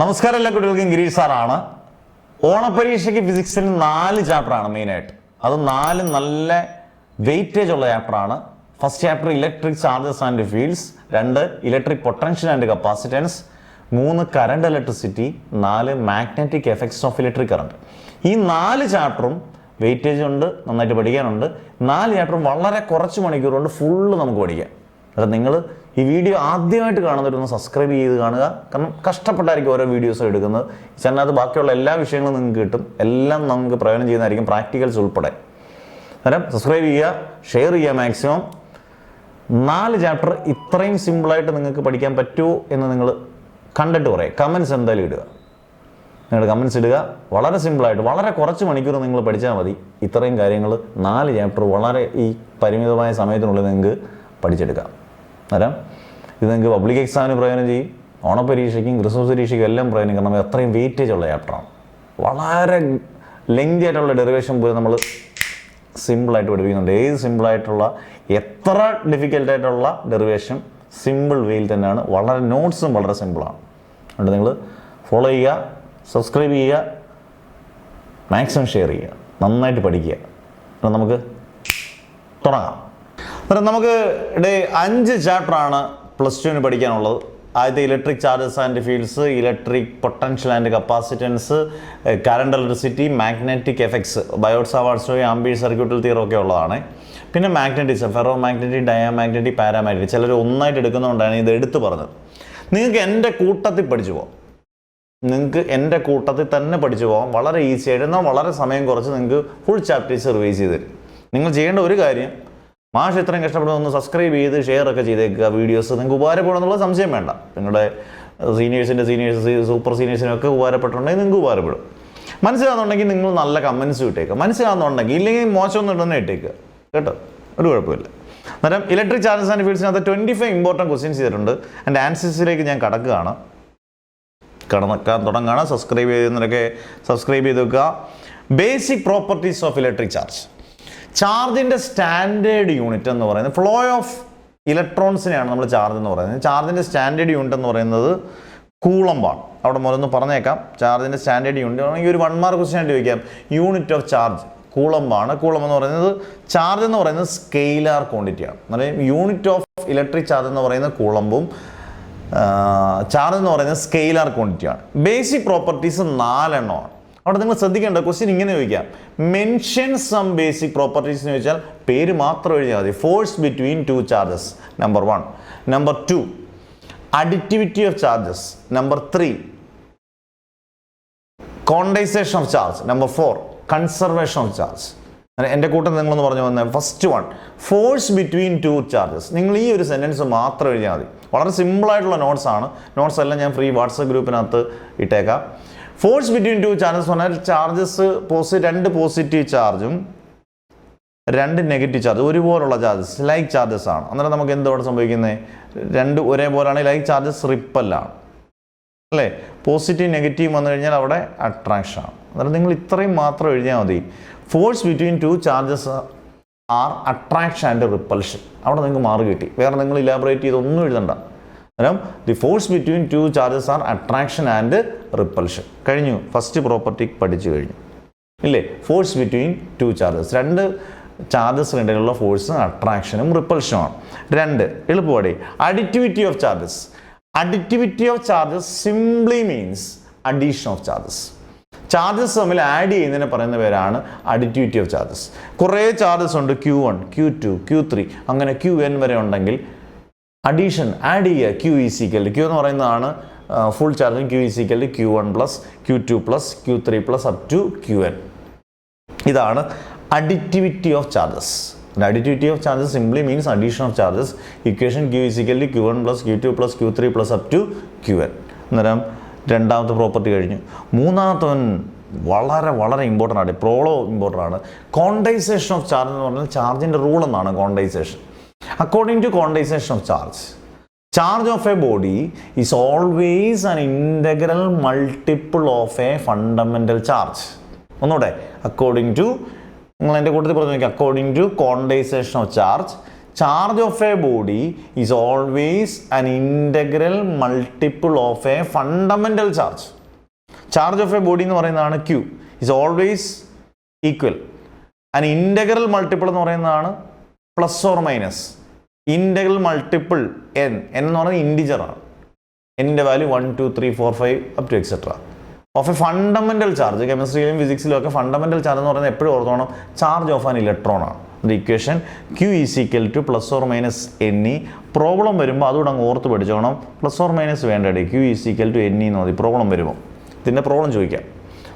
നമസ്കാരം, എല്ലാ കുട്ടികൾക്കും ഗിരീഷ് സാറാണ്. ഓണപരീക്ഷയ്ക്ക് ഫിസിക്സിൽ 4 ചാപ്റ്ററാണ് മെയിനായിട്ട്. അത് 4 നല്ല വെയിറ്റേജ് ഉള്ള ചാപ്റ്ററാണ്. First chapter electric charges and fields, 2 electric potential and capacitance, 3 current electricity, 4 magnetic effects of electric current. ഈ 4 ചാപ്റ്ററും വെയിറ്റേജ് ഉണ്ട്, നന്നായിട്ട് പഠിക്കാനുണ്ട്. 4 ചാപ്റ്ററും വളരെ കുറച്ച് മണിക്കൂർ കൊണ്ട് ഫുള്ള് നമുക്ക് പഠിക്കാം. അത് നിങ്ങൾ ഈ വീഡിയോ ആദ്യമായിട്ട് കാണുന്നവരൊന്ന് സബ്സ്ക്രൈബ് ചെയ്ത് കാണുക. കാരണം കഷ്ടപ്പെട്ടായിരിക്കും ഓരോ വീഡിയോസും എടുക്കുന്നത്. ചെന്നത് ബാക്കിയുള്ള എല്ലാ വിഷയങ്ങളും നിങ്ങൾക്ക് കിട്ടും. എല്ലാം നമുക്ക് പ്രയോജനം ചെയ്യുന്നതായിരിക്കും, പ്രാക്ടിക്കൽസ് ഉൾപ്പെടെ. അന്നേരം സബ്സ്ക്രൈബ് ചെയ്യുക, ഷെയർ ചെയ്യുക മാക്സിമം. 4 ചാപ്റ്റർ ഇത്രയും സിമ്പിളായിട്ട് നിങ്ങൾക്ക് പഠിക്കാൻ പറ്റുമോ എന്ന് നിങ്ങൾ കണ്ടിട്ട് പറയാം. കമൻസ് എന്തായാലും ഇടുക. നിങ്ങൾ കമൻസ് ഇടുക. വളരെ സിമ്പിളായിട്ട് വളരെ കുറച്ച് മണിക്കൂർ നിങ്ങൾ പഠിച്ചാൽ മതി. ഇത്രയും കാര്യങ്ങൾ 4 ചാപ്റ്റർ വളരെ ഈ പരിമിതമായ സമയത്തിനുള്ളിൽ നിങ്ങൾക്ക് പഠിച്ചെടുക്കാം. അന്നേരം ഇത് നിങ്ങൾക്ക് പബ്ലിക് എക്സാമിന് പ്രയോജനം ചെയ്യും, ഓണപരീക്ഷയ്ക്കും ക്രിസ്മസ് പരീക്ഷയ്ക്കും എല്ലാം പ്രയോജനം. കാരണം അത്രയും വെയിറ്റേജ് ഉള്ള ചാപ്റ്ററാണ്. വളരെ ലെങ്തി ആയിട്ടുള്ള ഡെറിവേഷൻ പോലും നമ്മൾ സിമ്പിളായിട്ട് പഠിപ്പിക്കുന്നുണ്ട്. ഏത് സിമ്പിളായിട്ടുള്ള എത്ര ഡിഫിക്കൽട്ടായിട്ടുള്ള ഡെറിവേഷൻ സിമ്പിൾ വേയിൽ തന്നെയാണ്. വളരെ നോട്ട്സും വളരെ സിമ്പിളാണ്. അതുകൊണ്ട് നിങ്ങൾ ഫോളോ ചെയ്യുക, സബ്സ്ക്രൈബ് ചെയ്യുക, മാക്സിമം ഷെയർ ചെയ്യുക, നന്നായിട്ട് പഠിക്കുക. അപ്പം നമുക്ക് തുടങ്ങാം. അന്നേരം നമുക്ക് 5 ചാപ്റ്ററാണ് +2 പഠിക്കാനുള്ളത്. ആദ്യത്തെ electric charges and fields, electric potential and capacitance, current electricity, magnetic effects, Biot Savart's, Ampere circuital theory ഒക്കെ ഉള്ളതാണ്. പിന്നെ magnetism, ferromagnetic, diamagnetic, paramagnetic. ചിലർ ഒന്നായിട്ട് എടുക്കുന്നതുകൊണ്ടാണ് ഇത് എടുത്തു പറഞ്ഞത്. നിങ്ങൾക്ക് എൻ്റെ കൂട്ടത്തിൽ പഠിച്ചു പോകാം. നിങ്ങൾക്ക് എൻ്റെ കൂട്ടത്തിൽ തന്നെ പഠിച്ചു പോകാം. വളരെ ഈസി ആയിട്ട്, എന്നാൽ വളരെ സമയം കുറച്ച് നിങ്ങൾക്ക് ഫുൾ ചാപ്റ്റേഴ്സ് റിവൈസ് ചെയ്ത് തരും. നിങ്ങൾ ചെയ്യേണ്ട ഒരു കാര്യം, മാഷ് ഇത്രയും കഷ്ടപ്പെടുന്ന ഒന്ന് സബ്സ്ക്രൈബ് ചെയ്ത് ഷെയർ ഒക്കെ ചെയ്തേക്കുക. വീഡിയോസ് നിങ്ങൾക്ക് ഉപകാരപ്പെടുമെന്നുള്ള സംശയം വേണ്ട. നിങ്ങളുടെ സീനിയേഴ്സ് സൂപ്പർ സീനിയേഴ്സിനൊക്കെ ഉപകാരപ്പെട്ടിട്ടുണ്ടെങ്കിൽ നിങ്ങൾക്ക് ഉപകാരപ്പെടും. മനസ്സിലാകുന്നുണ്ടെങ്കിൽ നിങ്ങൾ നല്ല കമൻസ് ഇട്ടേക്കുക. മനസ്സിലാകുന്നുണ്ടെങ്കിൽ, ഇല്ലെങ്കിൽ മോശമൊന്നും ഇടുന്ന ഇട്ടേക്കുക കേട്ടോ, ഒരു കുഴപ്പമില്ല. അന്നേരം ഇലക്ട്രിക് ചാർജസ് ആൻഡ് ഫീൽഡ്സിനകത്ത് 25 ഇമ്പോർട്ടൻറ്റ് ക്വസ്റ്റ്യൻസ് ചെയ്തിട്ടുണ്ട്. എൻ്റെ ആൻസേഴ്സിലേക്ക് ഞാൻ കടക്കാൻ തുടങ്ങുകയാണ്. സബ്സ്ക്രൈബ് ചെയ്യുന്നവരൊക്കെ സബ്സ്ക്രൈബ് ചെയ്ത് വെക്കുക. Basic properties of electric charge. ചാർജിൻ്റെ സ്റ്റാൻഡേർഡ് യൂണിറ്റ് എന്ന് പറയുന്നത്, ഫ്ലോ ഓഫ് ഇലക്ട്രോൺസിനെയാണ് നമ്മൾ ചാർജ് എന്ന് പറയുന്നത്. ചാർജിൻ്റെ സ്റ്റാൻഡേർഡ് യൂണിറ്റ് എന്ന് പറയുന്നത് കൂളമ്പാണ്. അവിടെ മുതലൊന്ന് പറഞ്ഞേക്കാം. ചാർജിൻ്റെ സ്റ്റാൻഡേർഡ് യൂണിറ്റ് ആണെങ്കിൽ ഒരു 1 മാർക്ക് ക്വസ്റ്റ്യൻ ആയിട്ട് ചോദിക്കാം. യൂണിറ്റ് ഓഫ് ചാർജ് കൂളമ്പാണ്. കൂളം എന്ന് പറയുന്നത്, ചാർജ് എന്ന് പറയുന്നത് സ്കെയിലാർ ക്വാണ്ടിറ്റിയാണ്. അതായത് യൂണിറ്റ് ഓഫ് ഇലക്ട്രിക് ചാർജ് എന്ന് പറയുന്നത് കൂളമ്പും, ചാർജ് എന്ന് പറയുന്നത് സ്കെയിലാർ ക്വാണ്ടിറ്റിയാണ്. ബേസിക് പ്രോപ്പർട്ടീസ് 4 എണ്ണമാണ്. അവിടെ നിങ്ങൾ ശ്രദ്ധിക്കേണ്ട ക്വസ്റ്റ്യൻ ഇങ്ങനെ ചോദിക്കാം, മെൻഷൻ സം ബേസിക് പ്രോപ്പർട്ടീസ് എന്ന് ചോദിച്ചാൽ പേര് മാത്രം എഴുതിയാൽ മതി. Force between 2 charges, number 1. Number 2, additivity of charges. Number 3, കോണ്ടൈസേഷൻ of charge. Number 4, conservation of charge. എൻ്റെ കൂട്ടം നിങ്ങളൊന്ന് പറഞ്ഞു വന്നേ. First 1, force between 2 charges. നിങ്ങൾ ഈ ഒരു സെൻറ്റൻസ് മാത്രം എഴുതിയാൽ മതി. വളരെ സിമ്പിളായിട്ടുള്ള നോട്ട്സാണ്. നോട്ട്സ് എല്ലാം ഞാൻ ഫ്രീ വാട്സപ്പ് ഗ്രൂപ്പിനകത്ത് ഇട്ടേക്കാം. ഫോഴ്സ് ബിറ്റ്വീൻ 2 ചാർജസ് പറഞ്ഞാൽ ചാർജസ് 2 പോസിറ്റീവ് ചാർജും 2 നെഗറ്റീവ് ചാർജ്, ഒരുപോലുള്ള ചാർജസ്, ലൈക്ക് ചാർജസ് ആണ്. അന്നേരം നമുക്ക് എന്തോടെ സംഭവിക്കുന്നത്? 2 ഒരേപോലെയാണ്. ലൈക്ക് ചാർജസ് റിപ്പല്ലാണ് അല്ലേ? പോസിറ്റീവ് നെഗറ്റീവ് വന്നു കഴിഞ്ഞാൽ അവിടെ അട്രാക്ഷൻ ആണ്. അന്നേരം നിങ്ങൾ ഇത്രയും മാത്രം എഴുതിയാൽ മതി. Force between 2 charges are attraction and repulsion. അവിടെ നിങ്ങൾക്ക് മാർക്ക് കിട്ടി. വേറെ നിങ്ങൾ ഇലാബറേറ്റ് ചെയ്ത് ഒന്നും എഴുതണ്ട. അന്നേരം the force between 2 charges are attraction and repulsion. കഴിഞ്ഞു. ഫസ്റ്റ് പ്രോപ്പർട്ടി പഠിച്ചു കഴിഞ്ഞു ഇല്ലേ? ഫോഴ്സ് ബിറ്റ്വീൻ 2 ചാർജസ്, 2 ചാർജസിനിടയിലുള്ള ഫോഴ്സും അട്രാക്ഷനും റിപ്പൽഷനുമാണ്. 2 എളുപ്പപടി. Additivity of charges. Additivity of charges simply means addition of charges. Charges തമ്മിൽ ആഡ് ചെയ്യുന്നതിനെ പറയുന്ന പേരാണ് അഡിറ്റിവിറ്റി ഓഫ് ചാർജസ്. കുറേ ചാർജസ് ഉണ്ട്, Q1, Q2, Q3 അങ്ങനെ Qn വരെ ഉണ്ടെങ്കിൽ അഡീഷൻ ആഡ് ചെയ്യുക. Q എന്ന് പറയുന്നതാണ് full charge. Q Q1 plus Q2 plus Q3 plus up to Qn. ഇതാണ് additivity of charges. Additivity of charges simply means addition of charges. Equation Q Q1 plus Q2 plus Q3 plus up to Qn. അന്നേരം രണ്ടാമത്തെ property കഴിഞ്ഞു. മൂന്നാമത്തവൻ വളരെ വളരെ important ആണ്. Important ആണ്. കോണ്ടൈസേഷൻ of charge എന്ന് പറഞ്ഞാൽ ചാർജിൻ്റെ റൂൾ എന്നാണ് കോണ്ടൈസേഷൻ. According to condensation of charge of a body is always an integral multiple of a fundamental charge. ഒന്നുകൂടെ, according to, നിങ്ങൾ എൻ്റെ കൂട്ടത്തിൽ പറഞ്ഞു നോക്കി, according to condensation of charge, charge of a body is always an integral multiple of a fundamental charge. Charge of a body എന്ന് പറയുന്നതാണ് Q, is always equal. An integral multiple എന്ന് പറയുന്നതാണ് plus or minus. Integral multiple n എന്ന് പറയുന്നത് ഇൻഡിജറാണ്. എൻ്റെ value 1 2 3 4 5 up to etcetera of a fundamental charge. കെമിസ്ട്രിയിലും ഫിസിക്സിലും ഒക്കെ ഫണ്ടമെൻ്റൽ ചാർജ് എന്ന് പറയുന്നത് എപ്പോഴും ഓർത്തോണം ചാർജ് ഓഫ് ആൻ ഇലക്ട്രോൺ ആണ്. Equation Q is equal to plus or minus NE. Problem വരുമ്പോൾ അതുകൂടെ അങ്ങ് ഓർത്ത് പഠിച്ചോണം. പ്ലസ് ഓർ മൈനസ് വേണ്ടേ, Q is equal to NE എന്ന് മതി പ്രോബ്ലം വരുമ്പോൾ. ഇതിൻ്റെ പ്രോബ്ലം ചോദിക്കാം.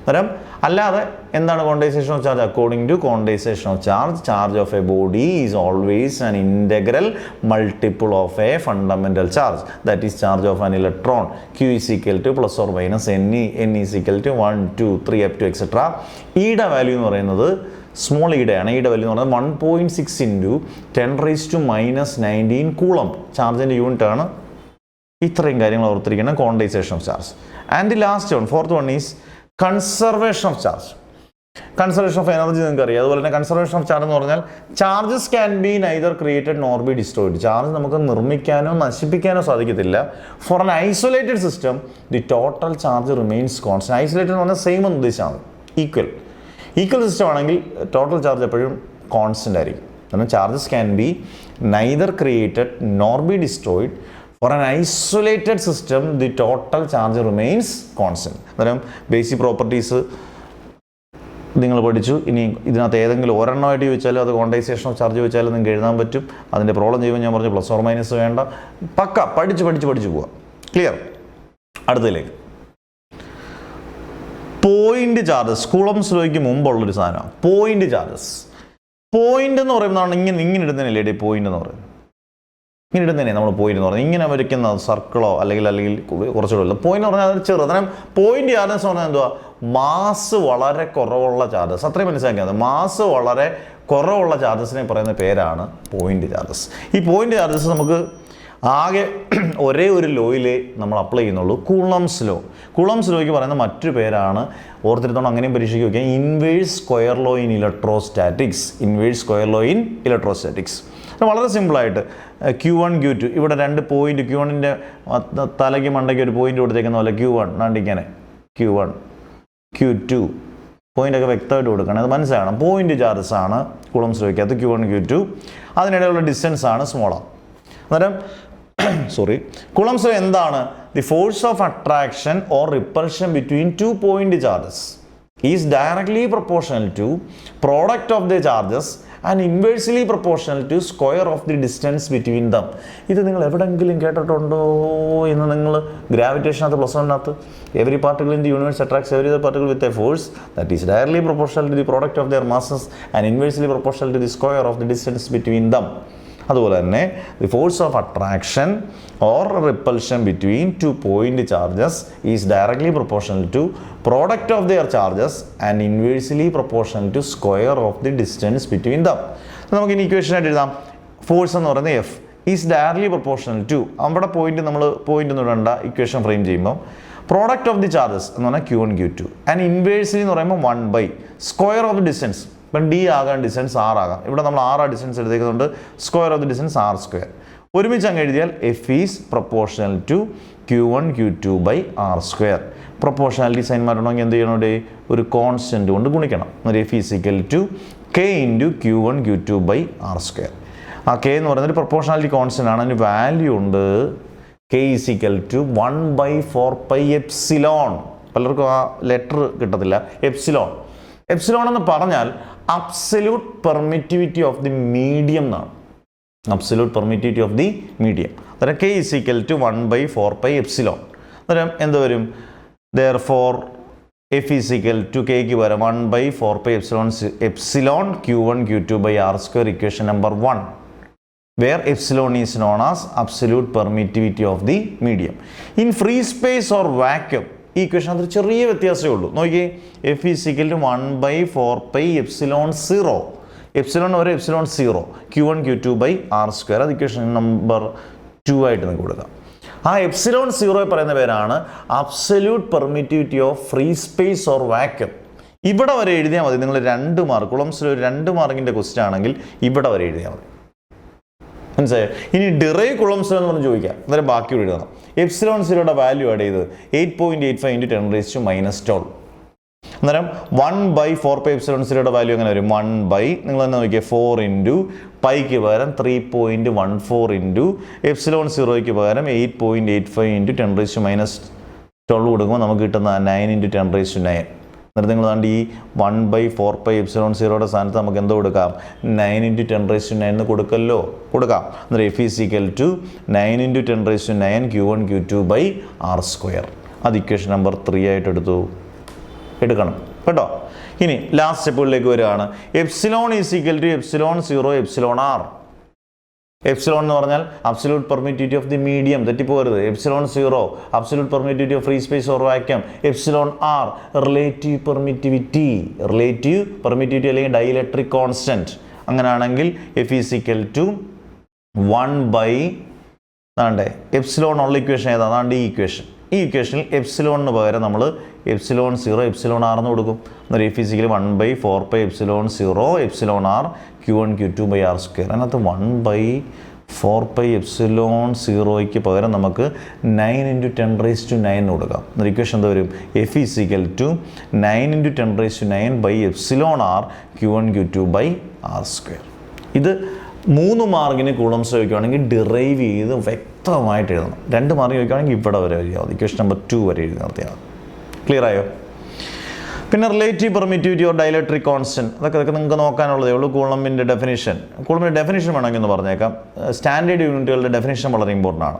അന്നേരം അല്ലാതെ എന്താണ് quantization of charge? According to quantization of charge, charge of a body is always an integral multiple of a fundamental charge, that is charge of an electron. Q is equal to plus or minus NE, NE is equal to 1 2 3 up to etcetera. ഈയുടെ value എന്ന് പറയുന്നത് small ഈയുടെയാണ്. ഈയുടെ value എന്ന് പറയുന്നത് 1.6 into 10⁻⁻19 coulomb. ചാർജിൻ്റെ unit ആണ്. ഇത്രയും കാര്യങ്ങൾ ഓർത്തിരിക്കണം quantisation of charge. And the last one, fourth one is conservation of charge. Conservation of energy നിങ്ങൾക്ക് അറിയാം. അതുപോലെ തന്നെ കൺസർവേഷൻ ഓഫ് ചാർജ് എന്ന് പറഞ്ഞാൽ charges can be neither created nor B destroyed. Charge നമുക്ക് നിർമ്മിക്കാനോ നശിപ്പിക്കാനോ സാധിക്കത്തില്ല. For an isolated system the total charge remains constant. Isolated എന്ന് പറഞ്ഞാൽ സെയിം എന്ന് ഉദ്ദേശിച്ചാണ്, ഈക്വൽ സിസ്റ്റം ആണെങ്കിൽ ടോട്ടൽ ചാർജ് എപ്പോഴും കോൺസ്റ്റന്റ് ആയിരിക്കും. കാരണം charges can be neither created nor B destroyed. For an isolated system the total charge remains constant. അന്നേരം basic properties നിങ്ങൾ പഠിച്ചു. ഇനി ഇതിനകത്ത് ഏതെങ്കിലും ഒരെണ്ണമായിട്ട് ചോദിച്ചാലും അത് ക്വാണ്ടൈസേഷൻ ഓഫ് ചാർജ് ചോദിച്ചാലും നിങ്ങൾക്ക് എഴുതാൻ പറ്റും. അതിൻ്റെ പ്രോബ്ലം ചെയ്യുമ്പോൾ ഞാൻ പറഞ്ഞു പ്ലസ് ഓർ മൈനസ് വേണ്ട, പക്ക പഠിച്ച് പോവാം. ക്ലിയർ? അടുത്തതിലേക്ക് പോയിന്റ് ചാർജസ്. കൂളംസ് ലോയ്ക്ക് മുമ്പുള്ളൊരു സാധനമാണ് പോയിന്റ് ചാർജസ്. പോയിന്റ് എന്ന് പറയുന്നതാണ് ഇങ്ങനെ ഇടുന്നതിനല്ലേ പോയിന്റ് എന്ന് പറയുന്നത്. ഇങ്ങനെ ഇടുന്നതന്നെ നമ്മൾ പോയിന്റ് എന്ന് പറയുന്നത്. ഇങ്ങനെ വരയ്ക്കുന്ന സർക്കിളോ അല്ലെങ്കിൽ കുറച്ചുകൂടെ പോയിന്റ് എന്ന് പറഞ്ഞാൽ അത് ചെറുതരം. പോയിന്റ് ചാർജസ് എന്ന് പറഞ്ഞാൽ എന്തുവാ? മാസ് വളരെ കുറവുള്ള ചാർജസ്. അത്രയും മനസ്സിലാക്കിയാൽ മതി. മാസ് വളരെ കുറവുള്ള ചാർജസിനെ പറയുന്ന പേരാണ് പോയിന്റ് ചാർജസ്. ഈ പോയിന്റ് ചാർജസ് നമുക്ക് ആകെ ഒരേ ഒരു ലോയിലേ നമ്മൾ അപ്ലൈ ചെയ്യുന്നുള്ളൂ, കൂളംസ് ലോ. കൂളംസ് ലോയ്ക്ക് പറയുന്ന മറ്റൊരു പേരാണ്, ഓർത്തിരുത്തോണം, അങ്ങനെയും പരീക്ഷയ്ക്ക് വയ്ക്കാം, inverse square law in electrostatics. Inverse square law in electrostatics. വളരെ സിമ്പിളായിട്ട് Q1 Q2 ഇവിടെ രണ്ട് പോയിന്റ്, Q1ൻ്റെ തലയ്ക്ക് മണ്ടയ്ക്ക് ഒരു പോയിന്റ് കൊടുത്തേക്കുന്ന പോലെ Q1 നാണ്ടിങ്ങനെ Q1 Q2 പോയിൻ്റൊക്കെ വ്യക്തമായിട്ട് കൊടുക്കണം. അത് മനസ്സിലാക്കണം. പോയിന്റ് ചാർജസ് ആണ് കൂളംസ് ലോയ്ക്കകത്ത് Q1 Q2. അതിനിടയിലുള്ള ഡിസ്റ്റൻസ് ആണ് സ്മോളാർ. അന്നേരം കൂളംസ് ലോ എന്താണ്? The force of attraction or repulsion between two point charges is directly proportional to product of the charges and inversely proportional to square of the distance between them. ഇത് നിങ്ങൾ എവിടെയെങ്കിലും കേട്ടിട്ടുണ്ടോ എന്ന് നിങ്ങൾ ഗ്രാവിറ്റേഷനകത്ത് പ്ലസ് വണ്ണകത്ത് every particle in the universe attracts every particle with a force that is directly proportional to the product of their masses and inversely proportional to the square of the distance between them. അതുപോലെ തന്നെ the force of attraction or repulsion between two point charges is directly proportional to product of their charges and inversely proportional to square of the distance between them. നമുക്ക് ഇനി ഇക്വേഷനായിട്ട് എഴുതാം. Force എന്ന് പറയുന്നത് F is directly proportional to, അവിടെ നമ്മൾ point ഒന്നും ഇടണ്ട ഇക്വേഷൻ ഫ്രെയിം ചെയ്യുമ്പോൾ, പ്രോഡക്റ്റ് ഓഫ് ദി ചാർജസ് എന്ന് പറഞ്ഞാൽ Q1 Q2 ആൻഡ് ഇൻവേഴ്സ്ലി എന്ന് പറയുമ്പോൾ 1 സ്ക്വയർ ഓഫ് ദി ഡിസ്റ്റൻസ്. ഇപ്പം D ആകാൻ ഡിസ്റ്റൻസ് R ആകാം. ഇവിടെ നമ്മൾ R ഡിസ്റ്റൻസ് എടുത്തേക്കുന്നുണ്ട്. Square of the distance R². ഒരുമിച്ച് അങ്ങ് എഴുതിയാൽ F is proportional to Q1 Q2 by R². Proportionality sign മാറ്റണമെങ്കിൽ എന്ത് ചെയ്യണം? ഒരു കോൺസ്റ്റന്റ് കൊണ്ട് ഗുണിക്കണം. F is equal to K into Q1 Q2 by R². ആ K എന്ന് പറയുന്നത് പ്രൊപ്പോർഷണാലിറ്റി കോൺസ്റ്റന്റ് ആണ്. അതിന് വാല്യൂ ഉണ്ട്. K is equal to 1/4πε. പലർക്കും ആ ലെറ്റർ കിട്ടത്തില്ല. എപ്സിലോൺ എന്ന് പറഞ്ഞാൽ absolute permittivity of the medium എന്നാണ്. Absolute permittivity of the medium. അന്നേരം K ഈസ് ഈക്വൽ ടു 1/4πε. അന്നേരം എന്ത് വരും? Therefore F is equal to Kക്ക് വരാം 1/4πε Q1 Q2 by R². Equation number 1, where epsilon is known as absolute permittivity of the medium. In free space or vacuum, ഈ equation അതൊരു ചെറിയ വ്യത്യാസമേ ഉള്ളൂ. നോക്കിയേ, F is equal to 1/4πε0. Epsilon വരെ epsilon 0 Q1 Q2 by R². അത് equation number 2 ആയിട്ട് നിങ്ങൾക്ക് കൊടുക്കാം. ആ എപ്സിലോൺ 0 പറയുന്ന പേരാണ് absolute permittivity of free space or vacuum. ഇവിടെ വരെ എഴുതിയാൽ മതി. നിങ്ങൾ 2 മാർക്ക്, കൂളംസിൽ ഒരു 2 മാർക്കിൻ്റെ ക്വസ്റ്റ്യൻ ആണെങ്കിൽ ഇവിടെ വരെ എഴുതിയാൽ മതി. മനസ്സിലായോ? ഇനി ഡിറൈവ് കുളംസ് എന്ന് പറഞ്ഞ് ചോദിക്കാം, അന്നേരം ബാക്കി ഇവിടെ എഴുതണം. എപ്സിലോൺ സീറോയുടെ വാല്യൂ ആഡ് ചെയ്ത് 8.85 × 10⁻⁻12. അന്നേരം 1/4π എപ്സിലോൺ സീറോയുടെ വാല്യൂ എങ്ങനെ വരും? 1/ നിങ്ങൾ തന്നെ നോക്കിയാൽ 4 × പൈക്ക് പകരം 3.14 × എപ്സിലോൺ സീറോയ്ക്ക് പകരം 8.85 × 10⁻12 കൊടുക്കുമ്പോൾ നമുക്ക് കിട്ടുന്ന 9 × 10⁻9. എന്നിട്ട് നിങ്ങൾ കണ്ട് ഈ 1/4π എപ്സിലോൺ സീറോയുടെ സ്ഥാനത്ത് നമുക്ക് എന്തോ കൊടുക്കാം? 9 × 10⁻9 എന്ന് കൊടുക്കാം. അന്നേരം F is equal to 9 × 10⁻9 Q1 Q2/R². അത് ഇക്വേഷൻ നമ്പർ 3 ആയിട്ട് എടുക്കണം കേട്ടോ. ഇനി ലാസ്റ്റ് സ്റ്റെപ്പുകളിലേക്ക് വരികയാണ്. Epsilon is equal to epsilon zero epsilon R. Epsilon എന്ന് പറഞ്ഞാൽ absolute permittivity of the medium, തെറ്റിപ്പോകരുത്. Epsilon zero absolute permittivity of free space or vacuum. Epsilon R relative permittivity അല്ലെങ്കിൽ ഡൈഇലക്ട്രിക് കോൺസ്റ്റന്റ്. അങ്ങനെയാണെങ്കിൽ F is equal to 1/, epsilon ഉള്ള equation ഏതാ? അതാണ്ട് ഈ equation. ഈ ഇക്വേഷനിൽ എപ്സിലോണിന് പകരം നമ്മൾ എപ്സിലോൺ സീറോ എപ്സിലോൺ ആർ എന്ന് കൊടുക്കും. അന്നേരം F physically 1/4π epsilon zero epsilon R Q1 Q2/R². അതിനകത്ത് 1/4π എപ്സിലോൺ സീറോയ്ക്ക് പകരം നമുക്ക് 9 × 10⁻9 കൊടുക്കാം. അന്നേരം ഇക്വേഷൻ എന്താ വരും? F equal to 9 × 10⁻9 epsilon R Q1 Q2/R². ഇത് 3 മാർക്കിന് കൂളംസ് ചോദിക്കുകയാണെങ്കിൽ ഡിറൈവ് ചെയ്ത് വ്യക്തമായിട്ട് എഴുതണം. 2 മാർക്ക് ചോദിക്കുകയാണെങ്കിൽ ഇവിടെ വരെ എഴുതിയാൽ മതി. ഇക്വേഷൻ നമ്പർ 2 വരെ എഴുതി നിർത്തിയാൽ. ക്ലിയർ ആയോ? പിന്നെ relative permittivity or dielectric constant, അതൊക്കെ നിങ്ങൾക്ക് നോക്കാനുള്ളതേ ഉള്ളൂ. കൂളമ്പിൻ്റെ ഡെഫിനിഷൻ വേണമെങ്കിൽ ഒന്ന് പറഞ്ഞേക്കാം. സ്റ്റാൻഡേർഡ് യൂണിറ്റുകളുടെ ഡെഫിനിഷൻ വളരെ ഇമ്പോർട്ടൻ്റ് ആണ്.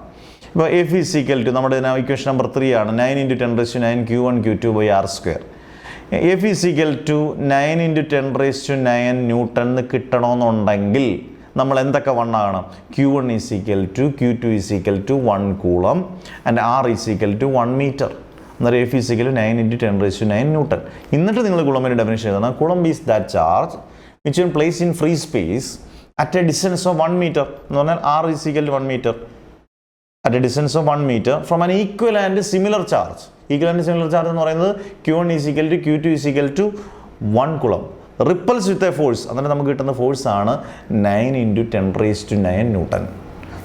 ഇപ്പോൾ എഫ് ഈസ് ഈക്വൽ ടു നമ്മുടെ ഇക്വേഷൻ നമ്പർ 3 ആണ് 9 × 10⁻9 Q1 Q2/R². F is equal to 9 × 10⁻9 newton കിട്ടണമെന്നുണ്ടെങ്കിൽ നമ്മൾ എന്തൊക്കെ 1 ആകണം? Q1 is equal to Q2 is equal to 1 coulomb and R is equal to 1 metre. അന്നേരം F is equal to 9 × 10⁻9 newton. എന്നിട്ട് നിങ്ങൾ കുളമ്പിൻ്റെ ഡെഫിനിഷൻ എഴുതണം. Coulomb is that charge which will place in free space at a distance of 1 metre. എന്ന് പറഞ്ഞാൽ R is equal to 1 metre at a distance of 1 metre from an equal and similar charge. Equal and similar charge എന്ന് പറയുന്നത് Q1 is equal to Q2 is equal to 1 coulomb. Repels with a force. അന്നേരം നമുക്ക് കിട്ടുന്ന force ആണ് 9 × 10⁻9 newton.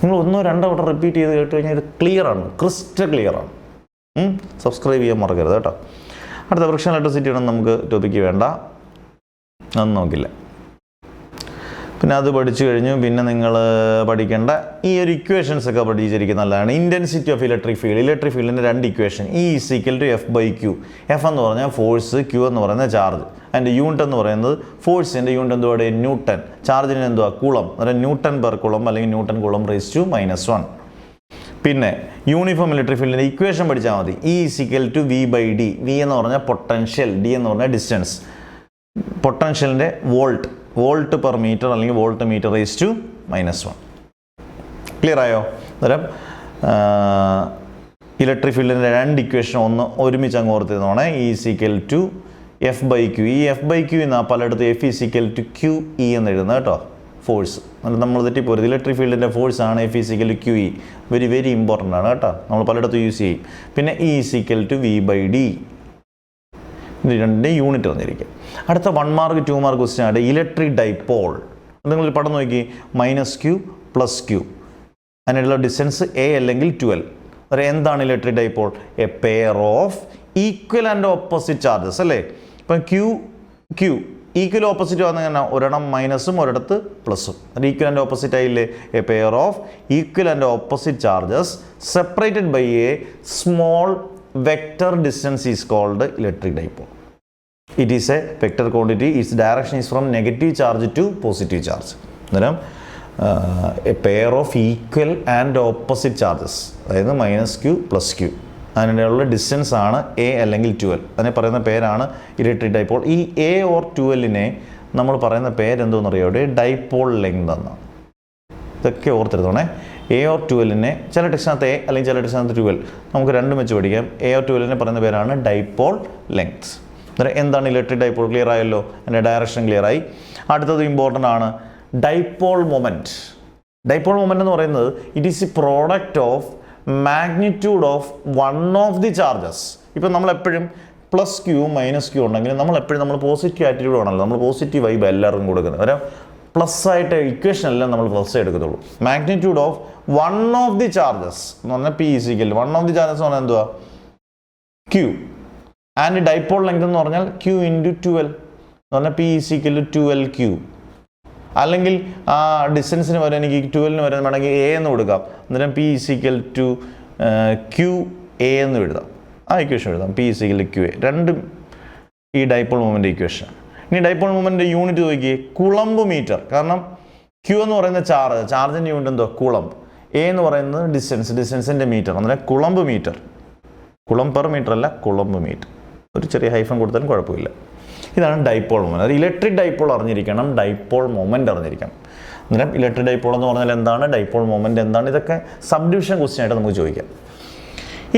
നിങ്ങൾ 1-2 വട്ടം repeat ചെയ്ത് കേട്ട് കഴിഞ്ഞാൽ ഇത് ക്ലിയർ ആണ്, ക്രിസ്റ്റൽ ക്ലിയർ ആണ്. സബ്സ്ക്രൈബ് ചെയ്യാൻ മറക്കരുത് കേട്ടോ. അടുത്ത ഫ്രിക്ഷൻ ഇലക്ട്രിസിറ്റി ഒന്നും നമുക്ക് ടോപ്പിക്ക് വേണ്ട, അതൊന്നും നോക്കില്ല. പിന്നെ അത് പഠിച്ചു കഴിഞ്ഞു. പിന്നെ നിങ്ങൾ പഠിക്കേണ്ട ഈ ഒരു ഇക്വേഷൻസ് ഒക്കെ പഠിച്ചിരിക്കുന്ന നല്ലതാണ്. ഇൻറ്റൻസിറ്റി ഓഫ് ഇലക്ട്രിക് ഫീൽഡിൻ്റെ 2 equation. E is equal to F/Q. F എന്ന് പറഞ്ഞാൽ ഫോഴ്സ്, Q എന്ന് പറയുന്നത് ചാർജ്. അതിൻ്റെ യൂണിറ്റ് എന്ന് പറയുന്നത് ഫോഴ്സിൻ്റെ യൂണിറ്റ് എന്തുവാടെ? ന്യൂട്ടൺ. ചാർജിന് എന്തുവാ? കൂളം. അതായത് ന്യൂട്ടൺ പെർ കുളം അല്ലെങ്കിൽ ന്യൂട്ടൺ കുളം റേസ് ടു -1. പിന്നെ യൂണിഫോം ഇലക്ട്രിക് ഫീൽഡിൻ്റെ ഇക്വേഷൻ പഠിച്ചാൽ മതി. E is equal to V/D. V എന്ന് പറഞ്ഞാൽ പൊട്ടൻഷ്യൽ, D എന്ന് പറഞ്ഞാൽ ഡിസ്റ്റൻസ്. പൊട്ടൻഷ്യലിൻ്റെ വോൾട്ട് പെർ മീറ്റർ അല്ലെങ്കിൽ volt metre raise to -1. Clear ആയോ? അന്നേരം ഇലക്ട്രിക് ഫീൽഡിൻ്റെ 2 ഇക്വേഷൻ ഒരുമിച്ച് അങ്ങ് ഓർത്തിരുന്നോണേ. E is equal to F/Q. ഈ F/Q എന്നാൽ പലയിടത്തും F is equal to QE എന്ന് എഴുതുന്നത് കേട്ടോ, ഫോഴ്സ്. എന്നിട്ട് നമ്മൾ തെറ്റിപ്പോരുത്. ഇലക്ട്രിക് ഫീൽഡിൻ്റെ ഫോഴ്സ് ആണ് F is equal to QE. Very important ആണ് കേട്ടോ, നമ്മൾ പലയിടത്തും യൂസ് ചെയ്യും. പിന്നെ E is equal to V/D. ഇത് 2 യൂണിറ്റ് വന്നിരിക്കും. അടുത്ത 1 മാർക്ക് 2 മാർക്ക് ക്വസ്റ്റ്യൻ ആണ് ഇലക്ട്രിക് ഡൈപോൾ. നിങ്ങൾ പടം നോക്കി, -Q + Q. അതിനുള്ള ഡിസ്റ്റൻസ് A അല്ലെങ്കിൽ 12. അതായത് എന്താണ് electric dipole? A pair of equal and opposite charges അല്ലേ. ഇപ്പം Q ഈക്വൽ ഓപ്പോസിറ്റ് വന്നിങ്ങനെ ഒരെണ്ണം മൈനസും ഒരിടത്ത് പ്ലസും. അത് ഈക്വൽ ആൻഡ് ഓപ്പോസിറ്റ് ആയില്ലേ? A pair of equal and opposite charges separated by a small vector distance is called electric dipole. It is a vector quantity. Its direction is from negative charge to positive charge. അന്നേരം a pair of equal and opposite charges, അതായത് -Q + Q, അതിനുള്ള distance ആണ് A അല്ലെങ്കിൽ 12. അതിനെ പറയുന്ന പേരാണ് electric dipole. ഈ A or 12നെ നമ്മൾ പറയുന്ന പേരെന്തോന്ന് അറിയാം? ഡൈപോൾ ലെങ്ത് എന്നാണ്. ഇതൊക്കെ ഓർത്തിരുന്നോണേ. A or 12നെ ചില ടെക്സ്റ്റിനകത്ത് A അല്ലെങ്കിൽ ചില ടെക്സ്റ്റിനകത്ത് 12, നമുക്ക് രണ്ടും വെച്ച് പഠിക്കാം. A or 12നെ പറയുന്ന പേരാണ് ഡൈപോൾ ലെങ്ത്. അന്നേരം എന്താണ് ഇലക്ട്രിക് ഡൈപോൾ? ക്ലിയർ ആയല്ലോ, അതിൻ്റെ ഡയറക്ഷൻ ക്ലിയർ ആയി. അടുത്തത് ഇമ്പോർട്ടൻ്റ് ആണ്, ഡൈപോൾ മൊമെൻറ്റ്. ഡൈപോൾ മൊമെൻറ്റ് എന്ന് പറയുന്നത് it is A product of magnitude of one of the charges. ഇപ്പം നമ്മളെപ്പോഴും +Q -Q ഉണ്ടെങ്കിൽ നമ്മൾ പോസിറ്റീവ് ആറ്റിറ്റ്യൂഡ് ആണല്ലോ, നമ്മൾ പോസിറ്റീവ് വൈബ് എല്ലാവർക്കും കൊടുക്കുന്നത്. ഒരു പ്ലസ് ആയിട്ട് ഇക്വേഷൻ എല്ലാം നമ്മൾ പ്ലസ് എടുക്കത്തുള്ളൂ. Magnitude of one of the charges എന്ന് പറഞ്ഞാൽ P is equal one of the charges എന്ന് പറഞ്ഞാൽ എന്തുവാ ക്യൂ ആൻഡ് ഡൈപോൾ ലെങ്ത് എന്ന് പറഞ്ഞാൽ ക്യൂ ഇൻറ്റു 12 എന്ന് പറഞ്ഞാൽ P is equal to 12Q. അല്ലെങ്കിൽ ആ ഡിസ്റ്റൻസിന് വരെ എനിക്ക് 12 വരെ വേണമെങ്കിൽ എ എന്ന് കൊടുക്കാം. അന്നേരം P is equal to Q A എന്ന് എഴുതാം. ആ ഇക്വേഷൻ എഴുതാം P is equal Q A. രണ്ടും ഈ ഡൈപോൾ മൊമെൻ്റ് ഇക്വേഷൻ. ഇനി ഡൈപോൾ മൊമെൻ്റ് യൂണിറ്റ് നോക്കിയേ കുളമ്പ് മീറ്റർ. കാരണം ക്യൂ എന്ന് പറയുന്ന ചാർജിൻ്റെ യൂണിറ്റ് എന്തോ കുളമ്പ്, എ എന്ന് പറയുന്നത് ഡിസ്റ്റൻസിൻ്റെ മീറ്റർ. അന്നേരം കുളമ്പ് മീറ്റർ, കുളം പെർ മീറ്റർ അല്ല കുളമ്പ് മീറ്റർ. ഒരു ചെറിയ ഹൈഫൺ കൊടുത്താലും കുഴപ്പമില്ല. ഇതാണ് ഡൈപോൾ മൊമെൻ്റ്. അത് ഇലക്ട്രിക് ഡൈപോൾ അറിഞ്ഞിരിക്കണം, ഡൈപോൾ മൊമെൻ്റ് അറിഞ്ഞിരിക്കണം. അന്നേരം ഇലക്ട്രിക് ഡൈപോൾ എന്ന് പറഞ്ഞാൽ എന്താണ്, ഡൈപോൾ മൊമെൻ്റ് എന്താണ്, ഇതൊക്കെ സബ് ഡിവിഷൻ ക്വസ്റ്റ്യൻ ആയിട്ട് നമുക്ക് ചോദിക്കാം.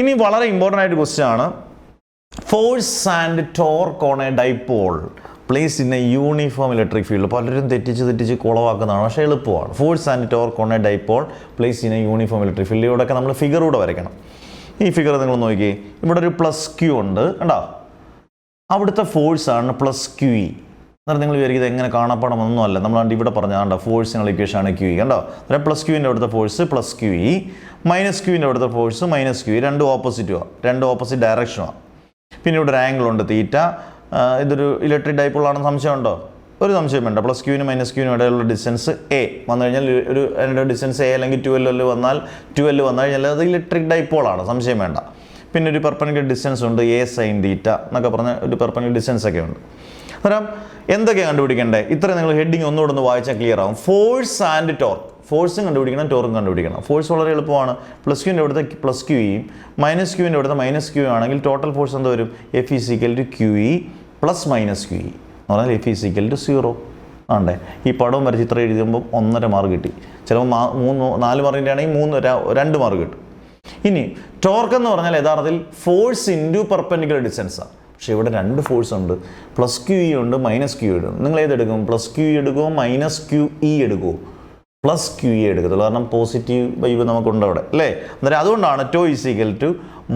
ഇനി വളരെ ഇമ്പോർട്ടൻ്റ് ആയിട്ട് ക്വസ്റ്റ്യൻ ആണ് force and torque on A dipole place in A uniform electric field. പലരും തെറ്റിച്ച് കുളവാക്കുന്നതാണ്, പക്ഷേ എളുപ്പമാണ്. Force and torque on A dipole place in A uniform electric field. ഇവിടെയൊക്കെ നമ്മൾ ഫിഗറൂടെ വരയ്ക്കണം. ഈ ഫിഗർ നിങ്ങൾ നോക്കിയേ, ഇവിടെ ഒരു പ്ലസ് ക്യൂ ഉണ്ട് കണ്ടോ, അവിടുത്തെ ഫോഴ്സാണ് പ്ലസ് ക്യൂ ഇ. അന്നേരം നിങ്ങൾ വിചാരിക്കുന്നത് എങ്ങനെ കാണപ്പെടണമെന്നൊന്നും അല്ല, നമ്മൾ ഇവിടെ പറഞ്ഞാൽ ഫോഴ്സിനുള്ള ഇക്വേഷനാണ് ക്യൂ ഇ കണ്ടോ. അന്നേരം പ്ലസ് ക്യൂവിൻ്റെ അവിടുത്തെ force plus Q E, minus ക്യൂവിൻ്റെ അവിടുത്തെ ഫോഴ്സ് മൈനസ് ക്യൂ ഇ. രണ്ടും ഓപ്പോസിറ്റുമാണ്, രണ്ടും ഓപ്പോസിറ്റ് ഡയറക്ഷനുമാണ്. പിന്നെ ഇവിടെ ഒരു ആംഗിൾ ഉണ്ട് തീറ്റ. ഇതൊരു ഇലക്ട്രിക് ഡൈപോൾ ആണെന്ന് സംശയമുണ്ടോ? ഒരു സംശയം വേണ്ട. പ്ലസ് ക്യൂവിനും മൈനസ് ക്യൂവിനും ഇടയിലുള്ള ഡിസ്റ്റൻസ് എ വന്നു കഴിഞ്ഞാൽ ഒരു അതിൻ്റെ ഡിസ്റ്റൻസ് എ അല്ലെങ്കിൽ 12 വന്നാൽ 12 വന്നു കഴിഞ്ഞാൽ അത് ഇലക്ട്രിക് ഡൈപോളാണ്, സംശയം വേണ്ട. പിന്നെ ഒരു പെർപെൻഡിക്കുലർ ഡിസ്റ്റൻസ് ഉണ്ട് എ സൈൻ തീറ്റ എന്നൊക്കെ പറഞ്ഞ ഒരു പെർപെൻഡിക്കുലർ ഡിസ്റ്റൻസ് ഒക്കെ ഉണ്ട്. അന്നേരം എന്തൊക്കെയാണ് കണ്ടുപിടിക്കേണ്ടത്? ഇത്ര നിങ്ങൾ ഹെഡിങ് ഒന്നുകൂടെ ഒന്ന് വായിച്ചാൽ ക്ലിയർ ആവും. ഫോഴ്സ് ആൻഡ് ടോർക്ക്, ഫോഴ്സും കണ്ടുപിടിക്കണം, ടോർക്കും കണ്ടുപിടിക്കണം. ഫോഴ്സ് വളരെ എളുപ്പമാണ്. പ്ലസ് ക്യൂവിൻ്റെ അവിടുത്തെ പ്ലസ് ക്യൂ ഇയും മൈനസ് ക്യൂവിൻ്റെ അവിടുത്തെ മൈനസ് ക്യൂ ആണെങ്കിൽ ടോട്ടൽ ഫോഴ്സ് എന്ത് വരും? F is equal to Q E plus minus Q E എന്ന് പറഞ്ഞാൽ എഫ് ഈസ് ഈക്വൽ ടു 0 ആണ്ടേ. ഈ പടവും വരച്ച് ഇത്ര എഴുതുമ്പോൾ 1.5 മാർക്ക് കിട്ടി. ചിലപ്പോൾ 4 മാർക്കിൻ്റെ ആണെങ്കിൽ 2 മാർക്ക് കിട്ടും. ഇനി ടോർക്ക് എന്ന് പറഞ്ഞാൽ യഥാർത്ഥത്തിൽ ഫോഴ്സ് ഇൻറ്റു പെർപെൻഡിക്കുലർ ഡിസ്റ്റൻസാണ്. പക്ഷേ ഇവിടെ 2 ഫോഴ്സ് ഉണ്ട്, പ്ലസ് ക്യൂ ഇ ഉണ്ട് മൈനസ് ക്യൂ ഇ ഉണ്ട്. നിങ്ങൾ ഏതെടുക്കും? പ്ലസ് ക്യൂ ഇ എടുക്കുമോ മൈനസ് ക്യൂ ഇ എടുക്കുമോ? പ്ലസ് ക്യൂ ഇ എടുക്കത്തുള്ളൂ, കാരണം പോസിറ്റീവ് വൈബ് നമുക്കുണ്ട് അവിടെ അല്ലേ. അന്നേരം അതുകൊണ്ടാണ് tau is equal to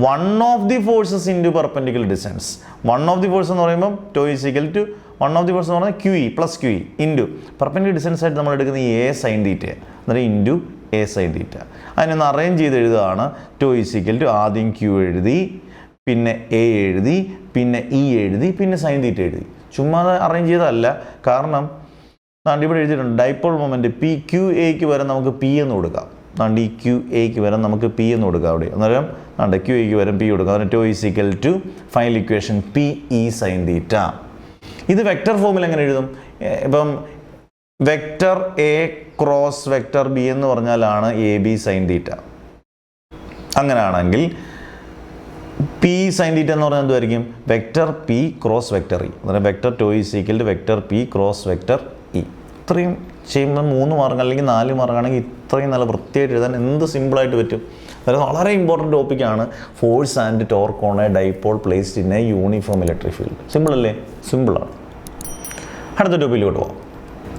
one of the forces into perpendicular distance. One of the force എന്ന് പറയുമ്പോൾ tau is equal to one of the force എന്ന് പറഞ്ഞാൽ Q E plus Q E into perpendicular distance ആയിട്ട് നമ്മൾ എടുക്കുന്ന A sine theta, അന്നേരം into A sine theta. അതിനൊന്ന് arrange ചെയ്ത് എഴുതുകയാണ്. ടോ ഈസ് ഈക്വൽ ടു ആദ്യം ക്യൂ എഴുതി, പിന്നെ എ എഴുതി, പിന്നെ ഇ എഴുതി, പിന്നെ സൈൻ തീറ്റ എഴുതി. ചുമ്മാ അറേഞ്ച് ചെയ്തതല്ല, കാരണം ഇവിടെ എഴുതിയിട്ടുണ്ട് ഡൈപോൾ മൊമെൻറ്റ് പി ക്യൂ എക്ക് വരെ നമുക്ക് പി എന്ന് കൊടുക്കാം. നാണ്ട് ഈ ക്യൂ എക്ക് വരെ നമുക്ക് പി എന്ന് കൊടുക്കാം അവിടെ. അന്നേരം നാണ്ട് ക്യൂ എക്ക് വരെ പി കൊടുക്കാം. അന്നേരം tau is equal to final equation P E sine theta. ഇത് വെക്റ്റർ ഫോമിൽ എങ്ങനെ എഴുതും? ഇപ്പം vector A cross vector B എന്ന് പറഞ്ഞാലാണ് എ ബി സൈൻ തീറ്റ. അങ്ങനെയാണെങ്കിൽ പി സൈൻ തീറ്റ എന്ന് പറഞ്ഞാൽ എന്തായിരിക്കും? Vector P cross vector E. അന്നേരം vector tau is equal to vector P cross vector E. ഇത്രയും ചെയ്യുമ്പോൾ 3 മാർക്ക് അല്ലെങ്കിൽ 4 മാർക്കാണെങ്കിൽ ഇത്രയും നല്ല വൃത്തിയായിട്ട് എഴുതാൻ എന്ത് സിമ്പിളായിട്ട് പറ്റും. അതായത് വളരെ ഇമ്പോർട്ടൻറ്റ് ടോപ്പിക്കാണ് force and torque on A dipole placed in A uniform electric field. Simple അല്ലേ? സിമ്പിളാണ്. അടുത്ത ടോപ്പിക്കിലോട്ട് പോകാം.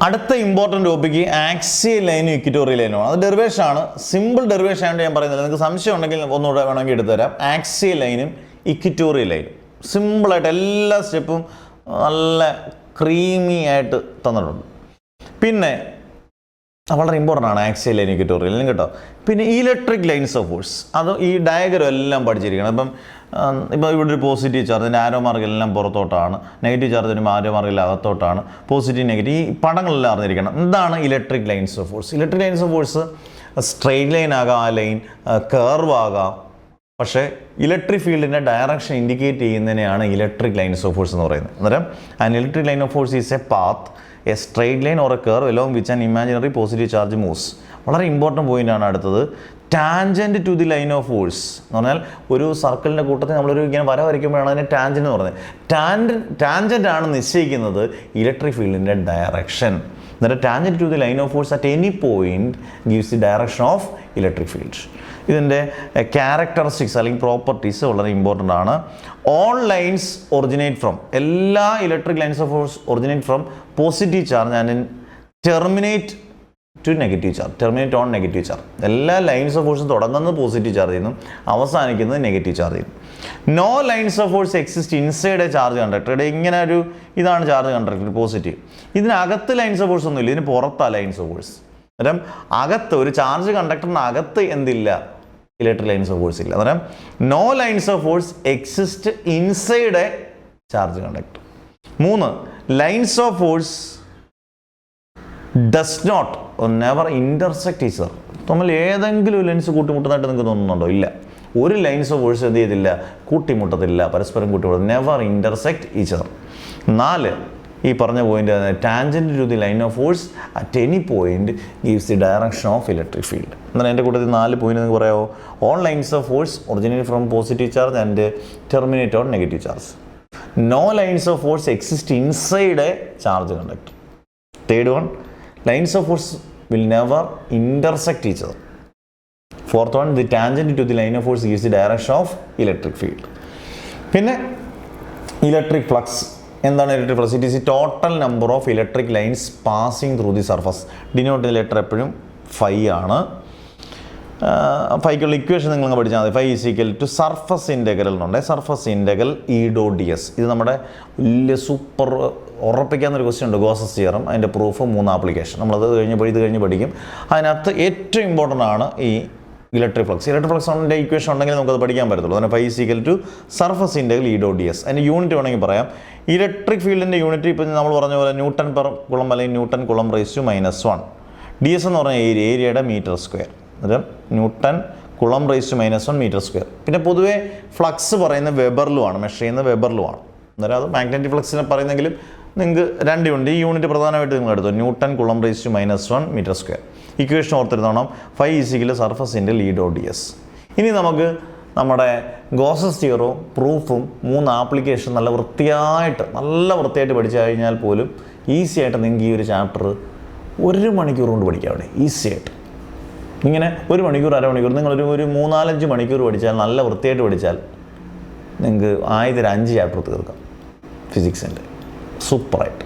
അടുത്ത ഇമ്പോർട്ടൻറ്റ് ടോപ്പിക്ക് ആക്സിയൽ ലൈനും ഇക്വിറ്റോറിയൽ ലൈനും ആണ്. അത് ഡെറിവേഷൻ ആണ്, സിമ്പിൾ ഡെറിവേഷൻ ആയിട്ട് ഞാൻ പറയുന്നില്ല. നിങ്ങൾക്ക് സംശയം ഉണ്ടെങ്കിൽ ഒന്നുകൂടെ വേണമെങ്കിൽ എടുത്തുതരാം. ആക്സിയൽ ലൈനും ഇക്വിറ്റോറിയൽ ലൈനും സിമ്പിളായിട്ട് എല്ലാ സ്റ്റെപ്പും നല്ല ക്രീമി ആയിട്ട് തന്നിട്ടുണ്ട്. പിന്നെ വളരെ ഇമ്പോർട്ടൻ്റ് ആണ് ആക്സിയൽ ലൈൻ ഇക്വിറ്റോറിയൽ ലൈൻ കേട്ടോ. പിന്നെ ഇലക്ട്രിക് ലൈൻസ് ഓഫ് ഫോഴ്സ്, അത് ഈ ഡയഗ്രം എല്ലാം പഠിച്ചിരിക്കണം. ഇപ്പോൾ ഇവിടെ ഒരു പോസിറ്റീവ് ചാർജ്, അതിൻ്റെ ആരോ മാർഗെല്ലാം പുറത്തോട്ടാണ്, നെഗറ്റീവ് ചാർജ് വരുമ്പോൾ ആരോ മാർഗെല്ലാം അകത്തോട്ടാണ്, പോസിറ്റീവ് നെഗറ്റീവ് ഈ പടങ്ങളെല്ലാം അറിഞ്ഞിരിക്കണം. എന്താണ് electric lines of force? Electric lines of force straight line ആകാം, ആ ലൈൻ കർവ് ആകാം. പക്ഷേ ഇലക്ട്രിക് ഫീൽഡിൻ്റെ ഡയറക്ഷൻ ഇൻഡിക്കേറ്റ് ചെയ്യുന്നതിനെയാണ് ഇലക്ട്രിക് ലൈൻസ് ഓഫ് ഫോഴ്സ് എന്ന് പറയുന്നത്. അന്നേരം an electric line of force is a path, a straight line or a curve along which an imaginary positive charge moves. വളരെ ഇമ്പോർട്ടൻറ്റ് പോയിൻ്റാണ് അടുത്തത്. Tangent to the line of force എന്ന് പറഞ്ഞാൽ ഒരു സർക്കിളിൻ്റെ കൂട്ടത്തിൽ നമ്മളൊരു ഇങ്ങനെ വര വരയ്ക്കുമ്പോഴാണ് അതിനെ ടാൻജൻറ്റ് എന്ന് പറയുന്നത്. ടാൻജൻ്റ് ആണ് നിശ്ചയിക്കുന്നത് ഇലക്ട്രിക് ഫീൽഡിൻ്റെ ഡയറക്ഷൻ. അന്നേരം tangent to the line of force at any point gives the direction of electric field. ഇതിൻ്റെ ക്യാരക്ടറിസ്റ്റിക്സ് അല്ലെങ്കിൽ പ്രോപ്പർട്ടീസ് വളരെ ഇമ്പോർട്ടൻ്റ് ആണ്. ഓൾ ലൈൻസ് ഒറിജിനേറ്റ് ഫ്രം, എല്ലാ electric lines of force originate from positive charge and terminate to negative charge, terminate on negative charge. എല്ലാ lines of ഫോഴ്സും തുടങ്ങുന്നത് positive charge ചെയ്യുന്നു, അവസാനിക്കുന്നത് നെഗറ്റീവ് ചാർജ് ചെയ്യുന്നു. No lines of force exist inside a charge conductor. ഇങ്ങനെ ഒരു ഇതാണ് charge conductor positive. ഇതിനകത്ത് ലൈൻസ് ഓഫ് ഫോഴ്സ് ഒന്നുമില്ല, ഇതിന് പുറത്താണ് ലൈൻസ് ഓഫ് ഫോഴ്സ്. അന്നേരം അകത്ത് ഒരു ചാർജ് കണ്ടക്ടറിന് അകത്ത് എന്തില്ല, ഇലക്ട്രിക് ലൈൻസ് ഓഫ് ഫോഴ്സ് ഇല്ല. അന്നേരം no lines of force exist inside a charge conductor. 3 lines of force does not never intersect each other. തമ്മിൽ ഏതെങ്കിലും ലെൻസ് കൂട്ടിമുട്ടുന്നതായിട്ട് നിങ്ങൾക്ക് തോന്നുന്നുണ്ടോ? ഇല്ല. ഒരു ലൈൻസ് ഓഫ് ഫോഴ്സ് എന്ത് ചെയ്തില്ല, കൂട്ടിമുട്ടത്തില്ല, പരസ്പരം കൂട്ടിമുട്ടും, നെവർ ഇന്റർസെക്ട് ഈച്ച് അതർ. 4 ഈ പറഞ്ഞ point tangent to the line of force at any point gives the direction of electric field. എന്നാൽ എൻ്റെ കൂട്ടത്തിൽ 4 പോയിന്റ് നിങ്ങൾക്ക് പറയാമോ? All lines of force originate from positive charge and terminate on negative charge. No lines of force exist inside a charge conductor. Third one, lines of force will never intersect each other. Fourth one, the tangent to the line of force gives the direction of electric field. പിന്നെ electric flux എന്താണ്? Electric flux it is the total number of electric lines passing through the surface. Denote letter എപ്പോഴും phi ആണ്. ഫൈക്കുള്ള equation നിങ്ങൾ പഠിച്ചാൽ മതി. Phi is equal to surface integral എന്നുണ്ട്. Surface integral E dot D S. ഇത് നമ്മുടെ വലിയ സൂപ്പർ ഉറപ്പിക്കാവുന്നൊരു ക്വസ്റ്റ്യൻ ഉണ്ട്, ഗോസസ് തിയറം. അതിൻ്റെ പ്രൂഫ് 3 ആപ്ലിക്കേഷൻ. നമ്മളത് ഇത് കഴിഞ്ഞ് പഠിക്കും. അതിനകത്ത് ഏറ്റവും ഇമ്പോർട്ടൻ്റ് ആണ് ഈ ഇലക്ട്രിക് ഫ്ലക്സ്. ഇലക്ട്രിക് ഫ്ലക്സിൻ്റെ ഇക്വേഷൻ ഉണ്ടെങ്കിൽ നമുക്കത് പഠിക്കാൻ പറ്റത്തുള്ളൂ. അതിന് phi is equal to surface integral E dot D S. അതിൻ്റെ യൂണിറ്റ് വേണമെങ്കിൽ പറയാം. ഇലക്ട്രിക് ഫീൽഡിൻ്റെ യൂണിറ്റ് ഇപ്പോൾ നമ്മൾ പറഞ്ഞ പോലെ ന്യൂട്ടൺ പെർ കുളം അല്ലെങ്കിൽ newton coulomb raise to -1. D S എന്ന് പറഞ്ഞ ഏരിയയുടെ മീറ്റർ സ്ക്വയർ. അന്നേരം newton coulomb raise to -1 metre square. പിന്നെ പൊതുവേ ഫ്ലക്സ് പറയുന്നത് വെബറിലുമാണ്, മെഷർ ചെയ്യുന്നത് വെബറിലുമാണ്. അന്നേരം അത് മാഗ്നറ്റിക് ഫ്ലക്സിനെ പറയുന്നെങ്കിലും നിങ്ങൾക്ക് 2 യൂണിറ്റ്, ഈ യൂണിറ്റ് പ്രധാനമായിട്ട് നിങ്ങൾ എടുത്തു. Newton coulomb raise to -1 metre square. Equation ഓർത്തിരുന്നോണം. Phi is equal surface integral E dot D S. ഇനി നമുക്ക് നമ്മുടെ ഗോസസ് തിയറവും പ്രൂഫും 3 ആപ്ലിക്കേഷൻ നല്ല വൃത്തിയായിട്ട് പഠിച്ചു കഴിഞ്ഞാൽ പോലും ഈസി ആയിട്ട് നിങ്ങൾക്ക് ഈ ഒരു ചാപ്റ്റർ 1 മണിക്കൂർ കൊണ്ട് പഠിക്കാം. അവിടെ ഈസി ആയിട്ട് ഇങ്ങനെ 1 മണിക്കൂർ അരമണിക്കൂർ നിങ്ങളൊരു 3-4-5 മണിക്കൂർ പഠിച്ചാൽ, നല്ല വൃത്തിയായിട്ട് പഠിച്ചാൽ നിങ്ങൾക്ക് 5 ചാപ്റ്റർ തീർക്കാം ഫിസിക്സിൻ്റെ സൂപ്പറായിട്ട്.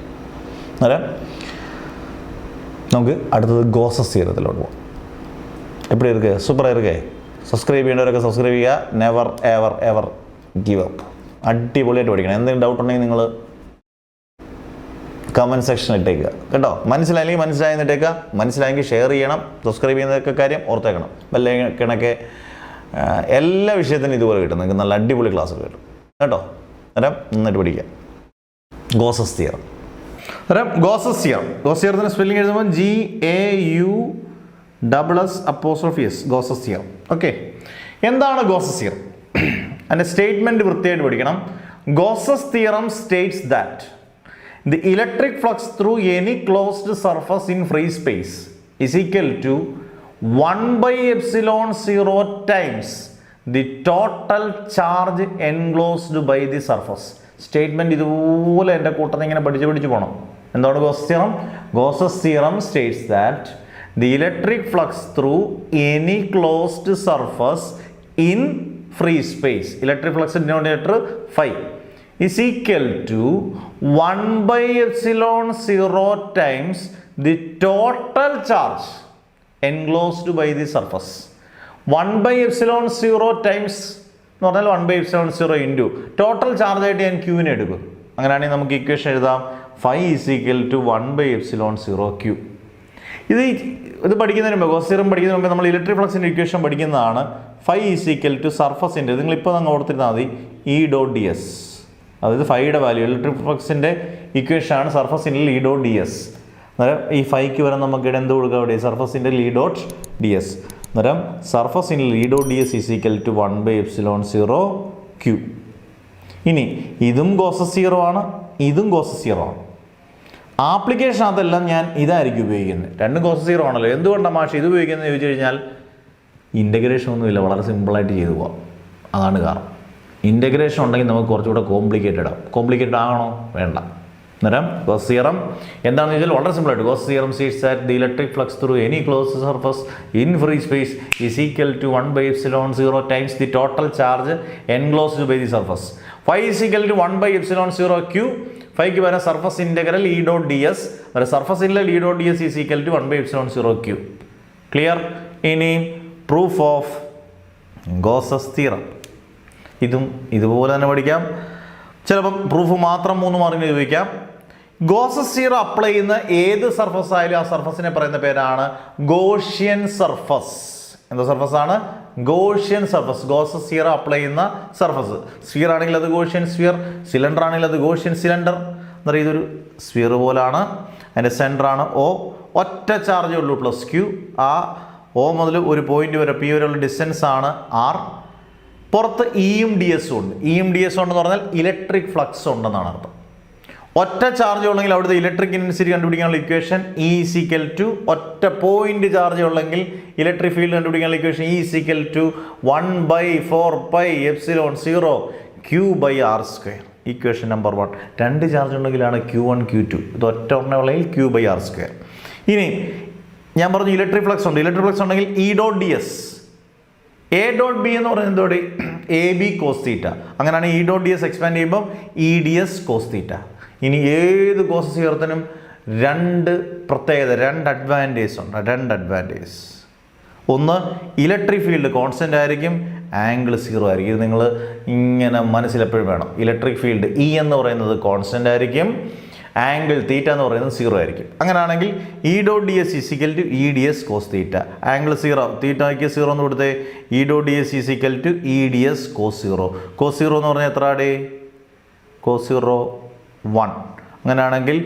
അന്നേരം നമുക്ക് അടുത്തത് ഗോസസ് തിയറത്തിലോട്ട് പോകാം. എപ്പടി ഇருக்கு? സൂപ്പറായി ഇருக்கு. സബ്സ്ക്രൈബ് ചെയ്യേണ്ടവരൊക്കെ സബ്സ്ക്രൈബ് ചെയ്യുക. Never ever ever give up. അടിപൊളിയായിട്ട് പഠിക്കണം. എന്തെങ്കിലും ഡൗട്ട് ഉണ്ടെങ്കിൽ നിങ്ങൾ കമൻറ്റ് സെക്ഷനിൽ ഇട്ടേക്കുക കേട്ടോ. മനസ്സിലായില്ലെങ്കിൽ മനസ്സിലായെന്ന് ഇട്ടേക്കുക. മനസ്സിലായെങ്കിൽ ഷെയർ ചെയ്യണം. സബ്സ്ക്രൈബ് ചെയ്യുന്നതൊക്കെ കാര്യം ഓർത്തേക്കണം. കണക്കെ എല്ലാ വിഷയത്തിനും ഇതുപോലെ കിട്ടും. നിങ്ങൾക്ക് നല്ല അടിപൊളി ക്ലാസ്സുകൾ കിട്ടും കേട്ടോ. അന്നേരം നന്നായിട്ട് പഠിക്കുക. Gauss's theorem. അന്നേരം ഗോസസ് തിയറത്തിന് സ്പെല്ലിംഗ് എഴുതുമ്പോൾ GAUSS ഗോസസ് തിയറം. ഓക്കെ, എന്താണ് ഗോസസ് തിയറം? അതിൻ്റെ സ്റ്റേറ്റ്മെൻറ്റ് വൃത്തിയായിട്ട് പഠിക്കണം. Gauss's theorem states that the electric flux through any closed surface in free space is equal to 1/epsilon 0 times the total charge enclosed by the surface. Statement ഇതുപോലെ എൻ്റെ കൂട്ടത്തിൽ ഇങ്ങനെ പഠിച്ച് പോകണം. എന്താണ് Gauss's theorem? Gauss's theorem states that the electric flux through any closed surface in free space, electric flux denominator phi, is equal to 1/epsilon 0 times the total charge enclosed by the surface. 1/epsilon 0 times എന്ന് പറഞ്ഞാൽ 1/epsilon 0 into total charge ആയിട്ട് ഞാൻ ക്യൂവിനെ എടുക്കും. അങ്ങനെയാണെങ്കിൽ നമുക്ക് equation എഴുതാം. Phi is equal to 1/epsilon 0 Q. ഇത് പഠിക്കുന്നതിന് മുമ്പ്, ഗോസസ് തിയറം പഠിക്കുന്നതിന് മുമ്പ് നമ്മൾ ഇലക്ട്രിക് ഫ്ലക്സിൻ്റെ ഇക്വേഷൻ പഠിക്കുന്നതാണ്. ഫൈ ഈസ് ഈക്വൽ ടു സർഫസിൻ്റെ, നിങ്ങളിപ്പോൾ നിങ്ങൾ ഓർത്തിരുന്നാൽ മതി, ഇ ഡോട്ട് ഡി എസ്. അതായത് ഫൈയുടെ വാല്യൂ ഇലക്ട്രിക് ഫ്ലക്സിൻ്റെ ഇക്വേഷനാണ് സർഫസിൻ്റെ ഇ ഡോട്ട് ഡി എസ്. അന്നേരം ഈ ഫൈക്ക് വരെ നമുക്ക് എന്ത് കൊടുക്കുക? അവിടെ സർഫസിൻ്റെ ഇ ഡോട്ട് ഡി എസ്. അന്നേരം സർഫസിൻ്റെ E dot D S is equal to 1/epsilon 0 Q. ഇനി ഇതും ഗോസസ് തിയറം ആണ്, ഇതും ഗോസസ് തിയറം ആണ്. ആപ്ലിക്കേഷൻ അതെല്ലാം ഞാൻ ഇതായിരിക്കും ഉപയോഗിക്കുന്നത്. 2 ഗോസസ് തിയറം ആണല്ലോ. എന്തുകൊണ്ടാണ് മാഷ് ഇത് ഉപയോഗിക്കുന്നത് ചോദിച്ചു കഴിഞ്ഞാൽ ഇൻ്റഗ്രേഷൻ ഒന്നുമില്ല, വളരെ സിമ്പിളായിട്ട് ചെയ്തു പോകാം. അതാണ് കാരണം. ഇൻ്റഗ്രേഷൻ ഉണ്ടെങ്കിൽ നമുക്ക് കുറച്ചുകൂടെ കോംപ്ലിക്കേറ്റഡ് ആകണോ? വേണ്ട. അന്നേരം ഗോസസ് തിയറം എന്താണെന്ന് ചോദിച്ചാൽ വളരെ സിമ്പിളായിട്ട് Gauss's theorem states that the electric flux through any closed surface in free space is equal to 1/epsilon 0 times the total charge enclosed by the surface. Phi is equal to 1/epsilon 0 Q. ഫൈക്ക് വരെ surface integral E dot D S വരെ surface integral E dot D S is equal to 1/ε0 Q. Clear? ഇനി proof of Gauss's theorem. ഇതും ഇതുപോലെ തന്നെ പഠിക്കാം. ചിലപ്പം proof മാത്രം 3 മാർക്കിന് ചോദിക്കാം. ഗോസസ് തിയറം അപ്ലൈ ചെയ്യുന്ന ഏത് സർഫസ് ആയാലും ആ സർഫസിനെ പറയുന്ന പേരാണ് ഗോഷ്യൻ സർഫസ്. എന്താ സർഫസ് ആണ്? Gaussian surface. Gauss's theorem apply ചെയ്യുന്ന സർഫസ്. സ്ഫിയർ ആണെങ്കിൽ അത് ഗോഷ്യൻ സ്ഫിയർ, സിലിണ്ടർ ആണെങ്കിൽ അത് ഗോഷ്യൻ സിലിണ്ടർ. എന്ന് പറയുക ഇതൊരു സ്ഫിയർ പോലാണ്. അതിൻ്റെ സെൻറ്റർ ആണ് O. ഒറ്റ ചാർജേ ഉള്ളൂ പ്ലസ് Q. ആ O മുതൽ ഒരു പോയിന്റ് വരെ P വരെയുള്ള ഡിസ്റ്റൻസ് ആണ് R. പുറത്ത് ഇയും ഡി എസും ഉണ്ട്. ഇയും ഡി എസും ഉണ്ടെന്ന് പറഞ്ഞാൽ ഇലക്ട്രിക് ഫ്ലക്സ് ഉണ്ടെന്നാണ് അർത്ഥം. ഒറ്റ ചാർജ് ഉള്ളെങ്കിൽ അവിടുത്തെ ഇലക്ട്രിക് ഇൻറ്റൻസിറ്റി കണ്ടുപിടിക്കാനുള്ള equation E is equal to, ഒറ്റ പോയിന്റ് ചാർജ് ഉള്ളെങ്കിൽ ഇലക്ട്രിക് ഫീൽഡ് കണ്ടുപിടിക്കാനുള്ള equation E is equal to 1/4πε0 Q/r². Equation number 1. 2 charge ഉണ്ടെങ്കിലാണ് Q1 Q2. ഇത് ഒറ്റ ഉള്ളെങ്കിൽ Q/r². ഇനി ഞാൻ പറഞ്ഞു ഇലക്ട്രിക് ഫ്ലക്സ് ഉണ്ട്. ഇലക്ട്രിക് ഫ്ലക്സ് ഉണ്ടെങ്കിൽ E dot D S, A dot B എന്ന് പറയുന്നത് എന്തോടെ? A B cos theta. അങ്ങനെയാണ് E dot D S expand ചെയ്യുമ്പോൾ E D S cos theta. ഇനി ഏത് കോസസ് തിയറത്തിനും 2 പ്രത്യേകത, 2 അഡ്വാൻറ്റേജ് ഉണ്ട്. 2 അഡ്വാൻറ്റേജ്. ഒന്ന്, ഇലക്ട്രിക് ഫീൽഡ് കോൺസ്റ്റൻ്റ് ആയിരിക്കും, ആംഗിൾ 0 ആയിരിക്കും. ഇത് നിങ്ങൾ ഇങ്ങനെ മനസ്സിലെപ്പോഴും വേണം. ഇലക്ട്രിക് ഫീൽഡ് ഇ എന്ന് പറയുന്നത് കോൺസ്റ്റൻ്റ് ആയിരിക്കും, ആംഗിൾ തീറ്റ എന്ന് പറയുന്നത് 0 ആയിരിക്കും. അങ്ങനെയാണെങ്കിൽ E dot D S is equal to E D S cos theta. Angle 0, തീറ്റയ്ക്ക് 0 എന്ന് കൊടുത്തേ. E dot D S is equal to E D S cos 0. Cos 0 എന്ന് പറഞ്ഞാൽ എത്ര ആടേ? കോസ് 0 1. അങ്ങനെയാണെങ്കിൽ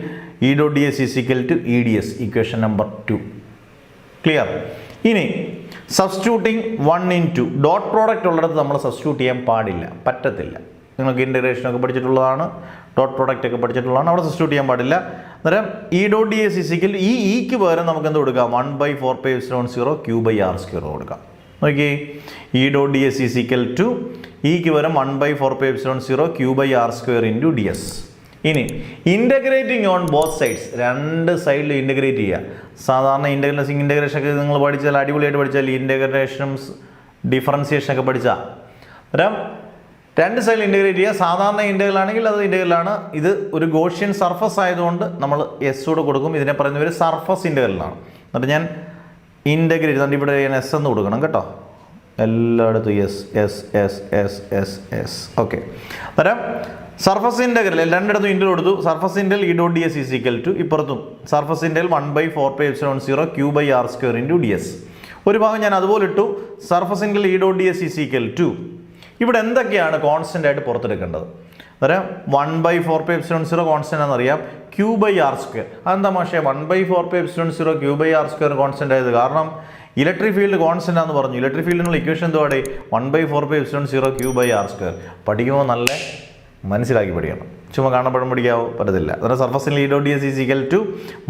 E dot D S is equal to E D S. Equation number 2. Clear? ഇനി substituting 1 in 2. Dot product ഉള്ളിടത്ത് നമ്മൾ സബ്സ്റ്റിറ്റ്യൂട്ട് ചെയ്യാൻ പാടില്ല, പറ്റത്തില്ല. നിങ്ങൾക്ക് ഇൻ്റഗ്രേഷനൊക്കെ പഠിച്ചിട്ടുള്ളതാണ്, ഡോട്ട് പ്രോഡക്റ്റ് ഒക്കെ പഠിച്ചിട്ടുള്ളതാണ്. അവിടെ സബ്സ്റ്റിറ്റ്യൂട്ട് ചെയ്യാൻ പാടില്ല. അന്നേരം E dot D S is equal ഈ ഇക്ക് പകരം നമുക്ക് എന്ത് കൊടുക്കാം? 1/4πε0 Q/r² കൊടുക്കാം. നോക്കി, E dot D S is equal to ഇക്ക് പകരം 1/4πε0 Q/r² ഇൻറ്റു ഡി എസ്. ഇനി ഇൻ്റഗ്രേറ്റിംഗ് ഓൺ ബോത്ത് സൈഡ്സ്. 2 സൈഡിൽ ഇൻ്റഗ്രേറ്റ് ചെയ്യുക. സാധാരണ ഇൻ്റഗ്രേഷൻ ഒക്കെ നിങ്ങൾ പഠിച്ചാൽ, അടിപൊളിയായിട്ട് പഠിച്ചാൽ, ഇൻ്റഗ്രേഷനും ഡിഫറൻസിയേഷൻ ഒക്കെ പഠിച്ചാൽ അന്നേരം 2 സൈഡിൽ ഇൻ്റഗ്രേറ്റ് ചെയ്യുക. സാധാരണ ഇൻ്റഗ്രൽ ആണെങ്കിൽ അത് ഇൻ്റഗ്രലാണ്. ഇത് ഒരു ഗോഷ്യൻ സർഫസ് ആയതുകൊണ്ട് നമ്മൾ എസ്സോട് കൊടുക്കും. ഇതിനെ പറയുന്ന ഒരു സർഫസ് ഇൻ്റഗ്രലാണ്. എന്നിട്ട് ഞാൻ ഇൻ്റഗ്രേറ്റ് എന്നിട്ട് ഇവിടെ ഞാൻ എസ് എന്ന് കൊടുക്കണം കേട്ടോ. എല്ലായിടത്തും S S S S S S. Okay. അന്നേരം സർഫസ് ഇൻ്റഗ്രൽ രണ്ടിടത്തും ഇൻ്റൽ കൊടുത്തു. Surface integral E dot D S is equal to ഇപ്പുറത്തും surface integral 1/4πε0 Q/r² into D S. ഒരു ഭാഗം ഞാൻ അതുപോലെ ഇട്ടു. Surface integral E dot D S is equal to ഇവിടെ എന്തൊക്കെയാണ് കോൺസ്റ്റൻ്റ് ആയിട്ട് പുറത്തെടുക്കേണ്ടത്? അന്നേരം 1/4πε0 കോൺസ്റ്റൻ്റ് ആണെന്നറിയാം. Q/r². അതെന്താ മാഷേ 1/4πε0 Q/r² കോൺസ്റ്റൻ്റ് ആയത്? കാരണം ഇലക്ട്രിക് ഫീൽഡ് കോൺസ്റ്റൻ്റ് ആണെന്ന് പറഞ്ഞു. ഇലക്ട്രിക് ഫീൽഡിനുള്ള ഇക്വേഷൻ എന്തുവാടെ? 1/4πε0 Q/r². പഠിക്കുമ്പോൾ നല്ല മനസ്സിലാക്കി പഠിക്കണം. ചുമ്മാ കാണപ്പെടും പഠിക്കാവോ? പറ്റത്തില്ല. അന്നേരം സർഫസിൽ E dot D S is equal to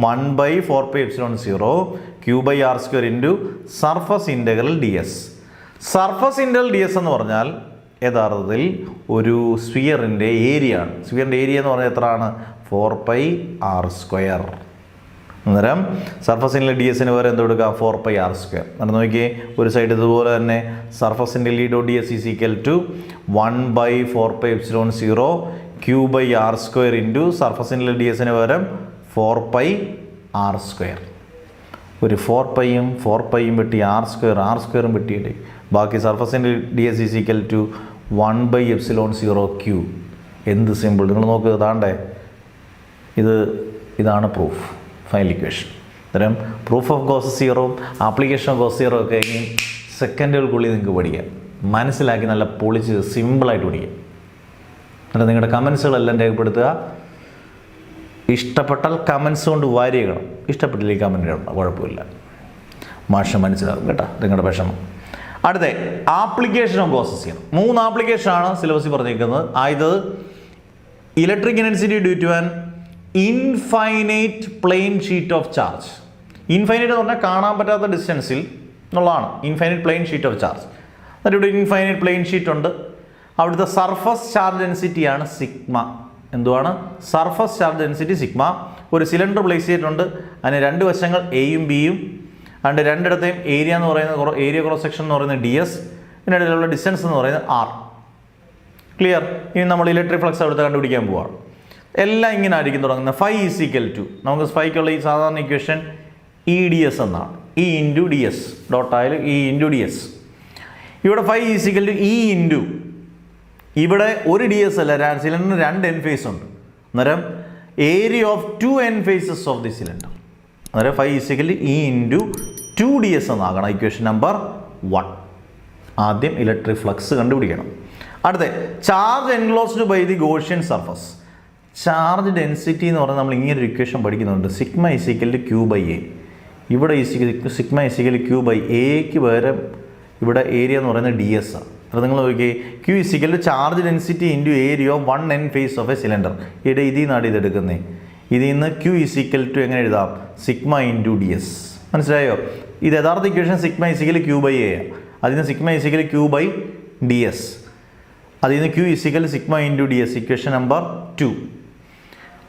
1/4πε0 Q/r² into surface integral D S. Surface integral D S എന്ന് പറഞ്ഞാൽ യഥാർത്ഥത്തിൽ ഒരു സ്ഫിയറിൻ്റെ ഏരിയ ആണ്. സ്ഫിയറിൻ്റെ ഏരിയ എന്ന് പറഞ്ഞാൽ എത്രയാണ്? 4πr². അന്നേരം സർഫസ് ഇൻ്റഗ്രൽ ഡി എസിന് വരെ എന്ത് കൊടുക്കുക? 4πr². എന്നിട്ട് നോക്കിയേ, ഒരു സൈഡ് ഇതുപോലെ തന്നെ surface integral E dot D S is equal to 1/4πε0 Q/r² into surface integral D എസിന് പകരം 4πr². ഒരു 4πയും 4πയും വെട്ടി r²ഉം വെട്ടിയിട്ട് ബാക്കി surface integral D S is equal to 1/ε0 Q. എന്ത് സിമ്പിൾ. നിങ്ങൾ നോക്കുക, താണ്ടേ ഇതാണ് പ്രൂഫ്. Final equation. അന്നേരം പ്രൂഫ് ഓഫ് ഗോസസ് തിയറവും ആപ്ലിക്കേഷൻ ഓഫ് ഗോസസ് തിയറവും ഒക്കെ ഇനി സെക്കൻഡുകൾക്കുള്ളിൽ നിങ്ങൾക്ക് പഠിക്കാം. മനസ്സിലാക്കി നല്ല പൊളിച്ച് സിമ്പിളായിട്ട് പഠിക്കാം. എന്നിട്ട് നിങ്ങളുടെ കമൻസുകളെല്ലാം രേഖപ്പെടുത്തുക. ഇഷ്ടപ്പെട്ടാൽ കമൻസ് കൊണ്ട് വാരിയണം, ഇഷ്ടപ്പെട്ടില്ലെങ്കിൽ കമൻറ്റ് ഇടണം, കുഴപ്പമില്ല. മാഷ് മനസ്സിലാകും കേട്ടോ നിങ്ങളുടെ വിഷമം. അടുത്ത ആപ്ലിക്കേഷൻ ഓഫ് ഗോസസ് തിയറം. 3 ആപ്ലിക്കേഷനാണ് സിലബസിൽ പറഞ്ഞിരിക്കുന്നത്. ആയത് electric intensity due to an infinite plane sheet of charge. Infinite എന്ന് പറഞ്ഞാൽ കാണാൻ പറ്റാത്ത ഡിസ്റ്റൻസിൽ എന്നുള്ളതാണ് infinite plane sheet of charge. എന്നിട്ട് ഇവിടെ ഇൻഫൈനൈറ്റ് പ്ലെയിൻ ഷീറ്റ് ഉണ്ട്. അവിടുത്തെ സർഫസ് ചാർജ് ഡെൻസിറ്റിയാണ് സിഗ്മ. എന്തുവാണ്? Surface charge density sigma. ഒരു സിലിണ്ടർ പ്ലേസ് ചെയ്തിട്ടുണ്ട്. അതിന് 2 വശങ്ങൾ എയും ബിയും. അതിൻ്റെ രണ്ടിടത്തെയും ഏരിയ എന്ന് പറയുന്നത് ഏരിയ ക്രോസ് സെക്ഷൻ എന്ന് പറയുന്നത് ഡി എസ്. ഇതിനിടയിലുള്ള ഡിസ്റ്റൻസ് എന്ന് പറയുന്നത് ആർ. ക്ലിയർ? ഇനി നമ്മൾ ഇലക്ട്രിക് ഫ്ലക്സ് അവിടുത്തെ കണ്ടുപിടിക്കാൻ പോവാണ്. എല്ലാം ഇങ്ങനെ ആയിരിക്കും തുടങ്ങുന്നത്. ഫൈ ഈസ് ഈക്വൽ ടു, നമുക്ക് ഫൈക്കുള്ള ഈ സാധാരണ ഇക്വേഷൻ ഇ ഡി എസ് എന്നാണ്. ഇ ഇൻറ്റു ഡി എസ് ഡോട്ടായാലും ഇ ഇൻറ്റു ഡി എസ്. ഇവിടെ phi is equal to E into, ഇവിടെ ഒരു ഡി എസ് അല്ല, സിലിണ്ടറിന് 2 എൻ ഫേസ് ഉണ്ട്. അന്നേരം area of 2 end faces of the cylinder. അന്നേരം phi is equal to E into 2 D S എന്നാകണം ഇക്വേഷൻ നമ്പർ 1. ആദ്യം ഇലക്ട്രിക് ഫ്ലക്സ് കണ്ടുപിടിക്കണം. അടുത്ത charge enclosed by the Gaussian surface. Charge density എന്ന് പറഞ്ഞാൽ നമ്മൾ ഇങ്ങനെ ഒരു ഇക്വേഷൻ പഠിക്കുന്നുണ്ട്. Sigma is equal to Q by A. ഇവിടെ സിഗ്മ ഇസിക്കൽ ക്യൂ ബൈ എക്ക് പകരം ഇവിടെ ഏരിയ എന്ന് പറയുന്നത് ഡി എസ് ആണ്. അത് നിങ്ങൾ നോക്കി, Q is equal to charge density into area of 1 end face of a cylinder. ഇവിടെ ഇതിൽ നിന്നാണ് ഇതെടുക്കുന്നത്. ഇതിൽ നിന്ന് ക്യൂ ഇസിക്കൽ ടു എങ്ങനെ എഴുതാം? Sigma into D S. മനസ്സിലായോ? ഇത് യഥാർത്ഥ equation sigma is equal Q by A ആണ്. അതിൽ നിന്ന് sigma is equal Q by D S. അതിൽ നിന്ന് Q is equal sigma into D S equation number 2.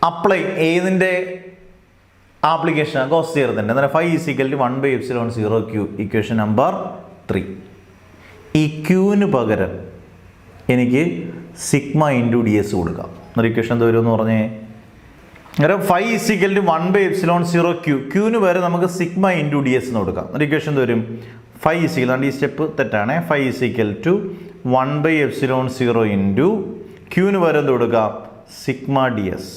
Apply ഏതിൻ്റെ ആപ്ലിക്കേഷൻ? ഗോസ് തിയറത്തിൻ്റെ. അന്നേരം phi is equal to 1/ε0 Q equation number 3. ഈ ക്യൂവിന് പകരം എനിക്ക് സിഗ്മ ഇൻറ്റു ഡി എസ് കൊടുക്കാം. എന്നൊരു ഇക്വേഷൻ എന്ത് വരുമെന്ന് പറഞ്ഞേ? അന്നേരം ഫൈ ഇസിക്കൽ ടു 1/ε0 ക്യൂ. ക്യൂവിന് പകരം നമുക്ക് സിഗ്മ ഇൻറ്റു ഡി എസ് എന്ന് കൊടുക്കാം. എന്നൊരു ഇക്വേഷൻ എന്ത് വരും? ഫൈ ഇസിക്കൽ, അതുകൊണ്ട് ഈ സ്റ്റെപ്പ് തെറ്റാണ്. ഫൈ ഇസിക്കൽ ടു 1/ε0 ഇൻറ്റു ക്യൂവിന് പകരം എന്ത് കൊടുക്കാം? Sigma D S.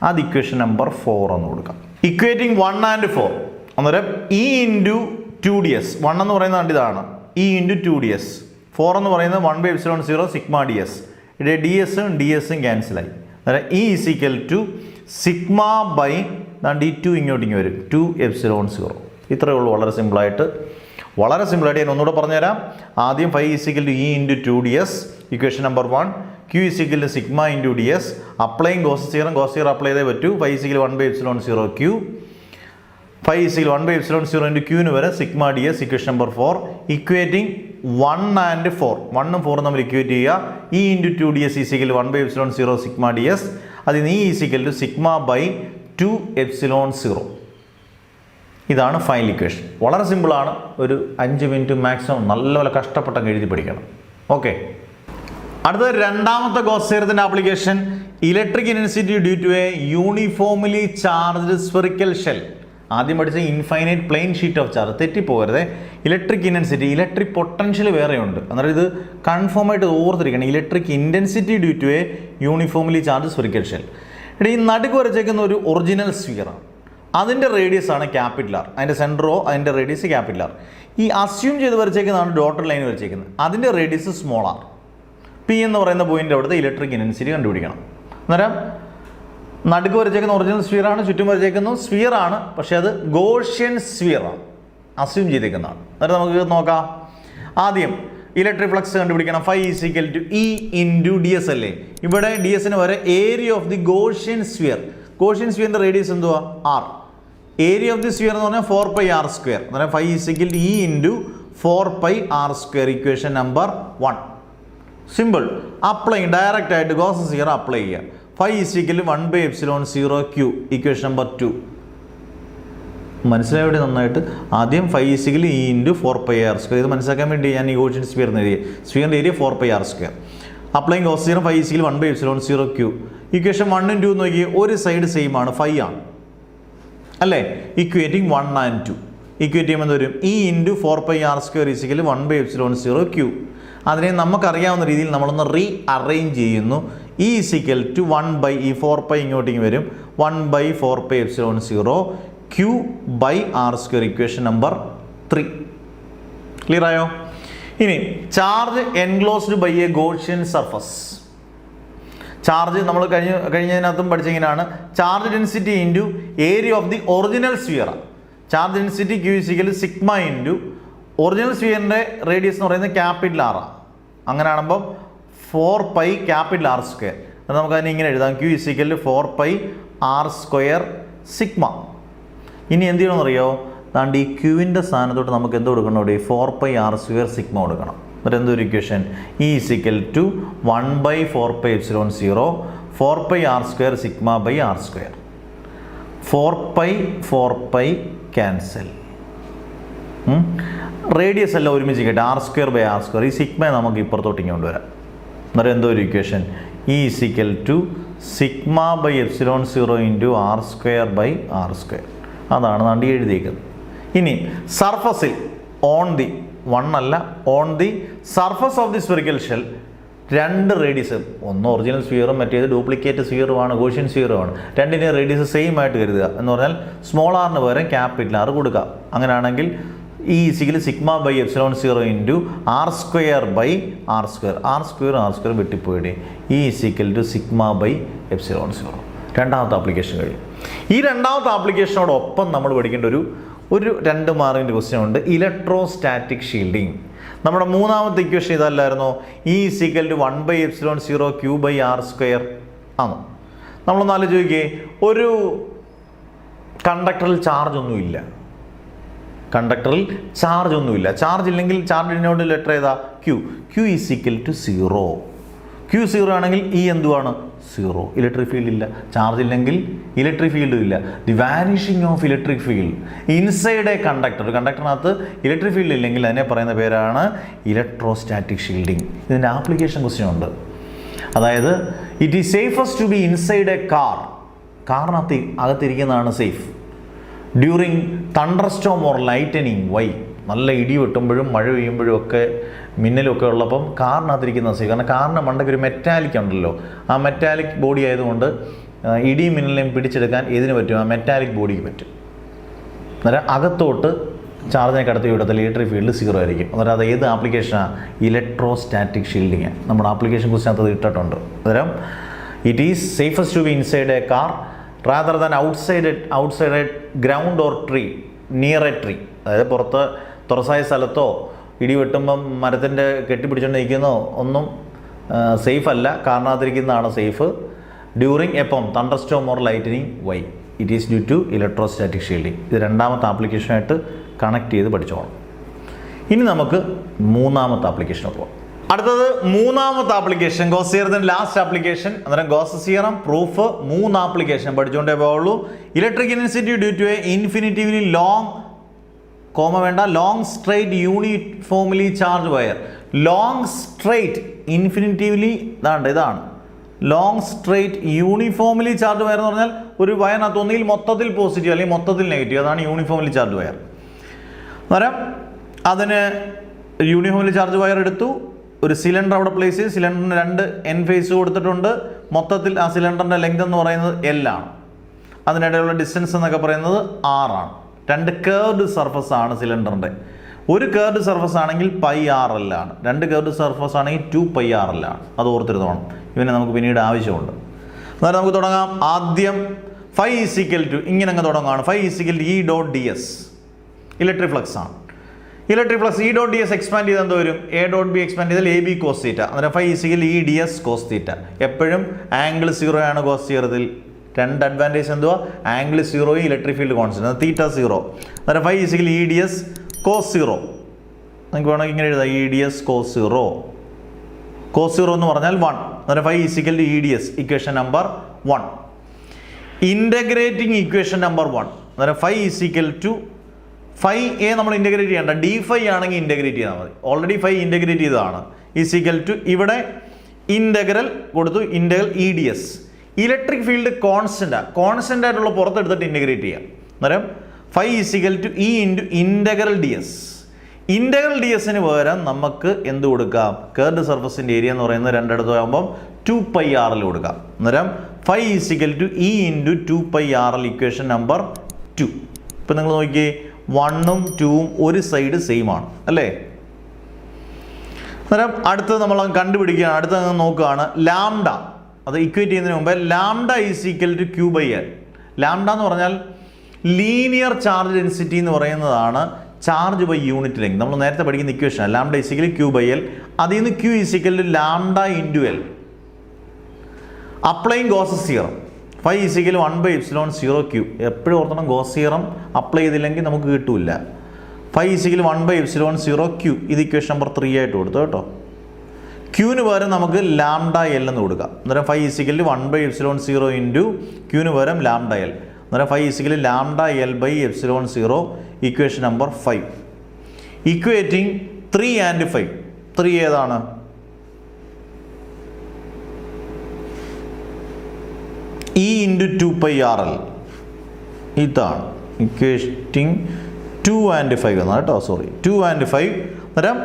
അത് ഇക്വേഷൻ നമ്പർ 4 എന്ന് കൊടുക്കാം. Equating 1 and 4. അന്നേരം ഇ ഇൻറ്റു 2 ഡി എസ്. 1 എന്ന് പറയുന്നത് ഇതാണ്, ഇ ഇൻറ്റു 2 ഡി എസ്. 4 എന്ന് പറയുന്നത് 1/ε0 സിഗ്മ ഡി എസ്. ഇവിടെ ഡി എസും ഡി എസും ക്യാൻസലായി. അന്നേരം E is equal to sigma by ഈ 2 ഇങ്ങോട്ടിങ്ങ് വരും 2/ε0. ഇത്രയേ ഉള്ളൂ. വളരെ സിമ്പിളായിട്ട് ഞാൻ ഒന്നുകൂടെ പറഞ്ഞുതരാം. ആദ്യം phi is equal to E into 2 D S equation number 1. Q is equal to sigma into D S. Applying Gauss theorem apply ചെയ്തേ പറ്റൂ. Phi is equal 1/ε0 Q. Phi is equal 1/ε0 into ക്യൂവിന് വരെ sigma D S equation number 4. Equating 1 and 4. 1 ഉം 4 നമ്മൾ equate ചെയ്യുക. E into 2 D S is equal 1/ε0 sigma D S. അതിന് E is equal to sigma by 2/ε0. ഇതാണ് final equation. വളരെ സിമ്പിളാണ്. ഒരു 5 മിനിറ്റ് മാക്സിമം നല്ലപോലെ കഷ്ടപ്പെട്ടൊക്കെ എഴുതി പഠിക്കണം. ഓക്കെ. അടുത്തത് രണ്ടാമത്തെ ഗോസ് തിയറത്തിൻ്റെ application, electric intensity due to a uniformly charged spherical shell. ആദ്യം പഠിച്ച infinite plane sheet of charge, തെറ്റിപ്പോകരുത്. ഇലക്ട്രിക് ഇൻറ്റൻസിറ്റി, ഇലക്ട്രിക് പൊട്ടൻഷ്യൽ വേറെയുണ്ട്. അന്നേരം ഇത് കൺഫേം ആയിട്ട് ഓർത്തിരിക്കണം. Electric intensity due to a uniformly charge spherical shell. ഇവിടെ ഈ നടുക്ക് വരച്ചേക്കുന്ന ഒരു ഒറിജിനൽ സ്ഫിയറാണ്. അതിൻ്റെ റേഡിയസ് ആണ് ക്യാപിറ്റൽ ആർ. അതിൻ്റെ സെൻറ്ററോ അതിൻ്റെ റേഡിയസ് ക്യാപിറ്റൽ ആർ. ഈ അസ്യൂം ചെയ്ത് വരച്ചേക്കുന്നതാണ് ഡോട്ടഡ് ലൈൻ വരച്ചേക്കുന്നത്. അതിൻ്റെ റേഡിയസ് സ്മോൾ ആർ. പി എന്ന് പറയുന്ന പോയിൻ്റ് അവിടുത്തെ ഇലക്ട്രിക് ഇൻറ്റൻസിറ്റി കണ്ടുപിടിക്കണം. അന്നേരം നടുക്ക് വരച്ചേക്കുന്ന ഒറിജിനൽ സ്ഫിയറാണ്, ചുറ്റും വരച്ചേക്കുന്ന സ്ഫിയറാണ്, പക്ഷേ അത് ഗോഷ്യൻ സ്ഫിയറാണ്, അസ്യൂം ചെയ്തേക്കുന്നതാണ്. അന്നേരം നമുക്ക് നോക്കാം. ആദ്യം ഇലക്ട്രിക് ഫ്ലക്സ് കണ്ടുപിടിക്കണം. Phi is equal to E into D S അല്ലേ? ഇവിടെ ഡി എസിന് വരെ area of the Gaussian sphere. Gaussian സ്ഫിയറിൻ്റെ റേഡിയസ് എന്തുവാ? R. Area of the sphere എന്ന് പറഞ്ഞാൽ 4πr². അന്നേരം phi is equal to E into 4πr² equation number 1. Simple. Apply direct ആയിട്ട് ഗോസ് തിയറം അപ്ലൈ ചെയ്യുക. Phi is equal 1/ε0 Q equation number 2. മനസ്സിലാവിടെ നന്നായിട്ട്? ആദ്യം phi is equal E into 4πr². ഇത് മനസ്സിലാക്കാൻ വേണ്ടി ഞാൻ ഈ ഗോഷ്യൻ സ്ഫിയറിന് എഴുതിയ സ്ഫിയറിൻ്റെ area 4πr². Applying Gauss theorem phi is equal 1/ε0 Q. Equation 1 ഉം 2 നോക്കി, ഒരു സൈഡ് സെയിം ആണ്, 5 ആണ് അല്ലേ? Equating 1 and 2. ഇക്വേറ്റ് ചെയ്യുമ്പോൾ എന്ത് വരും? E into 4πr² is equal 1/ε0 Q. അതിനെ നമുക്കറിയാവുന്ന രീതിയിൽ നമ്മളൊന്ന് റീ അറേഞ്ച് ചെയ്യുന്നു. ഇ ഇസിക്കൽ ടു 1 ഈ 4π ഇങ്ങോട്ടേക്ക് വരും 1/4πε0 Q by r² equation number 3. Clear ആയോ? ഇനി charge enclosed by a Gaussian surface. Charge നമ്മൾ കഴിഞ്ഞതിനകത്തും പഠിച്ചെങ്ങനെയാണ്? Charge density into area of the original sphere. Charge density Q is equal sigma into original സ്ഫിയറിൻ്റെ radius എന്ന് പറയുന്നത് ക്യാപിറ്റൽ ആർ. അങ്ങനെയാകുമ്പം 4π capital r². അത് നമുക്ക് അതിനെ ഇങ്ങനെ എഴുതാം. Q is equal 4πr² sigma. ഇനി എന്ത് ചെയ്യണമെന്നറിയോ? അതാണ്ട് ഈ ക്യൂവിൻ്റെ സ്ഥാനത്തോട്ട് നമുക്ക് എന്ത് കൊടുക്കണം? ഇവിടെ 4πr² സിഗ്മ കൊടുക്കണം. എന്നിട്ട് എന്തൊരു equation? E is equal to 1/4πε0 4πr² sigma by r². 4π cancel. Radius എല്ലാം ഒരുമിച്ച് കേട്ടെ, r²/r². ഈ സിഗ്മ നമുക്ക് ഇപ്പുറത്തോട്ട് ഇങ്ങോട്ട് വരാം. അന്നേരം എന്തോ ഒരു equation? E is equal to sigma by epsilon 0 into R square by R square. അതാണ് നാണ്ടി എഴുതിയിരിക്കുന്നത്. ഇനി സർഫസിൽ on the on the surface of the spherical shell രണ്ട് റേഡിയസ്, ഒന്ന് ഒറിജിനൽ സ്ഫിയറും മറ്റേത് ഡ്യൂപ്ലിക്കേറ്റ് സ്ഫിയറുമാണ്, ഗോഷ്യൻ സ്ഫിയറുമാണ്. രണ്ടിൻ്റെ റേഡിയസ് സെയിം ആയിട്ട് കരുതുക. എന്ന് പറഞ്ഞാൽ സ്മോൾ ആറിന് പകരം ക്യാപിറ്റൽ ആർ കൊടുക്കുക. അങ്ങനെയാണെങ്കിൽ E is equal sigma by epsilon 0 into R square by R square. R square വെട്ടിപ്പോയിടേ. E is equal to sigma by epsilon 0. രണ്ടാമത്തെ ആപ്ലിക്കേഷൻ കഴിയും. ഈ രണ്ടാമത്തെ ആപ്ലിക്കേഷനോടൊപ്പം നമ്മൾ പഠിക്കേണ്ട ഒരു 2 മാർക്കിൻ്റെ ക്വസ്റ്റ്യൻ ഉണ്ട്. Electrostatic shielding. നമ്മുടെ മൂന്നാമത്തെ ഇക്വേഷൻ ഇതല്ലായിരുന്നോ? E is equal to 1 by epsilon 0 Q by R square ആണോ? നമ്മളൊന്ന് ആലോചിക്കുകയെ, ഒരു കണ്ടക്ടറിൽ ചാർജ് ഒന്നുമില്ല. ചാർജ് ഇല്ലെങ്കിൽ ചാർജ് ഡിനോട്ട് ലെറ്റർ ഏതാ? Q is equal to 0. ക്യൂ 0 ആണെങ്കിൽ ഈ എന്തുവാണ്? 0. ഇലക്ട്രിക് ഫീൽഡ് ഇല്ല. ചാർജ് ഇല്ലെങ്കിൽ ഇലക്ട്രിക് ഫീൽഡും ഇല്ല. The vanishing of electric field inside a conductor. കണ്ടക്ടറിനകത്ത് ഇലക്ട്രിക് ഫീൽഡ് ഇല്ലെങ്കിൽ അതിനെ പറയുന്ന പേരാണ് ഇലക്ട്രോസ്റ്റാറ്റിക് ഷീൽഡിങ്. ഇതിൻ്റെ ആപ്ലിക്കേഷൻ ക്വസ്റ്റ്യൻ ഉണ്ട്. അതായത് it is safest to be inside a car. കാറിനകത്ത് അകത്തിരിക്കുന്നതാണ് safe. During thunder Storm or lightning. Why? നല്ല ഇടി വെട്ടുമ്പോഴും മഴ പെയ്യുമ്പോഴും ഒക്കെ മിന്നലൊക്കെ ഉള്ളപ്പം കാറിനകത്തിരിക്കുന്ന സേഫ്. കാരണം കാറിൻ്റെ മണ്ടയ്ക്ക് ഒരു മെറ്റാലിക് ഉണ്ടല്ലോ. ആ മെറ്റാലിക് ബോഡി ആയതുകൊണ്ട് ഇടിയും മിന്നലിനെയും പിടിച്ചെടുക്കാൻ ഏതിന് പറ്റും? ആ മെറ്റാലിക് ബോഡിക്ക് പറ്റും. അന്നേരം അകത്തോട്ട് ചാർജിനെ കടത്തി വിടത്തില്ല. ഇലക്ട്രിക് ഫീൽഡ് 0 ആയിരിക്കും. അന്നേരം അത് ഏത് ആപ്ലിക്കേഷനാണ്? Electrostatic shielding. നമ്മുടെ ആപ്ലിക്കേഷൻ ക്വസ്റ്റ്യൻ അത് ഇട്ടിട്ടുണ്ട്. അന്നേരം it is safest to be inside a car rather than outside a ground or tree, near a tree. അതായത് പുറത്ത് തുറസായ സ്ഥലത്തോ ഇടി വെട്ടുമ്പം മരത്തിൻ്റെ കെട്ടിപ്പിടിച്ചുകൊണ്ട് നിൽക്കുന്നോ ഒന്നും സേഫ് അല്ല. കാറിനകത്തിരിക്കുന്നതാണ് സേഫ്. ഡ്യൂറിങ് എപ്പം? Thunder Storm or lightning. Why? It is due to electrostatic shielding. ഇത് രണ്ടാമത്തെ ആപ്ലിക്കേഷനായിട്ട് കണക്ട് ചെയ്ത് പഠിച്ചോളാം. ഇനി നമുക്ക് മൂന്നാമത്തെ ആപ്ലിക്കേഷന് പോകാം. അടുത്തത് മൂന്നാമത്തെ ആപ്ലിക്കേഷൻ, ഗോസ് തിയറത്തിന്റെ ലാസ്റ്റ് ആപ്ലിക്കേഷൻ. അന്നേരം ഗോസ് തിയറം പ്രൂഫ് 3 ആപ്ലിക്കേഷൻ പഠിച്ചുകൊണ്ടേ പോവുള്ളൂ. Electric intensity due to a infinitively long straight uniformly charge wire. Long straight infinitively ഇതാണ് long straight uniformly charge wire എന്ന് പറഞ്ഞാൽ ഒരു വയറിനകത്ത് ഒന്നിൽ മൊത്തത്തിൽ പോസിറ്റീവ് അല്ലെങ്കിൽ മൊത്തത്തിൽ നെഗറ്റീവ്. അതാണ് യൂണിഫോംലി ചാർജ് വയർ. അന്നേരം അതിന് യൂണിഫോംലി ചാർജ് വയർ എടുത്തു. ഒരു സിലിണ്ടർ അവിടെ പ്ലേസ് ചെയ്ത് സിലിണ്ടറിന് 2 എൻ ഫേസ് കൊടുത്തിട്ടുണ്ട്. മൊത്തത്തിൽ ആ സിലിണ്ടറിൻ്റെ ലെങ്ത് എന്ന് പറയുന്നത് L ആണ്. അതിനിടയിലുള്ള ഡിസ്റ്റൻസ് എന്നൊക്കെ പറയുന്നത് R ആണ്. 2 കേർവ്ഡ് സർഫസ് ആണ് സിലിണ്ടറിൻ്റെ. ഒരു കേർവ്ഡ് സർഫസ് ആണെങ്കിൽ πRL ആണ്. 2 കേർവ്ഡ് സർഫസ് ആണെങ്കിൽ 2πRL ആണ്. അത് ഓർത്തിരുന്നോണം. ഇവനെ നമുക്ക് പിന്നീട് ആവശ്യമുണ്ട്. അന്നേരം നമുക്ക് തുടങ്ങാം. ആദ്യം φ ഇങ്ങനെ അങ്ങ് തുടങ്ങുകയാണ്. φ E.ds ഇലക്ട്രിക് ഫ്ലക്സ് ആണ്. ഇലക്ട്രിക് ഫ്ലക്സ് E.ds എക്സ്പാൻഡ് ചെയ്താൽ എന്ത് വരും? A.b എക്സ്പാൻഡ് ചെയ്താൽ AB cos θ. അന്നേരം φ E.ds cos θ. എപ്പോഴും ആംഗിൾ 0 ആണ് ഗോസ് തിയറത്തിൽ. 2 അഡ്വാൻറ്റേജ് എന്തുവാ? Angle 0, electric field constant, θ 0. അന്നേരം φ E.ds cos 0. നിങ്ങൾക്ക് വേണമെങ്കിൽ ഇങ്ങനെ എഴുതാം, E.ds cos 0. cos 0 എന്ന് പറഞ്ഞാൽ 1. അന്നേരം φ E.ds equation number 1. Integrating equation number 1. അന്നേരം φ നമ്മൾ ഇൻ്റഗ്രേറ്റ് ചെയ്യേണ്ട. dφ ആണെങ്കിൽ ഇൻ്റഗ്രേറ്റ് ചെയ്താൽ മതി. ഓൾറെഡി φ ഇൻ്റഗ്രേറ്റ് ചെയ്തതാണ്. ഇവിടെ ഇൻ്റഗ്രൽ കൊടുത്തു, integral EDS. Electric field constant ആയിട്ടുള്ള പുറത്തെടുത്തിട്ട് ഇൻ്റഗ്രേറ്റ് ചെയ്യാം. അന്നേരം φ E ഇൻറ്റു ഇൻ്റഗ്രൽ DS. ഇൻ്റഗ്രൽ ഡിഎസിന് പകരം നമുക്ക് എന്ത് കൊടുക്കാം? കേർഡ് സർഫസിൻ്റെ ഏരിയ എന്ന് പറയുന്നത് 2 ഇടത്തും ആകുമ്പം 2πRL കൊടുക്കാം. അന്നേരം φ E into 2πRL equation number 2. ഇപ്പം നിങ്ങൾ നോക്കിയേ, 1ഉം 2ഉം ഒരു സൈഡ് സെയിം ആണ് അല്ലേ? അന്നേരം അടുത്തത് നമ്മൾ കണ്ടുപിടിക്കുകയാണ്. അടുത്തത് നോക്കുകയാണ് ലാംഡ. അത് ഇക്വേറ്റ് ചെയ്യുന്നതിന് മുമ്പേ ലാംഡ Q/L. ലാംഡ എന്ന് പറഞ്ഞാൽ ലീനിയർ ചാർജ് ഡെൻസിറ്റി എന്ന് പറയുന്നതാണ് ചാർജ് ബൈ യൂണിറ്റ് ലെങ്ത്. നമ്മൾ നേരത്തെ പഠിക്കുന്ന ഇക്വേഷൻ ലാംഡ Q/L. അതിൽ നിന്ന് Q lambda into L. Applying Gauss's theorem φ 1/ε0Q. എപ്പോഴും ഓർത്തണം, ഗോസ് തിയറം അപ്ലൈ ചെയ്തില്ലെങ്കിൽ നമുക്ക് കിട്ടൂല. φ 1/ε0Q. ഇത് ഇക്വേഷൻ നമ്പർ 3 ആയിട്ട് കൊടുത്തു കേട്ടോ. ക്യൂവിന് പകരം നമുക്ക് ലാംഡ L എന്ന് കൊടുക്കാം. അന്നേരം φ 1/ε0 ഇൻറ്റു ക്യൂവിന് പകരം ലാംഡ L. അന്നേരം φ lambda L/ε0 equation number 5. Equating 3 and 5. 3 ഏതാണ്? ഇ ഇൻറ്റു 2πRL ഇതാണ് ഇക്വേഷൻ 2 and 5 എന്നാണ് കേട്ടോ, സോറി 2 and 5 അന്നേരം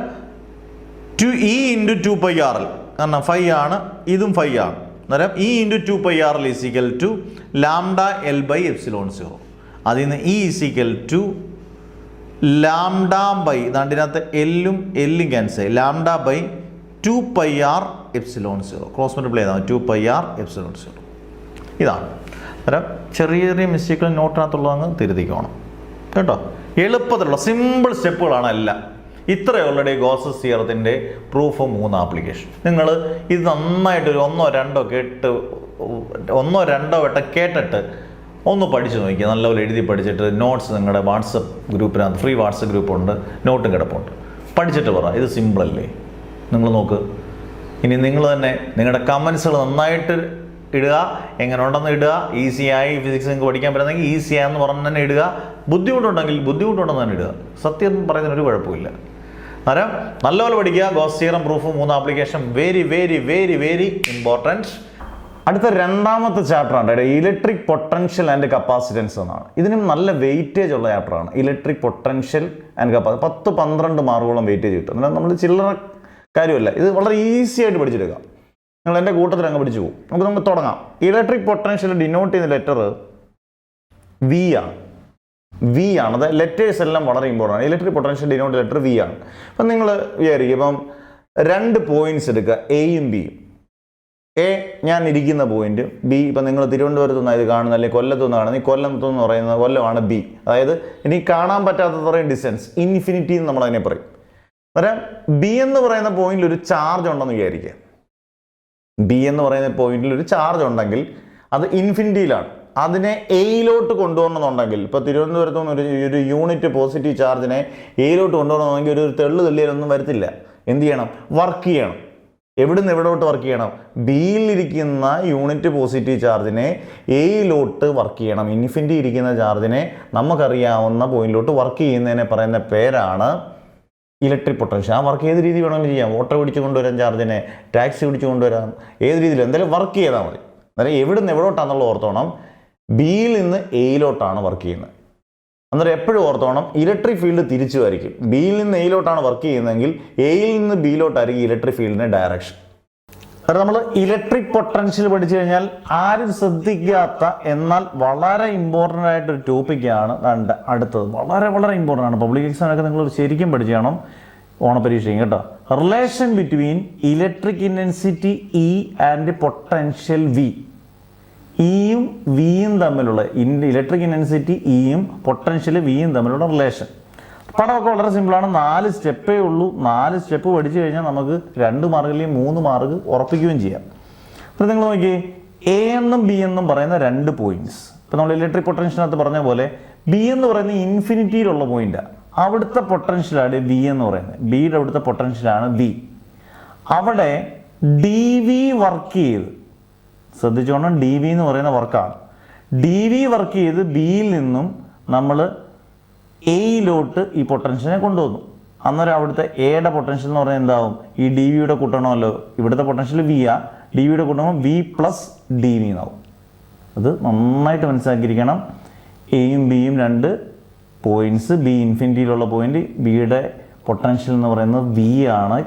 2e ഇൻറ്റു 2πRL കാരണം 5 ആണ്, ഇതും 5 ആണ്. അന്നേരം E into 2πRL is equal to lambda L by epsilon 0. അതിൽ നിന്ന് E is equal to lambda by ഇതിനകത്ത് എല്ലും cancel lambda by 2πR epsilon 0 cross multiply ചെയ്താൽ 2πR എപ്സിലോൺ 0. ഇതാണ്. അന്നേരം ചെറിയ ചെറിയ മിസ്റ്റേക്കുകൾ നോട്ടിനകത്തുള്ളതങ്ങ് തിരുത്തിക്കണം കേട്ടോ. എളുപ്പത്തിലുള്ള സിമ്പിൾ സ്റ്റെപ്പുകളാണ് എല്ലാം. ഇത്രയേ ഓൾറെഡി ഗോസസ് തിയറത്തിൻ്റെ പ്രൂഫ് 3 ആപ്ലിക്കേഷൻ. നിങ്ങൾ ഇത് നന്നായിട്ടൊരു ഒന്നോ രണ്ടോ വട്ടം കേട്ടിട്ട് ഒന്ന് പഠിച്ചു നോക്കിക്കുക. നല്ലപോലെ എഴുതി പഠിച്ചിട്ട് നോട്ട്സ് നിങ്ങളുടെ വാട്സപ്പ് ഗ്രൂപ്പിനകത്ത് ഫ്രീ വാട്സപ്പ് ഗ്രൂപ്പുണ്ട്, നോട്ടും കിടപ്പുണ്ട്, പഠിച്ചിട്ട് പറ ഇത് സിമ്പിളല്ലേ. നിങ്ങൾ നോക്ക്. ഇനി നിങ്ങൾ തന്നെ നിങ്ങളുടെ കമൻസുകൾ നന്നായിട്ട് ഇടുക, എങ്ങനെ ഉണ്ടെന്ന് ഇടുക. ഈസിയായി ഫിസിക്സ് നിങ്ങൾക്ക് പഠിക്കാൻ പറ്റുന്നെങ്കിൽ ഈസിയാന്ന് പറഞ്ഞ് തന്നെ ഇടുക. ബുദ്ധിമുട്ടുണ്ടെന്ന് തന്നെ ഇടുക. സത്യം പറയുന്നതിന് ഒരു കുഴപ്പമില്ല. അന്നേരം നല്ലപോലെ പഠിക്കുക. Goes theorem proof 3 application very very very very important. അടുത്ത രണ്ടാമത്തെ ചാപ്റ്ററാണ് ഇലക്ട്രിക് പൊട്ടൻഷ്യൽ ആൻഡ് കപ്പാസിറ്റൻസ് എന്നാണ്. ഇതിനും നല്ല വെയിറ്റേജ് ഉള്ള ചാപ്റ്ററാണ് ഇലക്ട്രിക് പൊട്ടൻഷ്യൽ ആൻഡ് കപ്പാസിറ്റൻസ്. 10-12 മാർക്കോളം വെയിറ്റേജ് കിട്ടും. എന്നാൽ നമ്മൾ ചില്ലറ കാര്യമല്ല, ഇത് വളരെ ഈസി ആയിട്ട് പഠിച്ചെടുക്കാം. നിങ്ങൾ എൻ്റെ കൂട്ടത്തിൽ അങ്ങ് പഠിച്ചു പോകും. നമുക്ക് തുടങ്ങാം. ഇലക്ട്രിക് പൊട്ടൻഷ്യൽ ഡിനോട്ട് ചെയ്യുന്ന ലെറ്റർ വി ആണ്. അത് ലെറ്റേഴ്സ് എല്ലാം വളരെ ഇമ്പോർട്ടൻ്റ് ആണ്. Electric potential denote letter V ആണ്. അപ്പം നിങ്ങൾ വിചാരിക്കും ഇപ്പം 2 പോയിന്റ്സ് എടുക്കുക, എയും ബിയും. എ ഞാൻ ഇരിക്കുന്ന പോയിന്റ്, ബി ഇപ്പം നിങ്ങൾ തിരുവനന്തപുരത്ത് നിന്ന് ഇത് കാണുന്ന അല്ലെങ്കിൽ കൊല്ലത്തു നിന്ന് കാണുന്നത്, ഈ കൊല്ലത്ത് എന്ന് പറയുന്നത് കൊല്ലമാണ് ബി. അതായത് ഇനി കാണാൻ പറ്റാത്തത്രയും ഡിസ്റ്റൻസ് ഇൻഫിനിറ്റി എന്ന് നമ്മൾ അതിനെ പറയും. അന്നേരം ബി എന്ന് പറയുന്ന പോയിന്റിൽ ഒരു ചാർജ് ഉണ്ടെന്ന് വിചാരിക്കുക. ബി എന്ന് പറയുന്ന പോയിന്റിൽ ഒരു ചാർജ് ഉണ്ടെങ്കിൽ അത് ഇൻഫിനിറ്റിയിലാണ്. അതിനെ എയിലോട്ട് കൊണ്ടുവരണമെന്നുണ്ടെങ്കിൽ ഇപ്പോൾ തിരുവനന്തപുരത്ത് നിന്ന് ഒരു യൂണിറ്റ് പോസിറ്റീവ് ചാർജിനെ എയിലോട്ട് കൊണ്ടുവരണമെങ്കിൽ ഒരു തെള്ളിയൊന്നും വരത്തില്ല. എന്ത് ചെയ്യണം? വർക്ക് ചെയ്യണം. എവിടുന്ന് എവിടോട്ട് വർക്ക് ചെയ്യണം? ബിയിലിരിക്കുന്ന യൂണിറ്റ് പോസിറ്റീവ് ചാർജിനെ എയിലോട്ട് വർക്ക് ചെയ്യണം. ഇൻഫിനിറ്റി ഇരിക്കുന്ന ചാർജിനെ നമുക്കറിയാവുന്ന പോയിന്റിലോട്ട് വർക്ക് ചെയ്യുന്നതിനെ പറയുന്ന പേരാണ് ഇലക്ട്രിക് പൊട്ടൻഷ്യൽ. ആ വർക്ക് ഏത് രീതി വേണമെങ്കിലും ചെയ്യാം. ഓട്ടോ പിടിച്ച് കൊണ്ടുവരാം, ചാർജിനെ ടാക്സി പിടിച്ച് കൊണ്ടുവരാം, ഏത് രീതിയിൽ എന്തായാലും വർക്ക് ചെയ്താൽ മതി. അന്നേരം എവിടുന്ന് എവിടോട്ടാണെന്നുള്ള ഓർത്തോണം, ബിയിൽ നിന്ന് എയിലോട്ടാണ് വർക്ക് ചെയ്യുന്നത്. അന്നേരം എപ്പോഴും ഓർത്തോണം ഇലക്ട്രിക് ഫീൽഡ് തിരിച്ചു വരയ്ക്കും. ബിയിൽ നിന്ന് എയിലോട്ടാണ് വർക്ക് ചെയ്യുന്നതെങ്കിൽ എയിൽ നിന്ന് ബിയിലോട്ടായിരിക്കും ഇലക്ട്രിക് ഫീൽഡിൻ്റെ ഡയറക്ഷൻ. അതായത് നമ്മൾ ഇലക്ട്രിക് പൊട്ടൻഷ്യൽ പഠിച്ചു കഴിഞ്ഞാൽ ആരും ശ്രദ്ധിക്കാത്ത എന്നാൽ വളരെ ഇമ്പോർട്ടൻ്റ് ആയിട്ടൊരു ടോപ്പിക്കാണ് അടുത്തത്. വളരെ വളരെ ഇമ്പോർട്ടൻ്റ് ആണ്. പബ്ലിക് എക്സാമിനൊക്കെ നിങ്ങൾ ശരിക്കും പഠിച്ചു ചെയ്യണം ഓണപരീക്ഷയും കേട്ടോ. Relation between electric intensity E and potential V. ഇയും വിയും തമ്മിലുള്ള ഇലക്ട്രിക് ഇൻറ്റൻസിറ്റി ഇയും പൊട്ടൻഷ്യൽ വിയും തമ്മിലുള്ള റിലേഷൻ. പടമൊക്കെ വളരെ സിമ്പിളാണ്. 4 സ്റ്റെപ്പേ ഉള്ളൂ. 4 സ്റ്റെപ്പ് പഠിച്ചു കഴിഞ്ഞാൽ നമുക്ക് 2 മാർക്ക് അല്ലെങ്കിൽ 3 മാർക്ക് ഉറപ്പിക്കുകയും ചെയ്യാം. അപ്പോൾ നിങ്ങൾ നോക്കി, എ എന്നും ബി എന്നും പറയുന്ന 2 പോയിന്റ്സ്. ഇപ്പോൾ നമ്മൾ ഇലക്ട്രിക് പൊട്ടൻഷ്യലിനകത്ത് പറഞ്ഞ പോലെ ബി എന്ന് പറയുന്നത് ഇൻഫിനിറ്റിയിലുള്ള പോയിന്റാണ്. അവിടുത്തെ പൊട്ടൻഷ്യലാണ് വി എന്ന് പറയുന്നത്. ബിയുടെ അവിടുത്തെ പൊട്ടൻഷ്യലാണ് വി. അവിടെ ഡി വി വർക്ക് ചെയ്ത്, ശ്രദ്ധിച്ചോണം, ഡി വി എന്ന് പറയുന്ന വർക്കാണ്. ഡി വി വർക്ക് ചെയ്ത് ബിയിൽ നിന്നും നമ്മൾ എയിലോട്ട് ഈ പൊട്ടൻഷ്യലിനെ കൊണ്ടുവന്നു. അന്നേരം അവിടുത്തെ എയുടെ പൊട്ടൻഷ്യൽ എന്ന് പറയുന്നത് എന്താവും? ഈ ഡി വിയുടെ കൂട്ടണമല്ലോ. ഇവിടുത്തെ പൊട്ടൻഷ്യൽ വി ആ, ഡി വിയുടെ കൂട്ടുമ്പോൾ വി പ്ലസ് ഡി വി എന്നാവും. അത് നന്നായിട്ട് മനസ്സിലാക്കിയിരിക്കണം. എയും ബിയും 2 പോയിന്റ്സ്. ബി ഇൻഫിനിറ്റിയിലുള്ള പോയിന്റ്, ബിയുടെ പൊട്ടൻഷ്യൽ എന്ന് പറയുന്നത് വി ആണ്.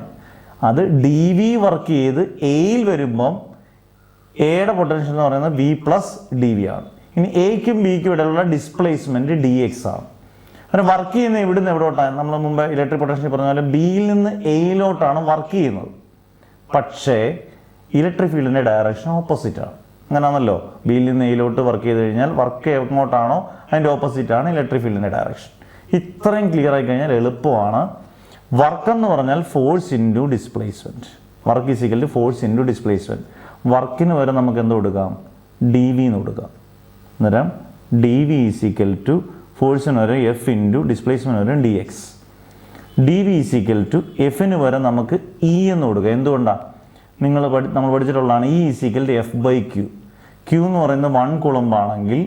അത് ഡി വി വർക്ക് ചെയ്ത് എയിൽ വരുമ്പം എയുടെ പൊട്ടൻഷ്യൽ എന്ന് പറയുന്നത് വി പ്ലസ് ഡി വി ആണ്. ഇനി എയ്ക്കും ബിക്കും ഇടയിലുള്ള ഡിസ്പ്ലേസ്മെൻറ്റ് ഡി എക്സ് ആണ്. അങ്ങനെ വർക്ക് ചെയ്യുന്ന ഇവിടുന്ന് എവിടോട്ടാണ്? നമ്മൾ മുമ്പ് ഇലക്ട്രിക് പൊട്ടൻഷ്യൽ പറഞ്ഞ പോലെ ബിയിൽ നിന്ന് എയിലോട്ടാണ് വർക്ക് ചെയ്യുന്നത്. പക്ഷേ ഇലക്ട്രിക് ഫീൽഡിൻ്റെ ഡയറക്ഷൻ ഓപ്പോസിറ്റാണ്. അങ്ങനെയാണല്ലോ, ബിയിൽ നിന്ന് എയിലോട്ട് വർക്ക് ചെയ്ത് കഴിഞ്ഞാൽ വർക്ക് എങ്ങോട്ടാണോ അതിൻ്റെ ഓപ്പോസിറ്റാണ് ഇലക്ട്രിക് ഫീൽഡിൻ്റെ ഡയറക്ഷൻ. ഇത്രയും ക്ലിയർ ആയി കഴിഞ്ഞാൽ എളുപ്പമാണ്. വർക്ക് എന്ന് പറഞ്ഞാൽ force into displacement. Work is equal to force into displacement. വർക്കിന് വരെ നമുക്ക് എന്ത് കൊടുക്കാം? ഡി വി എന്ന് കൊടുക്കാം. അന്നേരം D V is equal to ഫോഴ്സിന് വരെ എഫ് ഇൻറ്റു ഡിസ്പ്ലേസ്മെൻറ്റ് വരെ D X. D V is equal to എഫിന് വരെ നമുക്ക് ഇ എന്ന് കൊടുക്കുക. എന്തുകൊണ്ടാണ്? നമ്മൾ പഠിച്ചിട്ടുള്ളതാണ് E is equal to F by Q. Q എന്ന് പറയുന്നത് 1 കൂളംബ് ആണെങ്കിൽ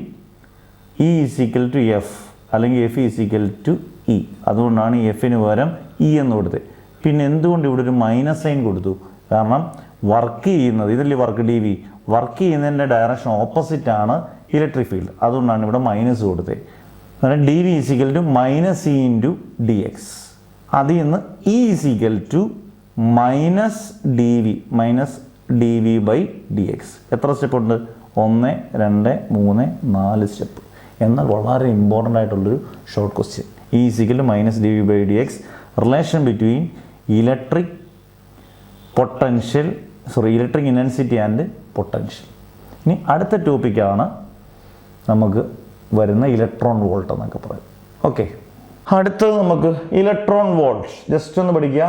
E is equal to F അല്ലെങ്കിൽ F is equal to E. അതുകൊണ്ടാണ് ഈ എഫിന് പകരം ഇ എന്ന് കൊടുത്തത്. പിന്നെ എന്തുകൊണ്ട് ഇവിടെ ഒരു മൈനസ് സൈൻ കൊടുത്തു? കാരണം വർക്ക് ചെയ്യുന്നത്, ഇതല്ലേ വർക്ക്, ഡി വി വർക്ക് ചെയ്യുന്നതിൻ്റെ ഡയറക്ഷൻ ഓപ്പോസിറ്റാണ് ഇലക്ട്രിക് ഫീൽഡ്. അതുകൊണ്ടാണ് ഇവിടെ മൈനസ് കൊടുത്തത്. അന്നേരം D V is equal to minus E into D X. അതിൽ നിന്ന് E is equal to minus D V by D X. എത്ര സ്റ്റെപ്പ് ഉണ്ട്? 1, 2, 3, 4 സ്റ്റെപ്പ്. എന്നാൽ വളരെ ഇമ്പോർട്ടൻ്റ് ആയിട്ടുള്ളൊരു short question. E is equal to minus D V by D X, relation between electric intensity and potential. ഇനി അടുത്ത ടോപ്പിക്കാണ് നമുക്ക് വരുന്ന ഇലക്ട്രോൺ വോൾട്ട് എന്നൊക്കെ പറയും. ഓക്കെ, അടുത്തത് നമുക്ക് ഇലക്ട്രോൺ വോൾട്ട് ജസ്റ്റ് ഒന്ന് പഠിക്കുക.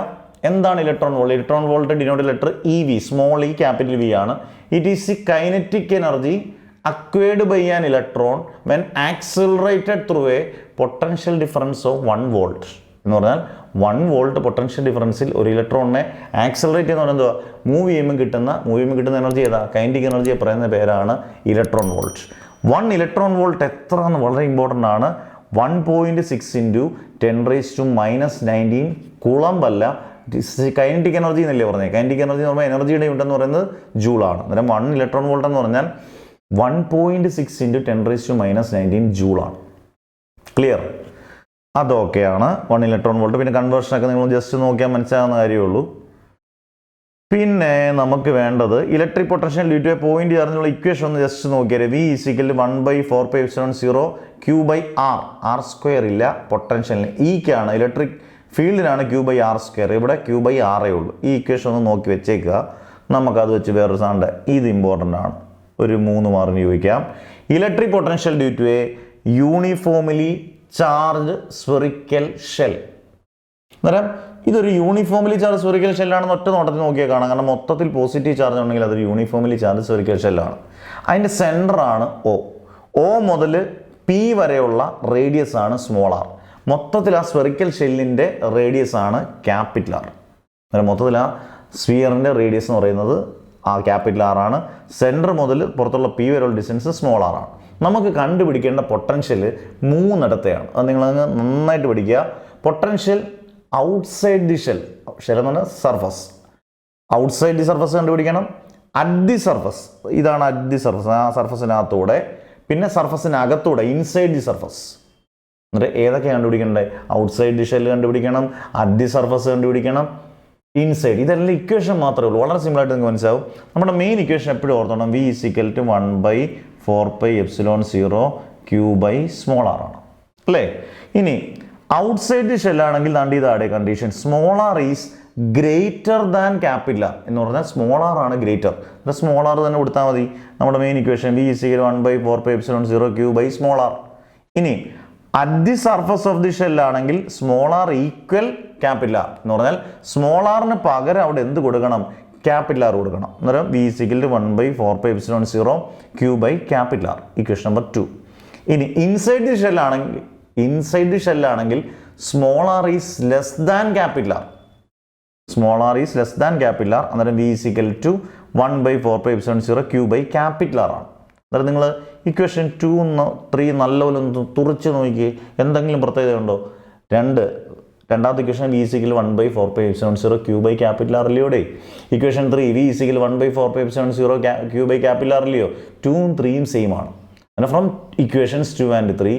എന്താണ് electron volt? Electron volt denote letter E V, small E capital V ആണ്. It is the kinetic energy acquired by an electron when accelerated through a potential difference of 1 volt. എന്ന് പറഞ്ഞാൽ 1 volt potential ഡിഫറൻസിൽ ഒരു ഇലക്ട്രോണിനെ accelerate ചെയ്യുന്ന പറയുന്നത് move ചെയ്യുമ്പോൾ കിട്ടുന്ന energy ഏതാ? കൈനറ്റിക് എനർജിയെ പറയുന്ന പേരാണ് ഇലക്ട്രോൺ വോൾട്ട്. 1 ഇലക്ട്രോൺ വോൾട്ട് എത്ര എന്ന് വളരെ ഇമ്പോർട്ടൻ്റ് ആണ്. 1.6 ഇൻറ്റു 10⁻⁻19 കൂളംബ് അല്ല, കൈനറ്റിക് എനർജി എന്നല്ലേ പറഞ്ഞത്. കൈനറ്റിക് എനർജി എന്ന് പറയുമ്പോൾ എനർജിയുടെ യൂണിറ്റ് എന്ന് പറയുന്നത് ജൂളാണ്. അന്നേരം 1 ഇലക്ട്രോൺ വോൾട്ട് എന്ന് പറഞ്ഞാൽ 1.6 ഇൻറ്റു 10⁻⁻19 ജൂളാണ്. ക്ലിയർ? അതൊക്കെയാണ് 1 ഇലക്ട്രോൺ വോൾട്ട്. പിന്നെ കൺവേർഷനൊക്കെ നിങ്ങൾ ജസ്റ്റ് നോക്കിയാൽ മനസ്സിലാകുന്ന കാര്യമുള്ളൂ. പിന്നെ നമുക്ക് വേണ്ടത് electric potential due to a point ചാർജിനുള്ള ഇക്വേഷൻ ഒന്ന് ജസ്റ്റ് നോക്കിയാൽ. V is equal 1/4πε0 Q/R. R² ഇല്ല പൊട്ടൻഷ്യലിന്. ഇക്കാണ് ഇലക്ട്രിക് ഫീൽഡിനാണ് Q/R². ഇവിടെ Q/R ഉള്ളൂ. ഈ ഇക്വേഷൻ ഒന്ന് നോക്കി വെച്ചേക്കുക. നമുക്കത് വെച്ച് വേറൊരു സാധനം, ഇത് ഇമ്പോർട്ടൻ്റ് ആണ്, ഒരു 3 മാർക്കിന് ചോദിക്കാം. Electric potential due to a uniformly charge spherical shell. അന്നേരം ഇതൊരു യൂണിഫോംലി ചാർജ് സ്ഫെറിക്കൽ ഷെല്ലാണെന്ന് ഒറ്റ നോട്ടത്തിൽ നോക്കിയാൽ കാണാം. കാരണം മൊത്തത്തിൽ പോസിറ്റീവ് ചാർജ് ഉണ്ടെങ്കിൽ അതൊരു യൂണിഫോംലി ചാർജ് സ്ഫെറിക്കൽ ഷെല്ലാണ്. അതിൻ്റെ സെൻറ്ററാണ് O മുതൽ P വരെയുള്ള റേഡിയസ് ആണ് സ്മോൾ r. മൊത്തത്തിൽ ആ സ്ഫെറിക്കൽ ഷെല്ലിൻ്റെ റേഡിയസ് ആണ് ക്യാപിറ്റൽ R. അന്നേരം മൊത്തത്തിൽ ആ സ്ഫിയറിൻ്റെ റേഡിയസ് എന്ന് പറയുന്നത് ആ ക്യാപിറ്റൽ R ആണ്. സെൻറ്റർ മുതൽ പുറത്തുള്ള P വരെയുള്ള ഡിസ്റ്റൻസ് സ്മോൾ r ആണ്. നമുക്ക് കണ്ടുപിടിക്കേണ്ട പൊട്ടൻഷ്യൽ 3 ഇടത്തെയാണ്. അത് നിങ്ങളങ്ങ് നന്നായിട്ട് പഠിക്കുക. പൊട്ടൻഷ്യൽ ഔട്ട്സൈഡ് ദി ഷെൽ എന്ന് പറഞ്ഞാൽ സർഫസ്. ഔട്ട്സൈഡ് ദി സർഫസ് കണ്ടുപിടിക്കണം. അറ്റ് ദി സർഫസ്, ഇതാണ് അറ്റ് ദി സർഫസ്, ആ സർഫസിനകത്തൂടെ. പിന്നെ സർഫസിനകത്തൂടെ ഇൻസൈഡ് ദി സർഫസ്. എന്നിട്ട് ഏതൊക്കെ കണ്ടുപിടിക്കണ്ടേ? ഔട്ട്സൈഡ് ദി ഷെൽ കണ്ടുപിടിക്കണം, അറ്റ് ദി സർഫസ് കണ്ടുപിടിക്കണം, ഇൻസൈഡ്. ഇതെല്ലാം ഇക്വേഷൻ മാത്രമേ ഉള്ളൂ. വളരെ സിമ്പിളായിട്ട് നിങ്ങൾക്ക് മനസ്സിലാവും. നമ്മുടെ മെയിൻ ഇക്വേഷൻ എപ്പോഴും ഓർത്തോണം. വി ഈസിക്കൽ ടു 1/4πε0 Q/r ആണ് അല്ലേ? ഇനി ഔട്ട്സൈഡ് ദി ഷെല്ലാണെങ്കിൽ ദാണ്ട് ഇതാണ് condition. Small r is greater than capital R എന്ന് പറഞ്ഞാൽ സ്മോൾ r ആണ് ഗ്രേറ്റർ. അപ്പോൾ സ്മോൾ r തന്നെ കൊടുത്താൽ മതി. നമ്മുടെ main equation V is equal 1/4πε0 Q/r. ഇനി at the surface of the ഷെല്ലാണെങ്കിൽ small r equal capital R എന്ന് പറഞ്ഞാൽ സ്മോൾ r പകരം അവിടെ എന്ത് കൊടുക്കണം? ക്യാപിറ്റൽ R കൊടുക്കണം. അന്നേരം V is equal 1/4πε0 Q/R. Equation number 2. ഇനി ഇൻസൈഡ് ദി ഷെല്ലാണെങ്കിൽ small r is less than capital R. Small r is less than capital R. അന്നേരം വി ഈസിക്കൽ 1/4πε0 Q/R ആണ്. അന്നേരം നിങ്ങൾ ഇക്വേഷൻ 2, 3 നല്ലപോലെ ഒന്ന് തുറച്ച് നോക്കി. എന്തെങ്കിലും പ്രത്യേകത ഉണ്ടോ? രണ്ടാമത്തെ ഇക്വേഷൻ വി ഈസിക്കൽ 1/4πε0 Q/R അല്ലയോടെ. ഇക്വേഷൻ 3 വി ഈസിക്കൽ 1/4πε0 Q/R അല്ലയോ. 2ഉം 3ഉം സെയിം ആണ്. And from equations 2 and 3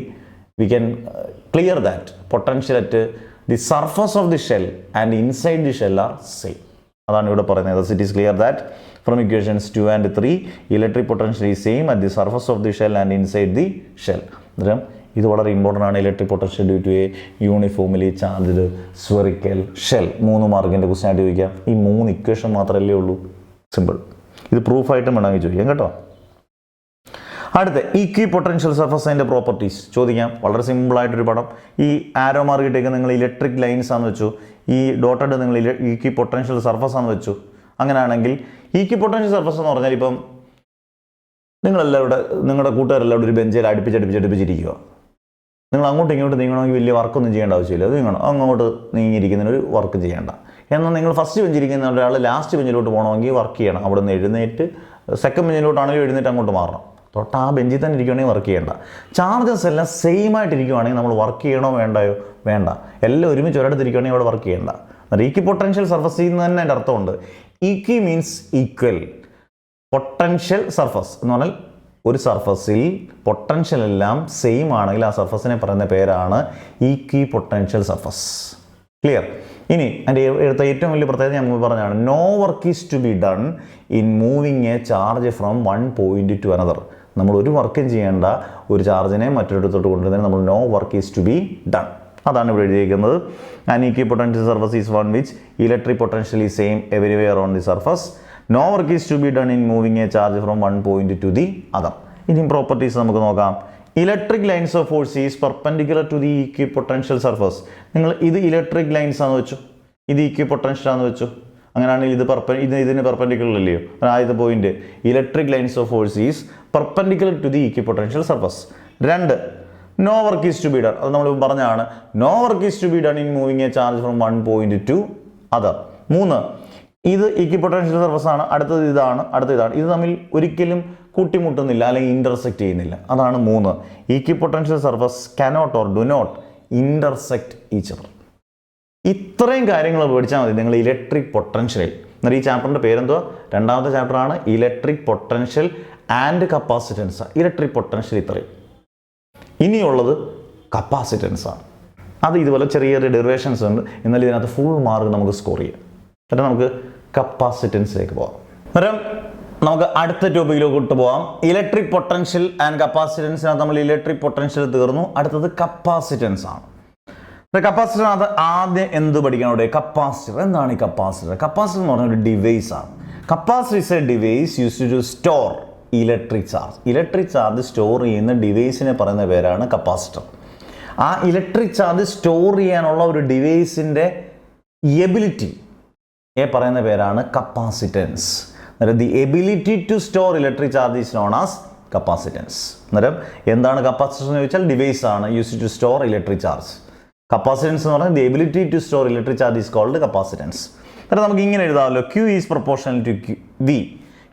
we can clear that potential at the surface of the shell and inside the shell are same. അതാണ് ഇവിടെ പറയുന്നത്. Thus it is clear that from equations 2 and 3 electric potential is same at the surface of the shell and inside the shell. ഇത് വളരെ important ആണ്. Electric potential due to a uniformly charged spherical shell. 3 മാർക്കിൻ്റെ question ആയിട്ട് ചോദിക്കാം. ഈ 3 equation മാത്രമല്ലേ ഉള്ളൂ. Simple. ഇത് പ്രൂഫായിട്ടും വേണമെങ്കിൽ ചോദിക്കാം കേട്ടോ. അടുത്ത ഈക്വി പൊട്ടൻഷ്യൽ സർഫസ് അതിൻ്റെ പ്രോപ്പർട്ടീസ് ചോദിക്കാം. വളരെ സിമ്പിളായിട്ടൊരു പടം. ഈ ആരോ മാർക്കിട്ടേക്ക് നിങ്ങൾ ഇലക്ട്രിക് ലൈൻസ് ആണെന്ന് വെച്ചു. ഈ ഡോട്ടഡ് നിങ്ങൾ ഈക്വി പൊട്ടൻഷ്യൽ സർഫസ് ആണെന്ന് വെച്ചു. അങ്ങനെയാണെങ്കിൽ ഈക്വി പൊട്ടൻഷ്യൽ സർഫസ് എന്ന് പറഞ്ഞാൽ ഇപ്പം നിങ്ങളുടെ കൂട്ടുകാരെല്ലാം ഒരു ബെഞ്ചിൽ അടുപ്പിച്ചിരിക്കുക. നിങ്ങൾ അങ്ങോട്ടും ഇങ്ങോട്ട് നീങ്ങണമെങ്കിൽ വലിയ വർക്കൊന്നും ചെയ്യേണ്ട ആവശ്യമില്ല. അത് നീങ്ങണം, അങ്ങോട്ട് നീങ്ങിയിരിക്കുന്നതിനൊരു വർക്ക് ചെയ്യേണ്ട. എന്നാൽ നിങ്ങൾ ഫസ്റ്റ് ബെഞ്ചിരിക്കുന്ന ഒരാൾ ലാസ്റ്റ് ബെഞ്ചിലോട്ട് പോകണമെങ്കിൽ വർക്ക് ചെയ്യണം. അവിടെ നിന്ന് എഴുന്നേറ്റ് സെക്കൻഡ് ബെഞ്ചിലോട്ടാണെങ്കിലും എഴുന്നേറ്റ് അങ്ങോട്ട് മാറണം. തൊട്ട് ആ ബെഞ്ചിൽ തന്നെ ഇരിക്കുകയാണെങ്കിൽ വർക്ക് ചെയ്യേണ്ട. ചാർജസ് എല്ലാം സെയിം ആയിട്ടിരിക്കുകയാണെങ്കിൽ നമ്മൾ വർക്ക് ചെയ്യണോ വേണ്ടയോ? വേണ്ട. എല്ലാം ഒരുമിച്ച് ഒരിടത്തിരിക്കുകയാണെങ്കിൽ അവിടെ വർക്ക് ചെയ്യേണ്ട. ഈക്വി പൊട്ടൻഷ്യൽ സർഫസിൽ നിന്ന് തന്നെ അതിൻ്റെ അർത്ഥമുണ്ട്. ഈക്വി മീൻസ് ഈക്വൽ. പൊട്ടൻഷ്യൽ സർഫസ് എന്ന് പറഞ്ഞാൽ ഒരു സർഫസിൽ പൊട്ടൻഷ്യൽ എല്ലാം സെയിം ആണെങ്കിൽ ആ സർഫസിനെ പറയുന്ന പേരാണ് ഈക്വി പൊട്ടൻഷ്യൽ സർഫസ്. ക്ലിയർ? ഇനി എൻ്റെ എടുത്ത ഏറ്റവും വലിയ പ്രത്യേകത ഞാൻ പറഞ്ഞാണ്, no work is to be done in moving a charge from one point to another. നമ്മൾ ഒരു വർക്കും ചെയ്യേണ്ട ഒരു ചാർജിനെ മറ്റൊരിടത്തോട്ട് കൊണ്ടുവരുന്നതിന് നമ്മൾ no work is to be done. അതാണ് ഇവിടെ എഴുതിയിരിക്കുന്നത്. And equipotential surface is one which electric potential is same everywhere on the surface. No work is to be done in moving a charge from one point to the other. ഇനി properties നമുക്ക് നോക്കാം. Electric lines of force is perpendicular to the equipotential surface. നിങ്ങൾ ഇത് electric lines ആണെന്ന് വെച്ചു, ഇത് ഈക്വി potential ആണെന്ന് വെച്ചു. അങ്ങനെയാണെങ്കിൽ ഇതിന് പെർപെൻഡിക്കുലർ അല്ലയോ? ആദ്യത്തെ point electric lines of force is perpendicular to the equipotential surface. 2, no work is to be done. അത് നമ്മൾ പറഞ്ഞാണ്, no work is to be done in moving a charge from one point to other. 3, ഇത് ഈക്വി potential surface ആണ്, അടുത്തത് ഇതാണ്, ഇത് തമ്മിൽ ഒരിക്കലും കൂട്ടിമുട്ടുന്നില്ല അല്ലെങ്കിൽ ഇന്റർസെക്ട് ചെയ്യുന്നില്ല. അതാണ് 3. Equipotential surface cannot or do not intersect each other. ഇത്രയും കാര്യങ്ങൾ പഠിച്ചാൽ മതി നിങ്ങൾ ഇലക്ട്രിക് പൊട്ടൻഷ്യൽ. എന്നാൽ ഈ ചാപ്റ്ററിൻ്റെ പേരെന്തോ? രണ്ടാമത്തെ ചാപ്റ്ററാണ് electric potential and capacitance. Electric potential ഇത്രയും. ഇനിയുള്ളത് കപ്പാസിറ്റൻസ് ആണ്. അത് ഇതുപോലെ ചെറിയ ചെറിയ ഡെറിവേഷൻസ് ഉണ്ട്, എന്നാൽ ഇതിനകത്ത് ഫുൾ മാർക്ക് നമുക്ക് സ്കോർ ചെയ്യാം. എന്നിട്ട് നമുക്ക് കപ്പാസിറ്റൻസിലേക്ക് പോകാം. അന്നേരം നമുക്ക് അടുത്ത ടോപ്പിക്കിലോട്ട് പോകാം. ഇലക്ട്രിക് പൊട്ടൻഷ്യൽ ആൻഡ് കപ്പാസിറ്റൻസിനകത്ത് നമ്മൾ ഇലക്ട്രിക് പൊട്ടൻഷ്യൽ തീർന്നു. അടുത്തത് കപ്പാസിറ്റൻസ് ആണ്. കപ്പാസിറ്റർ അത് ആദ്യം എന്ത് പഠിക്കണം? ഇവിടെ കപ്പാസിറ്റർ. എന്താണ് ഈ കപ്പാസിറ്റർ? കപ്പാസിറ്റർ എന്ന് പറഞ്ഞ ഒരു ഡിവൈസ് ആണ്. Capacitor is a device used to store electric charge. Electric charge store ചെയ്യുന്ന ഡിവൈസിനെ പറയുന്ന പേരാണ് കപ്പാസിറ്റർ. ആ ഇലക്ട്രിക് ചാർജ് സ്റ്റോർ ചെയ്യാനുള്ള ഒരു ഡിവൈസിൻ്റെ എബിലിറ്റി പറയുന്ന പേരാണ് കപ്പാസിറ്റൻസ്. അന്നേരം the ability to store electric charge is known as capacitance. അന്നേരം എന്താണ് കപ്പാസിറ്റർ എന്ന് ചോദിച്ചാൽ ഡിവൈസ് ആണ് used to store electric charge. Capacitance എന്ന് പറഞ്ഞാൽ the ability to store electric charge is called capacitance. അന്നേരം നമുക്ക് ഇങ്ങനെ എഴുതാമല്ലോ, Q is proportional to V.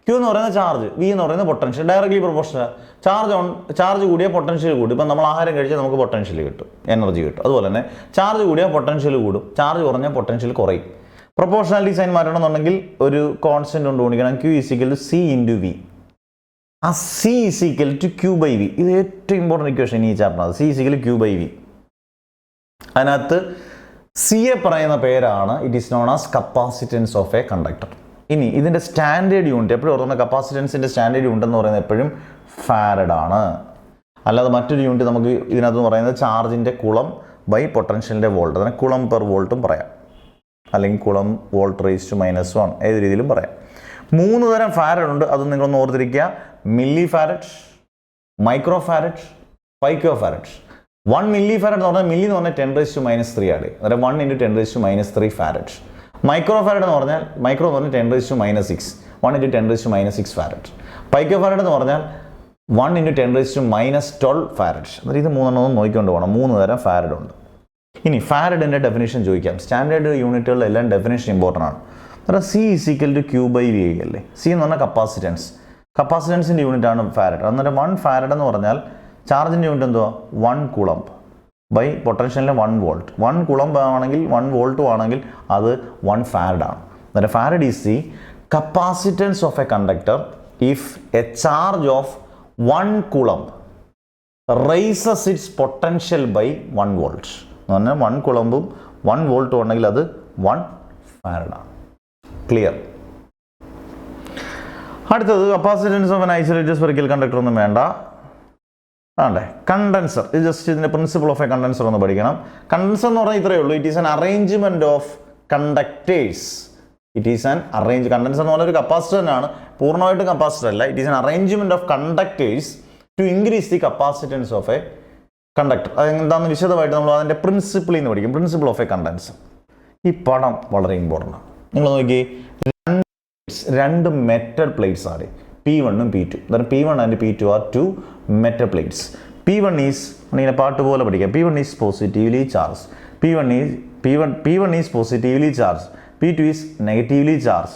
Q എന്ന് പറയുന്ന ചാർജ്, V എന്ന് പറയുന്ന പൊട്ടൻഷ്യൽ, ഡയറക്ട്ലി പ്രൊപ്പോർഷണൽ. ചാർജ് കൂടിയ പൊട്ടൻഷ്യൽ കൂടും. ഇപ്പം നമ്മൾ ആഹാരം കഴിച്ചാൽ നമുക്ക് പൊട്ടൻഷ്യൽ കിട്ടും, എനർജി കിട്ടും. അതുപോലെ തന്നെ ചാർജ് കൂടിയ പൊട്ടൻഷ്യൽ കൂടും, ചാർജ് കുറഞ്ഞാൽ പൊട്ടൻഷ്യൽ കുറയും. പ്രൊപ്പോർഷണാലിറ്റി സൈൻ മാറ്റണമെന്നുണ്ടെങ്കിൽ ഒരു കോൺസ്റ്റന്റ് കൊണ്ട് ഗുണിക്കണം. Q is equal to C into V. ആ C is equal to Q by V. ഇത് ഏറ്റവും ഇമ്പോർട്ടൻറ്റ് ഇക്വേഷൻ ഈ ചാപ്റ്ററിനകത്ത്. C is equal to Q by V. അതിനകത്ത് CA പറയുന്ന പേരാണ് it is known as capacitance of a conductor. ഇനി ഇതിൻ്റെ സ്റ്റാൻഡേർഡ് യൂണിറ്റ് എപ്പോഴും ഓർക്കുന്ന, കപ്പാസിറ്റൻസിൻ്റെ സ്റ്റാൻഡേർഡ് യൂണിറ്റ് എന്ന് പറയുന്നത് എപ്പോഴും ഫാരഡ് ആണ്. അല്ലാതെ മറ്റൊരു യൂണിറ്റ് നമുക്ക് ഇതിനകത്ത് പറയുന്നത് ചാർജിൻ്റെ കുളം ബൈ പൊട്ടൻഷ്യലിൻ്റെ വോൾട്ട്, അതിനെ കുളം പെർ വോൾട്ടും പറയാം, അല്ലെങ്കിൽ കുളം വോൾട്ട് റേസ് ടു -1, ഏത് രീതിയിലും പറയാം. 3 തരം ഫാരഡ് ഉണ്ട്. അത് നിങ്ങളൊന്ന് ഓർത്തിരിക്കുക. Milli farad, micro farad, പൈക്കോ farad. 1 milli farad എന്ന് പറഞ്ഞാൽ, മില്ലി എന്ന് പറഞ്ഞാൽ 10⁻³ ആണ്. അതായത് 1 × 10⁻³ ഫാരഡ്. മൈക്രോ ഫാരഡ് എന്ന് പറഞ്ഞാൽ, മൈക്രോ എന്ന് പറഞ്ഞാൽ 10⁻�6, 1 × 10⁻6 ഫാരഡ്. പൈക്കോ ഫാരഡ് എന്ന് പറഞ്ഞാൽ 1 × 10⁻12 ഫാരഡ്. അതായത് ഇത് 3 നോക്കിക്കൊണ്ട് പോകണം. 3 തരം ഫാരഡ് ഉണ്ട്. ഇനി ഫാരഡിൻ്റെ ഡെഫിനേഷൻ ചോദിക്കാം. സ്റ്റാൻഡേർഡ് യൂണിറ്റുകളിലെല്ലാം ഡെഫിനേഷൻ ഇമ്പോർട്ടൻ്റ് ആണ്. അതായത് C is equal to Q by V അല്ലേ? C എന്ന് പറഞ്ഞാൽ കപ്പാസിറ്റൻസ്. കപ്പാസിറ്റൻസിൻ്റെ യൂണിറ്റ് ആണ് ഫാരഡ്. അന്നേരം 1 ഫാരഡ് എന്ന് പറഞ്ഞാൽ ചാർജിൻ്റെ യൂണിറ്റ് എന്തുവാ? 1 കുളംബ് ബൈ പൊട്ടൻഷ്യലിൻ്റെ 1 വോൾട്ട്. 1 കുളംബ് ആണെങ്കിൽ 1 വോൾട്ടും ആണെങ്കിൽ അത് 1 ഫാരഡ് ആണ്. അന്നേരം farad is the capacitance of a conductor if a charge of 1 coulomb raises its potential by 1 volt. എന്ന് പറഞ്ഞാൽ 1 കുളമ്പും 1 വോൾട്ടും ഉണ്ടെങ്കിൽ അത് 1 ഫാരഡ് ആണ്. ക്ലിയർ? അടുത്തത് capacitance of an isolated spherical conductor ഒന്നും വേണ്ട. ആണ്ടേ കണ്ടൻസർ. ഇത് ജസ്റ്റ് ഇതിൻ്റെ പ്രിൻസിപ്പിൾ ഓഫ് എ കണ്ടൻസർ ഒന്ന് പഠിക്കണം. കണ്ടൻസർ എന്ന് പറഞ്ഞാൽ ഇത്രയേ ഉള്ളൂ. It is an arrangement of conductors. Condenser എന്ന് പറഞ്ഞാൽ ഒരു കപ്പാസിറ്റർ തന്നെയാണ്, പൂർണ്ണമായിട്ടും കപ്പാസിറ്റർ അല്ല. It is an arrangement of conductors to increase the capacitance of a conductor. അത് എന്താണെന്ന് വിശദമായിട്ട് നമ്മൾ അതിൻ്റെ പ്രിൻസിപ്പിളിൽ നിന്ന് പഠിക്കും. Principle of a condenser. ഈ പടം വളരെ ഇമ്പോർട്ടൻ്റ് ആണ്. നിങ്ങൾ നോക്കി, 2 മെറ്റൽ പ്ലേറ്റ്സ് ആണ്, P1 ഉം P2. അതായത് P1 and P2 are 2 metal plates. P1 is, ഇങ്ങനെ പാട്ട് പോലെ പഠിക്കാം. P1 is positively charge. P1 is positively charge. P2 is negatively charge.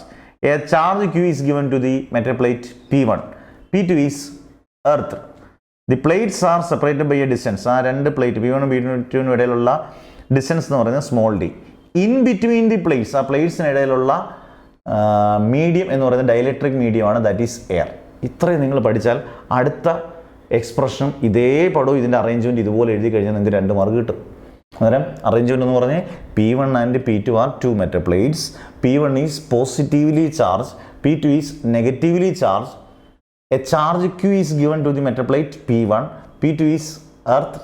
A charge Q is given to the metal plate P1. P2 is earth. The plates are separated by a distance. ആ 2 plate P1 ഉം P2 നും ഇടയിലുള്ള distance എന്ന് പറയുന്നത് small d. In between the plates, ആ പ്ലേറ്റ്സിന് ഇടയിലുള്ള medium എന്ന് പറയുന്നത് ഡൈലക്ട്രിക് മീഡിയമാണ്, ദാറ്റ് ഈസ് എയർ. ഇത്രയും നിങ്ങൾ പഠിച്ചാൽ അടുത്ത എക്സ്പ്രഷനും ഇതേ പടവും ഇതിൻ്റെ അറേഞ്ച്മെൻറ്റ് ഇതുപോലെ എഴുതി കഴിഞ്ഞാൽ നിങ്ങൾക്ക് 2 മാർക്ക് കിട്ടും. അന്നേരം അറേഞ്ച്മെൻറ്റ് എന്ന് പറഞ്ഞാൽ P1 and P2 are 2 metal plates. P1 is positively charged, P2 is negatively charged. A charge Q is given to the metal plate P1, P2 is earth.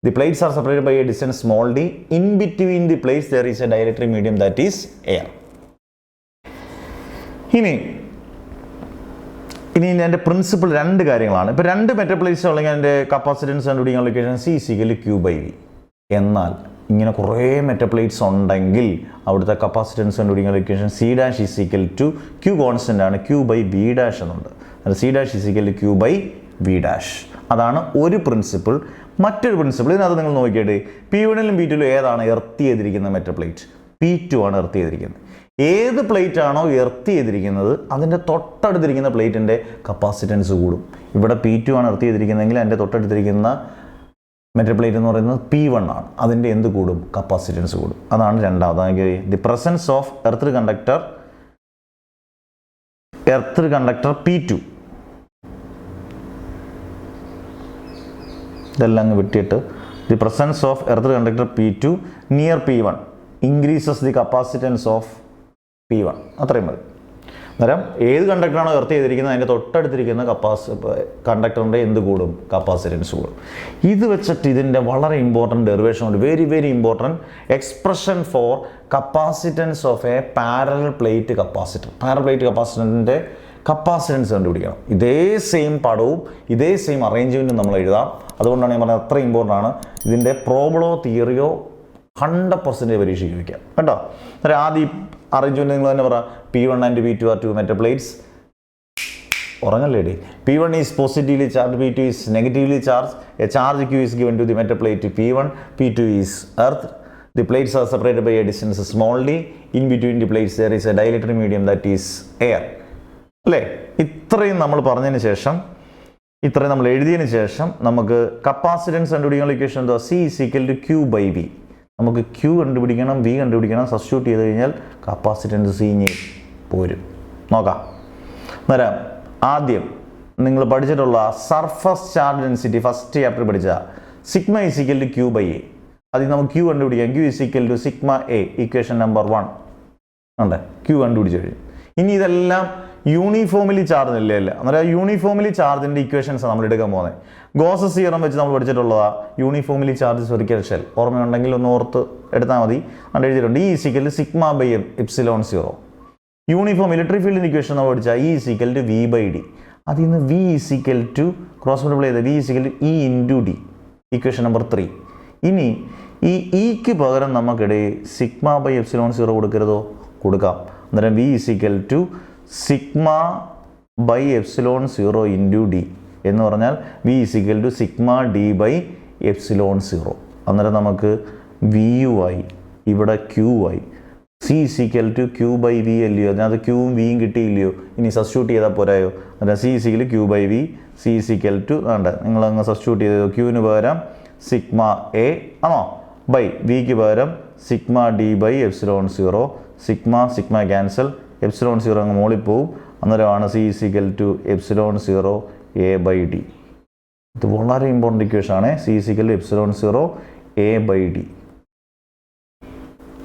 The plates are separated by a distance small d. In between the plates there is a dielectric medium, that is air. ഇനി എൻ്റെ principle 2 കാര്യങ്ങളാണ്. ഇപ്പോൾ 2 metal plates ഉള്ളെങ്കിൽ അതിൻ്റെ capacitance കണ്ടുപിടിക്കാൻ location C=Q/V. എന്നാൽ ഇങ്ങനെ കുറേ മെറ്റൽ പ്ലേറ്റ്സ് ഉണ്ടെങ്കിൽ അവിടുത്തെ കപ്പാസിറ്റൻസ് കണ്ടുപിടിക്കാൻ ലൊക്കേഷൻ C'=Q കോൺസ്റ്റൻ്റ് ആണ്, Q/V' എന്നുണ്ട്. അത് C'=Q/V'. അതാണ് ഒരു പ്രിൻസിപ്പിൾ. മറ്റൊരു പ്രിൻസിപ്പിൾ ഇതിനകത്ത് നിങ്ങൾ നോക്കിയിട്ട് P1ലും P2ലും ഏതാണ് എർത്ത് ചെയ്തിരിക്കുന്ന മെറ്റൽ പ്ലേറ്റ്? P2 ആണ് എർത്ത് ചെയ്തിരിക്കുന്നത്. ഏത് പ്ലേറ്റ് ആണോ എർത്ത് ചെയ്തിരിക്കുന്നത് അതിൻ്റെ തൊട്ടടുത്തിരിക്കുന്ന പ്ലേറ്റിൻ്റെ കപ്പാസിറ്റൻസ് കൂടും. ഇവിടെ P2 ആണ് എർത്ത് ചെയ്തിരിക്കുന്നതെങ്കിൽ അതിൻ്റെ തൊട്ടടുത്തിരിക്കുന്ന മെറ്റൽ പ്ലേറ്റ് എന്ന് പറയുന്നത് P1 ആണ്, അതിൻ്റെ എന്ത് കൂടും? കപ്പാസിറ്റൻസ് കൂടും. അതാണ് രണ്ടാമത്. The presence of earth conductor P2. ഇതെല്ലാം അങ്ങ് വിട്ടിട്ട് the presence of earth conductor P2 near P1 increases the capacitance of P1. അത്രയും മതി. അന്നേരം ഏത് കണ്ടക്ടറാണോ എർത്ത് ചെയ്തിരിക്കുന്നത് അതിൻ്റെ തൊട്ടടുത്തിരിക്കുന്ന കണ്ടക്ടറിൻ്റെ എന്ത് കൂടും? കപ്പാസിറ്റൻസ് കൂടും. ഇത് വെച്ചിട്ട് ഇതിൻ്റെ വളരെ ഇമ്പോർട്ടൻറ്റ് ഡെറിവേഷൻ ഉണ്ട്, very very important expression for capacitance of a parallel plate capacitor. Parallel plate കപ്പാസിറ്ററിൻ്റെ കപ്പാസിറ്റൻസ് കണ്ടുപിടിക്കണം. ഇതേ സെയിം പടവും ഇതേ സെയിം അറേഞ്ച്മെൻറ്റും നമ്മൾ എഴുതാം. അതുകൊണ്ടാണ് ഞാൻ പറഞ്ഞത് അത്ര ഇമ്പോർട്ടൻ്റ് ആണ്. ഇതിൻ്റെ പ്രോബ്ലോ തിയറിയോ 100% പരീക്ഷയ്ക്ക് വയ്ക്കാം കേട്ടോ. അന്നേരം ആദ്യം അറേഞ്ച്മെൻറ്റ് നിങ്ങൾ തന്നെ പറ. P1 and P2 are 2 metal plates. ഉറങ്ങല്ലേടി. P1 is positively charged, P2 is negatively charged. A charge Q is given to the metal plate P1, P2 is earth. The plates are separated by a distance small d. In between the plates there is a dielectric medium, that is air. അല്ലേ? ഇത്രയും നമ്മൾ പറഞ്ഞതിന് ശേഷം, ഇത്രയും നമ്മൾ എഴുതിയതിന് ശേഷം നമുക്ക് capacitance കണ്ടുപിടിക്കാനുള്ള ഇക്വേഷൻ എന്താ? C=Q/V. നമുക്ക് Q കണ്ടുപിടിക്കണം, V കണ്ടുപിടിക്കണം. സബ്സ്റ്റിറ്റ്യൂട്ട് ചെയ്ത് കഴിഞ്ഞാൽ കപ്പാസിറ്റൻസ് C പോരും. നോക്കാം. അന്നേരം ആദ്യം നിങ്ങൾ പഠിച്ചിട്ടുള്ള surface charge density first chapter പഠിച്ച σ=Q/A. അതിൽ നമുക്ക് Q കണ്ടുപിടിക്കാം. Q=σA. ഇക്വേഷൻ നമ്പർ 1 ഉണ്ട്. Q കണ്ടുപിടിച്ച് കഴിഞ്ഞു. ഇനി ഇതെല്ലാം യൂണിഫോമിലി ചാർജ് ഇല്ലേ? അന്നേരം യൂണിഫോമിലി ചാർജിൻ്റെ ഇക്വേഷൻസ് നമ്മൾ എടുക്കാൻ പോകുന്നത് ഗോസസ് തിയറം വെച്ച് നമ്മൾ പഠിച്ചിട്ടുള്ളതാണ്. യൂണിഫോമിലി ചാർജ് സ്ഫെറിക്കൽ ഷെൽ ഓർമ്മയുണ്ടെങ്കിൽ ഒന്ന് ഓർത്ത് എടുത്താൽ മതി. അവിടെ എഴുതിയിട്ടുണ്ട് E=σ/0. യൂണിഫോം ഇലക്ട്രിക് ഫീൽഡിൻ്റെ ഇക്വേഷൻ നമ്മൾ പഠിച്ചാൽ E=V/D. അതിൽ നിന്ന് V ക്രോസ് മൾട്ടിപ്ലൈ ചെയ്ത് V=E/D. Equation number 3. ഇനി ഈ ഇക്ക് പകരം നമുക്കിടയിൽ σ/ε0 കൊടുക്കരുതോ? കൊടുക്കാം. അന്നേരം V=σ/ε0 × D എന്ന് പറഞ്ഞാൽ V=σ/d/ε0. അന്നേരം നമുക്ക് VU ആയി, ഇവിടെ Q ആയി. C=Q/V അല്ലയോ? അതിനകത്ത് Qയും Vയും കിട്ടിയില്ലയോ? ഇനി സബ്സ്റ്റിറ്റ്യൂട്ട് ചെയ്താൽ പോരായോ? അന്നേരം C=Q/V. വേണ്ട, നിങ്ങളങ്ങ് സബ്സ്റ്റിറ്റ്യൂട്ട് ചെയ്തോ. Qന് പകരം σA ആണോ? Vക്ക് പകരം σd/ε0. സിഗ്മ ക്യാൻസൽ, ε0 അങ്ങ് മുകളിൽ പോവും. അന്നേരമാണ് C=ε0 A/D. ഇത് വളരെ ഇമ്പോർട്ടൻ്റ് ഇക്വേഷൻ ആണ്. C=ε0 A/D.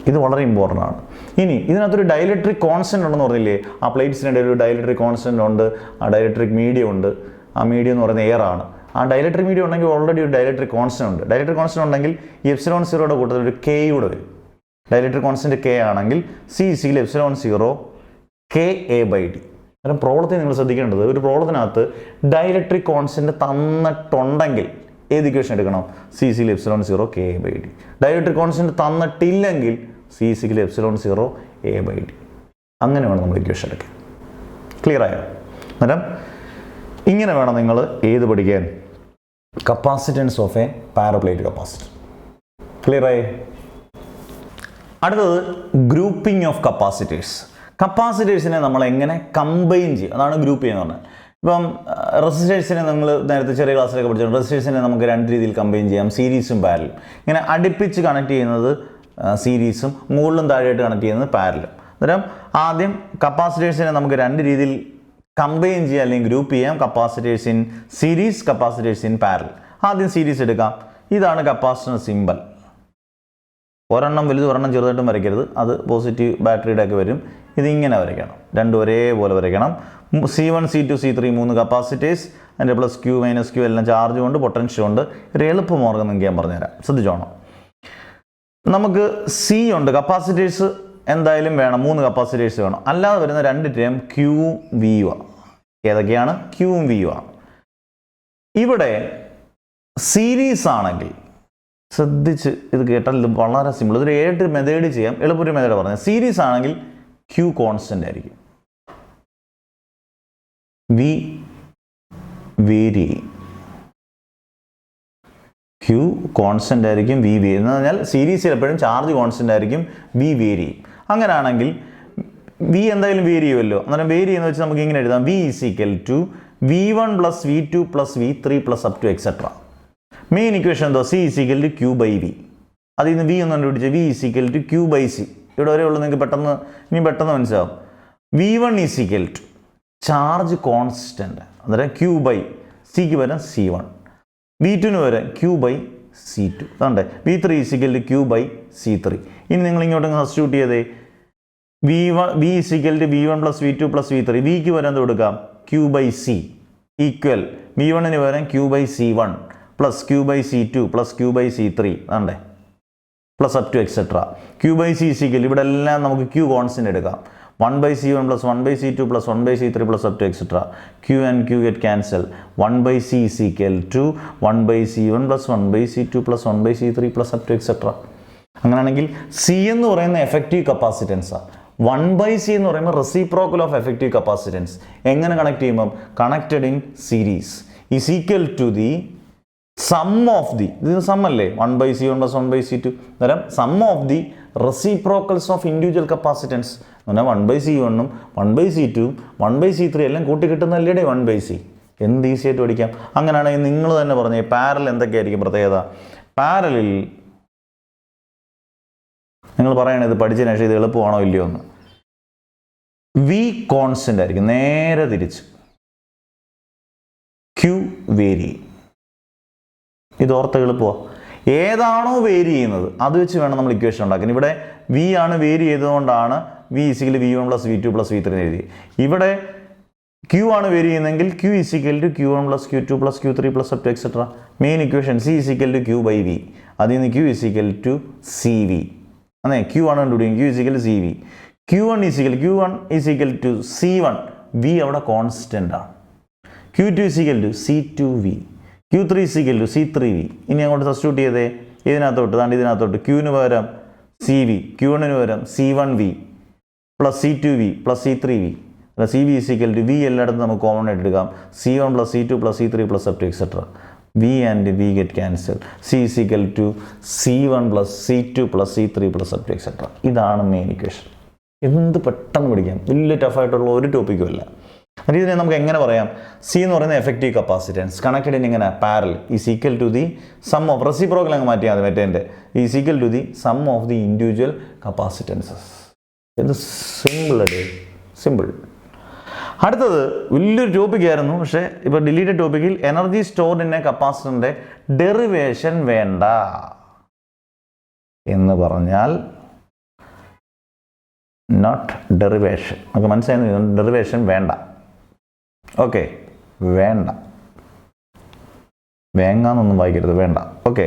ഇത് വളരെ ഇമ്പോർട്ടൻ്റ് ആണ്. ഇനി ഇതിനകത്തൊരു ഡൈലക്ട്രിക് കോൺസ്റ്റൻ്റ് ഉണ്ടെന്ന് പറഞ്ഞില്ലേ? ആ പ്ലേറ്റ്സിനിടയിൽ ഒരു ഡൈലക്ട്രിക് കോൺസ്റ്റൻ്റ് ഉണ്ട്, ആ ഡൈലക്ട്രിക് മീഡിയം ഉണ്ട്. ആ മീഡിയം എന്ന് പറയുന്നത് എയർ ആണ്. ആ ഡൈലക്ട്രിക് മീഡിയം ഉണ്ടെങ്കിൽ ഓൾറെഡി ഒരു ഡൈലക്ട്രിക് കോൺസ്റ്റൻ്റ് ഉണ്ട്. ഡൈലക്ട്രിക് കോൺസ്റ്റൻ്റ് ഉണ്ടെങ്കിൽ ഈ ε0യുടെ കൂട്ടത്തിൽ ഒരു K കൂടെ വരും. ഡൈലക്ട്രിക് കോൺസ്റ്റൻ്റ് K ആണെങ്കിൽ C=ε0 KA/D. അന്നേരം പ്രോബ്ലത്തിൽ നിങ്ങൾ ശ്രദ്ധിക്കേണ്ടത്, ഒരു പ്രോബ്ലത്തിനകത്ത് ഡൈലക്ട്രിക് കോൺസ്റ്റൻ്റ് തന്നിട്ടുണ്ടെങ്കിൽ ഏത് ഇക്വേഷൻ എടുക്കണം? C=ε0 KA/D. ഡൈലക്ട്രിക് കോൺസ്റ്റൻ്റ് തന്നിട്ടില്ലെങ്കിൽ C=ε0 A/D. അങ്ങനെ വേണം നമ്മൾ ഇക്വേഷൻ എടുക്കാൻ. ക്ലിയർ ആയോ? അന്നേരം ഇങ്ങനെ വേണം നിങ്ങൾ ഏത് പഠിക്കാൻ? Capacitance of a parallel plate capacitor. Clear ആയി? അടുത്തത് ഗ്രൂപ്പിംഗ് ഓഫ് കപ്പാസിറ്റേഴ്സ്. കപ്പാസിറ്റേഴ്സിനെ നമ്മൾ എങ്ങനെ കമ്പൈൻ ചെയ്യും, അതാണ് ഗ്രൂപ്പ് ചെയ്യുന്നത് പറഞ്ഞാൽ. ഇപ്പം റെസിസ്റ്റേഴ്സിനെ നമ്മൾ നേരത്തെ ചെറിയ ക്ലാസ്സിലൊക്കെ പഠിച്ചിട്ടുണ്ട്. റെസിസ്റ്റേഴ്സിനെ നമുക്ക് 2 രീതിയിൽ കമ്പൈൻ ചെയ്യാം, സീരീസും പാരലും. ഇങ്ങനെ അടുപ്പിച്ച് കണക്ട് ചെയ്യുന്നത് സീരീസും, മുകളിലും താഴെയായിട്ട് കണക്ട് ചെയ്യുന്നത് പാരലും. അന്നേരം ആദ്യം കപ്പാസിറ്റേഴ്സിനെ നമുക്ക് രണ്ട് രീതിയിൽ കമ്പൈൻ ചെയ്യാം അല്ലെങ്കിൽ ഗ്രൂപ്പ് ചെയ്യാം. Capacitors in series, capacitors in parallel. ആദ്യം സീരീസ് എടുക്കാം. ഇതാണ് കപ്പാസിറ്റർ സിമ്പൽ. ഒരെണ്ണം വലുത് ഒരെണ്ണം ചെറുതായിട്ടും വരയ്ക്കരുത്, അത് പോസിറ്റീവ് ബാറ്ററിയുടെ ഒക്കെ വരും. ഇതിങ്ങനെ വരയ്ക്കണം, രണ്ടും ഒരേപോലെ വരയ്ക്കണം. C1 C2 C3 3 കപ്പാസിറ്റേഴ്സ്, അതിൻ്റെ പ്ലസ് ക്യൂ മൈനസ് ക്യൂ എല്ലാം ചാർജ് കൊണ്ട് പൊട്ടൻഷ്യൽ കൊണ്ട്. ഒരു എളുപ്പമാർഗ്ഗം നിങ്ങൾക്ക് ഞാൻ പറഞ്ഞുതരാം, ശ്രദ്ധിച്ചോണം. നമുക്ക് സി ഉണ്ട്, കപ്പാസിറ്റേഴ്സ് എന്തായാലും വേണം, 3 കപ്പാസിറ്റേഴ്സ് വേണം. അല്ലാതെ വരുന്ന രണ്ട് ടേം ക്യൂവും വിയും ആണ്. ഏതൊക്കെയാണ്? ക്യൂവും വിയും ആണ്. ഇവിടെ സീരീസ് ആണെങ്കിൽ ശ്രദ്ധിച്ച് ഇത് കേട്ടാൽ ഇത് വളരെ സിമ്പിൾ. ഇതൊരു 7 മെത്തേഡ് ചെയ്യാം, എളുപ്പൊരു മെത്തേഡ് പറഞ്ഞത്. സീരീസ് ആണെങ്കിൽ ക്യൂ കോൺസ്റ്റന്റ് ആയിരിക്കും, വി വേരി ചെയ്യും. ക്യൂ കോൺസ്റ്റന്റ് ആയിരിക്കും, വി വേരി എന്ന് പറഞ്ഞാൽ സീരീസിൽ എപ്പോഴും ചാർജ് കോൺസ്റ്റന്റ് ആയിരിക്കും, വി വേരി ചെയ്യും. അങ്ങനെയാണെങ്കിൽ വി എന്തായാലും വേരി ചെയ്യുമല്ലോ. അന്നേരം വേരി എന്ന് വെച്ചാൽ നമുക്ക് ഇങ്ങനെ എഴുതാം, V is equal to V1 plus V2 plus V3 plus up to etcetera. Main equation എന്തോ? C is equal to Q by V. അതിൽ നിന്ന് വി ഒന്ന് കണ്ടുപിടിച്ച് V is equal to Q by C. ഇവിടെ വരെ ഉള്ളൂ, നിങ്ങൾക്ക് പെട്ടെന്ന് മനസ്സിലാവും. V1 is equal to charge constant, അന്നേരം ക്യൂ ബൈ സിക്ക് പകരം C1, V2 പകരം ക്യൂ ബൈ C2. അതുകൊണ്ട് V3 is equal to Q by C3. ഇനി നിങ്ങൾ ഇങ്ങോട്ട് സബ്സ്റ്റിറ്റ്യൂട്ട് ചെയ്തേ, V is equal to V1 plus V2 plus V3. വിക്ക് പകരം എന്ത് കൊടുക്കാം? Q by C equal V1 പകരം Q by C1 plus Q by C2 plus Q by C3 ആണ്ടേ plus up to etcetera. Q by C is equal ഇവിടെ എല്ലാം നമുക്ക് Q constant എടുക്കാം. 1 by C1 plus 1 by C2 plus 1 by C3 plus up to etc. Q and Q get cancelled. 1 by C is equal to 1 by C1 plus 1 by C2 plus 1 by C3 plus up to etc. അങ്ങനെയാണെങ്കിൽ C എന്ന് പറയുന്ന effective capacitance, 1 by C എന്ന് പറയുമ്പോൾ reciprocal of effective capacitance. എങ്ങനെ connect ചെയ്യുമ്പോൾ connected in series is equal to the sum of the, ഇത് sum അല്ലേ, 1 by C1 plus 1 by C2, അന്നേരം sum of the reciprocals of individual capacitance. എന്നാൽ 1 by C1 1 by C2 1 by C3 എല്ലാം കൂട്ടി കിട്ടുന്നല്ലേ 1 by C. എന്ത് easy ആയിട്ട് പഠിക്കാം. അങ്ങനെയാണെങ്കിൽ നിങ്ങൾ തന്നെ പറഞ്ഞേ പാരലൽ എന്തൊക്കെയായിരിക്കും പ്രത്യേകത? പാരലിൽ നിങ്ങൾ പറയണത് ഇത് പഠിച്ചതിന് ശേഷം ഇത് എളുപ്പമാണോ ഇല്ലയോ എന്ന്. വി കോൺസ്റ്റന്റ് ആയിരിക്കും, നേരെ തിരിച്ച് ക്യൂ വേരി. ഇത് ഓർത്ത എളുപ്പമാണ്. ഏതാണോ വേരി ചെയ്യുന്നത് അത് വെച്ച് വേണം നമ്മൾ ഇക്വേഷൻ ഉണ്ടാക്കാൻ. ഇവിടെ വി ആണ് വേരി ചെയ്തതുകൊണ്ടാണ് V is equal V1 plus V2 plus V3 എഴുതി. ഇവിടെ ക്യൂ ആണ് വേരി ചെയ്യുന്നതെങ്കിൽ Q is equal to Q1 plus Q2 plus Q3 plus up to etcetera. Main equation C is equal to Q by V, അതിൽ നിന്ന് Q is equal to C V. അതെ, Q ആണ് കണ്ടുപിടിക്കും, Q is equal C V. Q1 is equal to C1, V അവിടെ constant ആണ്. Q2 is equal to C2V, Q3 is equal to C3V. ഇനി അങ്ങോട്ട് substitute ചെയ്തേ, ഇതിനകത്തോട്ട് ക്യൂവിന് പകരം CV, Q1 പകരം C1V plus C2V plus C3V. CV is equal to V എല്ലായിടത്തും നമുക്ക് കോമൺ ആയിട്ട് എടുക്കാം, C1 plus C2 plus C3 plus up to etcetera. V and V get cancel. C is equal to C1 plus C2 plus C3 plus up to etcetera. ഇതാണ് main equation. എന്ത് പെട്ടെന്ന് പഠിക്കാം, വലിയ ടഫായിട്ടുള്ള ഒരു ടോപ്പിക്കും അല്ല. അതിന് ഇതിനെ നമുക്ക് എങ്ങനെ പറയാം? സി എന്ന് പറയുന്ന എഫക്റ്റീവ് കപ്പാസിറ്റൻസ് കണക്റ്റഡ് ഇൻ ഇങ്ങനെ parallel is equal to the sum of reciprocal അങ്ങ് മാറ്റിയാൽ മതി, മറ്റേൻ്റെ is equal to the sum of the individual capacitances. ഇത് സിമ്പിൾ അല്ലേ, സിമ്പിൾ. അടുത്തത് വലിയൊരു ടോപ്പിക്കായിരുന്നു, പക്ഷേ ഇപ്പോൾ ഡിലീറ്റഡ് ടോപ്പിക്കിൽ എനർജി സ്റ്റോർഡ് ഇൻ എ കപ്പാസിറ്ററിൻ്റെ ഡെറിവേഷൻ വേണ്ട എന്ന് പറഞ്ഞാൽ നോട്ട് ഡെറിവേഷൻ. നമുക്ക് മനസ്സിലായി, ഡെറിവേഷൻ വേണ്ട. ഓക്കെ, വേണ്ട, വേങ്ങാന്നൊന്നും വായിക്കരുത്, വേണ്ട. ഓക്കെ,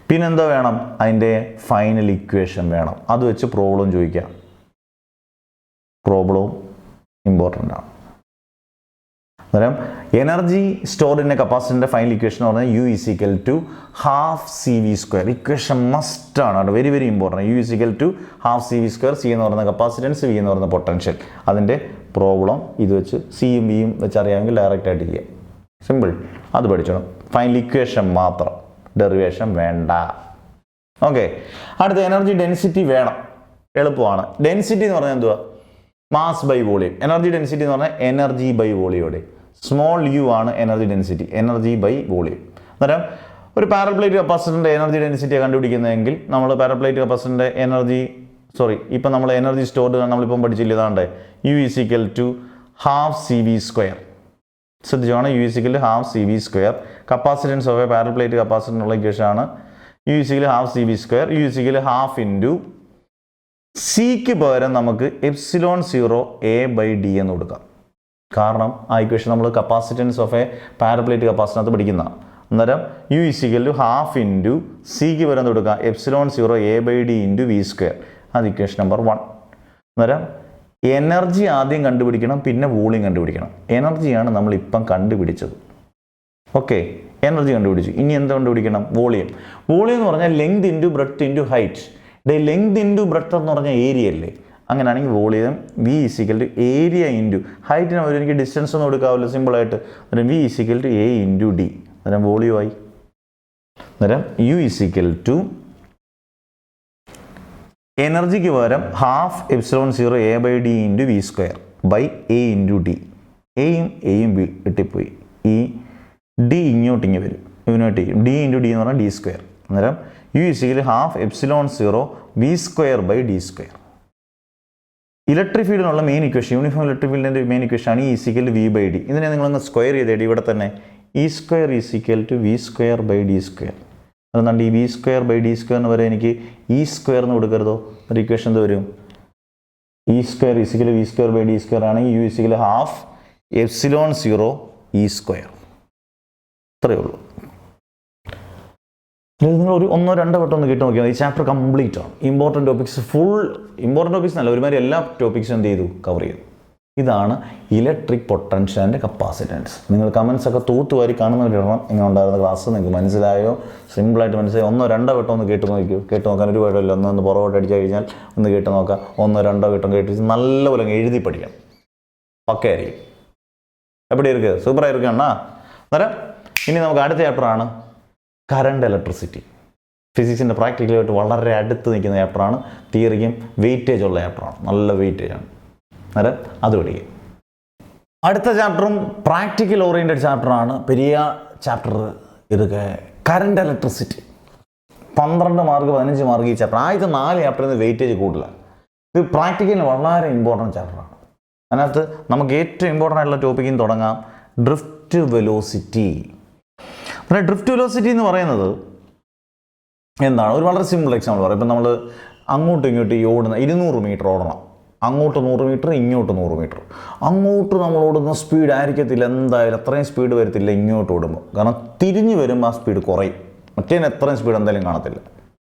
പിന്നെന്താ വേണം? അതിൻ്റെ ഫൈനൽ ഇക്വേഷൻ വേണം. അത് വെച്ച് പ്രോബ്ലം ചോദിക്കാം. പ്രോബ്ലവും ഇമ്പോർട്ടൻ്റ് ആണ്. അന്നേരം എനർജി സ്റ്റോർഡ് ഇൻ എ കപ്പാസിറ്ററിൻ്റെ ഫൈനൽ ഇക്വേഷൻ എന്ന് പറഞ്ഞാൽ U is equal to half CV². Equation must ആണ്, very very important. U is equal to half CV². C എന്ന് പറയുന്ന കപ്പാസിറ്റൻസ്, വി എന്ന് പറയുന്ന പൊട്ടൻഷ്യൽ. അതിൻ്റെ പ്രോബ്ലം ഇത് വെച്ച് സിയും വിയും വെച്ച് അറിയാമെങ്കിൽ ഡയറക്റ്റ് ആയിട്ട് ചെയ്യാം. സിമ്പിൾ, അത് പഠിച്ചോണം. ഫൈനൽ ഇക്വേഷൻ മാത്രം, ഡെറിവേഷൻ വേണ്ട. ഓക്കെ, അടുത്ത എനർജി ഡെൻസിറ്റി വേണം, എളുപ്പമാണ്. ഡെൻസിറ്റി എന്ന് പറഞ്ഞാൽ എന്തുവാ? Mass by volume. Energy density എന്ന് പറഞ്ഞാൽ എനർജി ബൈ വോളിയോടെ. സ്മോൾ യു ആണ് energy density, energy by volume. അന്നേരം ഒരു പാരപ്ലേറ്റ് കപ്പാസിറ്ററിൻ്റെ എനർജി ഡെൻസിറ്റിയാണ് കണ്ടുപിടിക്കുന്നതെങ്കിൽ നമ്മൾ പാരപ്ലേറ്റ് കപ്പാസിറ്ററിൻ്റെ എനർജി സോറി ഇപ്പം നമ്മൾ എനർജി സ്റ്റോർഡ് നമ്മളിപ്പം പഠിച്ചില്ല ഇതാണ്ട് U is equal to half C V square. ശ്രദ്ധിച്ചോണം, U is equal to half C V square. Capacitance of a parallel plate കപ്പാസിറ്ററിനുള്ള ഇക്വേഷൻ ആണ് U is equal half C V square. U is equal half into സിക്ക് പകരം നമുക്ക് epsilon 0 A/D എന്ന് കൊടുക്കാം. കാരണം ആ ഇക്വേഷൻ നമ്മൾ capacitance of a parallel plate കപ്പാസിറ്ററിനകത്ത് പഠിക്കുന്നതാണ്. അന്നേരം U is equal to half into സിക്ക് പകരം കൊടുക്കാം epsilon 0 A/D into V square. അത് ഇക്വേഷൻ നമ്പർ 1. അന്നേരം എനർജി ആദ്യം കണ്ടുപിടിക്കണം, പിന്നെ വോളിയം കണ്ടുപിടിക്കണം. എനർജിയാണ് നമ്മൾ ഇപ്പം കണ്ടുപിടിച്ചത്. ഓക്കെ, എനർജി കണ്ടുപിടിച്ചു. ഇനി എന്താ കണ്ടുപിടിക്കണം? വോളിയം. വോളിയം എന്ന് പറഞ്ഞാൽ length into breadth into height. Length into breadth എന്ന് പറഞ്ഞാൽ ഏരിയ അല്ലേ? അങ്ങനെയാണെങ്കിൽ volume V is equal to area into ഹൈറ്റിന് അവർ എനിക്ക് ഡിസ്റ്റൻസ് ഒന്നും കൊടുക്കാവില്ല സിമ്പിളായിട്ട്. അന്നേരം V is equal to A into D. അന്നേരം വോളിയമായി. അന്നേരം യു ഈസ് ഈക്വൽ ടു എനർജിക്ക് പകരം half epsilon 0 A/D into V square by A into D. എയും വെട്ടിപ്പോയി, ഈ ഡി ഇങ്ങോട്ടിങ്ങ് വരും, ഇവനോട്ട് ചെയ്യും. ഡി ഇൻറ്റു ഡി എന്ന് പറഞ്ഞാൽ ഡി സ്ക്വയർ. അന്നേരം U is equal half epsilon 0 V square by D square. Electric ഫീൽഡിനുള്ള മെയിൻ ഇക്വേഷൻ, യൂണിഫോം ഇലക്ട്രിക് ഫീൽഡിൻ്റെ മെയിൻ ഇക്വേഷൻ ആണ് is equal to V by D. ഇതിനെ നിങ്ങളൊന്ന് സ്ക്വയർ ചെയ്തേടി. ഇവിടെ തന്നെ E square is equal to V square by D square. അതുകൊണ്ട് ഈ വി സ്ക്വയർ ബൈ ഡി സ്ക്വയറിന് വരെ എനിക്ക് ഇ സ്ക്വയർ എന്ന് കൊടുക്കരുതോ? ഒരു ഇക്വേഷൻ എന്ത് വരും? E square is equal V square by D square ആണെങ്കിൽ U is equal half epsilon 0 E square. ഇത്രയേ ഉള്ളൂ. നിങ്ങൾ ഒരു 1-2 വട്ടം ഒന്ന് കേട്ട് നോക്കിയാൽ ഈ ചാപ്റ്റർ കംപ്ലീറ്റ് ആണ്. ഇമ്പോർട്ടൻറ്റ് ടോപ്പിക്സ് ഇമ്പോർട്ടൻറ്റ് ടോപ്പിക്സ് അല്ല, ഒരുമാതിരി എല്ലാ ടോപ്പിക്സും എന്ത് ചെയ്തു? കവർ ചെയ്തു. ഇതാണ് ഇലക്ട്രിക് പൊട്ടൻഷ്യൽ ആൻഡ് കപ്പാസിറ്റൻസ്. നിങ്ങൾ കമൻസ് ഒക്കെ തൂത്തുവാരി കാണുന്നവരിടണം. ഇങ്ങനെ ഉണ്ടായിരുന്ന ക്ലാസ് നിങ്ങൾക്ക് മനസ്സിലായോ? സിമ്പിളായിട്ട് മനസ്സിലായി. 1-2 വട്ടം ഒന്ന് കേട്ട് നോക്കൂ. കേട്ട് നോക്കാൻ ഒരു കുഴപ്പമില്ല. ഒന്ന് പുറകോട്ട് അടിച്ചു കഴിഞ്ഞാൽ ഒന്ന് കേട്ട് നോക്കാം. 1-2 വട്ടം കേട്ട് നല്ലപോലെ എഴുതി പഠിക്കണം. പക്കയായിരിക്കും. എപ്പടി ഇരിക്കുക? സൂപ്പറായിരിക്കും അണ്ണാ. അന്നേരം ഇനി നമുക്ക് അടുത്ത ചാപ്റ്ററാണ് കറണ്ട് ഇലക്ട്രിസിറ്റി. ഫിസിക്സിൻ്റെ പ്രാക്ടിക്കലായിട്ട് വളരെ അടുത്ത് നിൽക്കുന്ന ചാപ്റ്ററാണ്. തിയറിക്കും വെയിറ്റേജ് ഉള്ള ചാപ്റ്ററാണ്. നല്ല വെയിറ്റേജാണ്. അന്നേരം അത് പഠിക്കും. അടുത്ത ചാപ്റ്ററും പ്രാക്ടിക്കൽ ഓറിയൻറ്റഡ് ചാപ്റ്ററാണ്. പെരിയ ചാപ്റ്റർ ഇതൊക്കെ കറണ്ട് ഇലക്ട്രിസിറ്റി. 12 മാർക്ക് 15 മാർക്ക് ഈ ചാപ്റ്റർ. ആദ്യത്തെ 4 ചാപ്റ്ററിൽ നിന്ന് വെയിറ്റേജ് കൂടുതലാണ്. ഇത് പ്രാക്ടിക്കലിന് വളരെ ഇമ്പോർട്ടൻറ്റ് ചാപ്റ്ററാണ്. അതിനകത്ത് നമുക്ക് ഏറ്റവും ഇമ്പോർട്ടൻ്റ് ആയിട്ടുള്ള ടോപ്പിക്കിൽ തുടങ്ങാം. Drift velocity. പിന്നെ ഡ്രിഫ്റ്റ് വെലോസിറ്റി എന്ന് പറയുന്നത് എന്താണ്? ഒരു വളരെ സിമ്പിൾ എക്സാമ്പിൾ പറയാം. ഇപ്പം നമ്മൾ അങ്ങോട്ടും ഇങ്ങോട്ടും ഈ ഓടുന്ന 200 മീറ്റർ ഓടണം. അങ്ങോട്ട് 100 മീറ്റർ, ഇങ്ങോട്ട് 100 മീറ്റർ. അങ്ങോട്ട് നമ്മൾ ഓടുന്ന സ്പീഡ് ആയിരിക്കത്തില്ല, എന്തായാലും അത്രയും സ്പീഡ് വരത്തില്ല ഇങ്ങോട്ട് ഓടുമ്പോൾ. കാരണം തിരിഞ്ഞ് വരുമ്പോൾ ആ സ്പീഡ് കുറയും. മറ്റേതിന് എത്രയും സ്പീഡ് എന്തായാലും കാണത്തില്ല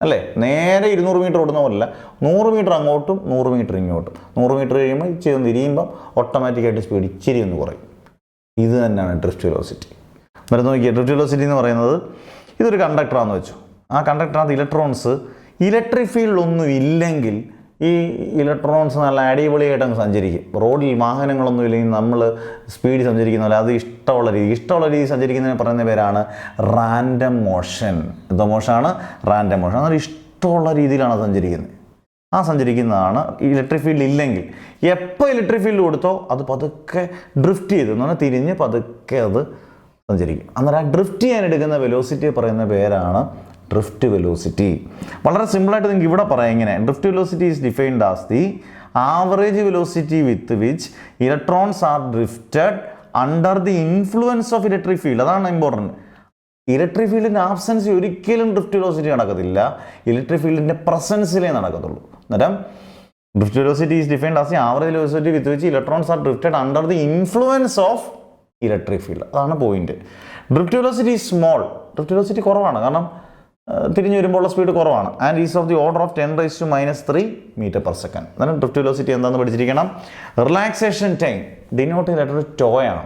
അല്ലേ? നേരെ 200 മീറ്റർ ഓടുന്ന പോലല്ല. 100 മീറ്റർ അങ്ങോട്ടും 100 മീറ്റർ ഇങ്ങോട്ടും. 100 മീറ്റർ കഴിയുമ്പോൾ ഇച്ചിരി ഒന്ന് തിരിയുമ്പം ഓട്ടോമാറ്റിക്കായിട്ട് സ്പീഡ് ഇച്ചിരി ഒന്ന് കുറയും. ഇത് തന്നെയാണ് ഡ്രിഫ്റ്റ് വെലോസിറ്റി. മരുന്ന് നോക്കിയാൽ ഡ്രിഫ്റ്റ് വെലോസിറ്റി എന്ന് പറയുന്നത് ഇതൊരു കണ്ടക്ടറാണെന്ന് വെച്ചു. ആ കണ്ടക്ടറിനകത്ത് ഇലക്ട്രോൺസ് ഇലക്ട്രിക് ഫീൽഡൊന്നും ഇല്ലെങ്കിൽ ഈ ഇലക്ട്രോൺസ് നല്ല അടിപൊളിയായിട്ട് അങ്ങ് സഞ്ചരിക്കും. റോഡിൽ വാഹനങ്ങളൊന്നും ഇല്ലെങ്കിൽ നമ്മൾ സ്പീഡിൽ സഞ്ചരിക്കുന്ന പോലെ അത് ഇഷ്ടമുള്ള രീതി സഞ്ചരിക്കുന്നതിന് പറയുന്ന പേരാണ് റാൻഡം മോഷൻ. എന്താ മോഷനാണ്? Random motion. അതൊരു ഇഷ്ടമുള്ള രീതിയിലാണ് സഞ്ചരിക്കുന്നത്. ആ സഞ്ചരിക്കുന്നതാണ് ഇലക്ട്രിക് ഫീൽഡ് ഇല്ലെങ്കിൽ. എപ്പോൾ ഇലക്ട്രിക് ഫീൽഡ് കൊടുത്തോ അത് പതുക്കെ ഡ്രിഫ്റ്റ് ചെയ്തു എന്ന് പറഞ്ഞാൽ തിരിഞ്ഞ് പതുക്കെ അത് സഞ്ചരിക്കും. അന്നേരം ആ ഡ്രിഫ്റ്റ് ചെയ്യാൻ എടുക്കുന്ന വെലോസിറ്റി പറയുന്ന പേരാണ് ഡ്രിഫ്റ്റ് വെലോസിറ്റി. വളരെ സിമ്പിളായിട്ട് നിങ്ങൾക്ക് ഇവിടെ പറയാം ഇങ്ങനെ. Drift velocity is defined as the average velocity with which electrons are drifted under the influence of electric field. അതാണ് ഇമ്പോർട്ടൻറ്റ്. ഇലക്ട്രിക് ഫീൽഡിൻ്റെ ആബ്സെൻസ് ഒരിക്കലും ഡ്രിഫ്റ്റ് വെലോസിറ്റി നടക്കത്തില്ല. ഇലക്ട്രിക് ഫീൽഡിൻ്റെ പ്രസൻസിലേ നടക്കത്തുള്ളൂ. അന്നേരം drift velocity is defined as the average velocity with which electrons are drifted under the influence of electric field. അതാണ് point. Drift velocity is small. Drift velocity കുറവാണ്, കാരണം തിരിഞ്ഞു വരുമ്പോൾ സ്പീഡ് കുറവാണ്. And is of the order of 10⁻³ metre per second. അതാണ് drift velocity എന്താണെന്ന് പഠിച്ചിരിക്കണം. Relaxation time denote ചെയ്തിട്ടൊരു ടോ ആണ്.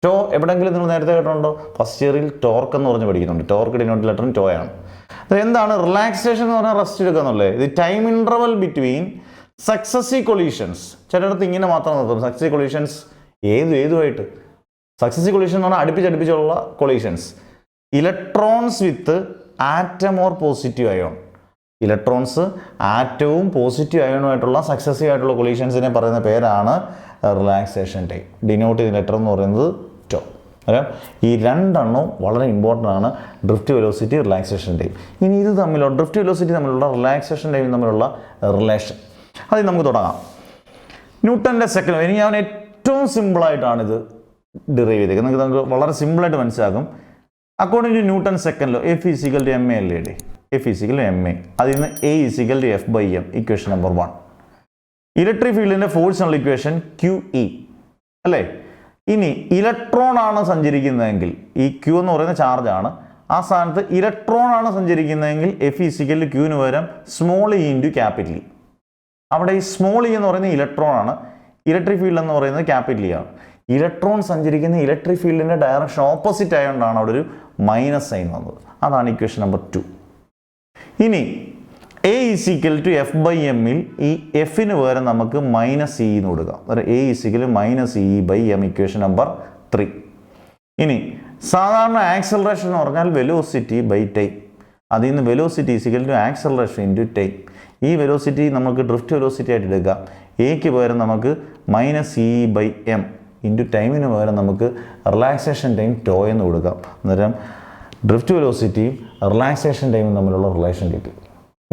ടോ എവിടെയെങ്കിലും നിങ്ങൾ നേരത്തെ കേട്ടിട്ടുണ്ടോ? ഫസ്റ്റ് ഇയറിൽ ടോർക്ക് എന്ന് പറഞ്ഞ് പഠിക്കുന്നുണ്ട്. ടോർക്ക് ഡിനോട്ട് ലെറ്ററും ടോ ആണ്. എന്താണ് റിലാക്സേഷൻ എന്ന് പറഞ്ഞാൽ? റെസ്റ്റ് എടുക്കുക എന്നുള്ളത്. ഇത് time interval between successive collisions. ചിലയിടത്ത് ഇങ്ങനെ മാത്രം നിർത്തും. സക്സസീവ് കൊളീഷൻസ് ഏതുമായിട്ട്? സക്സസീവ് കൊളീഷൻ എന്ന് പറഞ്ഞാൽ അടുപ്പിച്ചുള്ള collisions. Electrons with atom or positive ion. Electrons ആറ്റവും പോസിറ്റീവ് അയോണുമായിട്ടുള്ള സക്സസീവ് ആയിട്ടുള്ള കൊളീഷൻസിനെ പറയുന്ന പേരാണ് റിലാക്സേഷൻ ടൈം. ഡിനോട്ട് ചെയ്ത ലെറ്റർ എന്ന് പറയുന്നത് ടോ. അതായത് ഈ രണ്ടെണ്ണവും വളരെ ഇമ്പോർട്ടൻ്റ് ആണ്, ഡ്രിഫ്റ്റ് വെലോസിറ്റി, റിലാക്സേഷൻ ടൈം. ഇനി ഇത് തമ്മിലുള്ള ഡ്രിഫ്റ്റ് വെലോസിറ്റി തമ്മിലുള്ള റിലാക്സേഷൻ ടൈം തമ്മിലുള്ള റിലേഷൻ അത് നമുക്ക് തുടങ്ങാം. ന്യൂട്ടൻ്റെ സെക്കൻഡ്, ഇനി ഞാൻ ഏറ്റവും സിമ്പിളായിട്ടാണ് ഇത് ഡിറൈവ് ചെയ്തേക്കുന്നത്, നമുക്ക് വളരെ സിമ്പിളായിട്ട് മനസ്സിലാക്കും. According to Newton second law, F is equal to M A അല്ലേ ഡി, F is equal to M A, അതിൽ നിന്ന് A is equal to F by M, equation number 1. Electric ഫീൽഡിൻ്റെ ഫോഴ്സിനുള്ള ഇക്വേഷൻ ക്യു ഇ അല്ലേ. ഇനി ഇലക്ട്രോൺ ആണ് സഞ്ചരിക്കുന്നതെങ്കിൽ, ഈ ക്യൂ എന്ന് പറയുന്ന ചാർജാണ്, ആ സ്ഥാനത്ത് ഇലക്ട്രോൺ ആണ് സഞ്ചരിക്കുന്നതെങ്കിൽ എഫ് ഈസിക്കൽ ടു ക്യൂവിന് പകരം small E into capital E. അവിടെ ഈ സ്മോൾ ഇ എന്ന് പറയുന്നത് ഇലക്ട്രോൺ ആണ്, ഇലക്ട്രിക് ഫീൽഡ് എന്ന് പറയുന്നത് ക്യാപിറ്റൽ ഇ ആണ്. ഇലക്ട്രോൺ സഞ്ചരിക്കുന്ന ഇലക്ട്രിക് ഫീൽഡിൻ്റെ ഡയറക്ഷൻ ഓപ്പോസിറ്റ് ആയതുകൊണ്ടാണ് അവിടെ ഒരു മൈനസ് സൈൻ വന്നത്. അതാണ് ഇക്വേഷൻ നമ്പർ 2. ഇനി a is equal to F by എമ്മിൽ ഈ എഫിന് പകരം നമുക്ക് മൈനസ് ഇ എന്ന് കൊടുക്കാം. അതായത് a is equal minus E by M, equation number 3. ഇനി സാധാരണ ആക്സലറേഷൻ എന്ന് പറഞ്ഞാൽ വെലോസിറ്റി ബൈ ടൈം. അതിൽ നിന്ന് velocity is equal to acceleration into time. ഈ വെലോസിറ്റി നമുക്ക് ഡ്രിഫ്റ്റ് വെലോസിറ്റി ആയിട്ട് എടുക്കാം. എക്ക് പകരം നമുക്ക് minus E by M into ടൈമിന് പകരം നമുക്ക് റിലാക്സേഷൻ ടൈം ടോ എന്ന് കൊടുക്കാം. അന്നേരം ഡ്രിഫ്റ്റ് വെലോസിറ്റിയും റിലാക്സേഷൻ ടൈമും തമ്മിലുള്ള റിലേഷൻ കിട്ടും.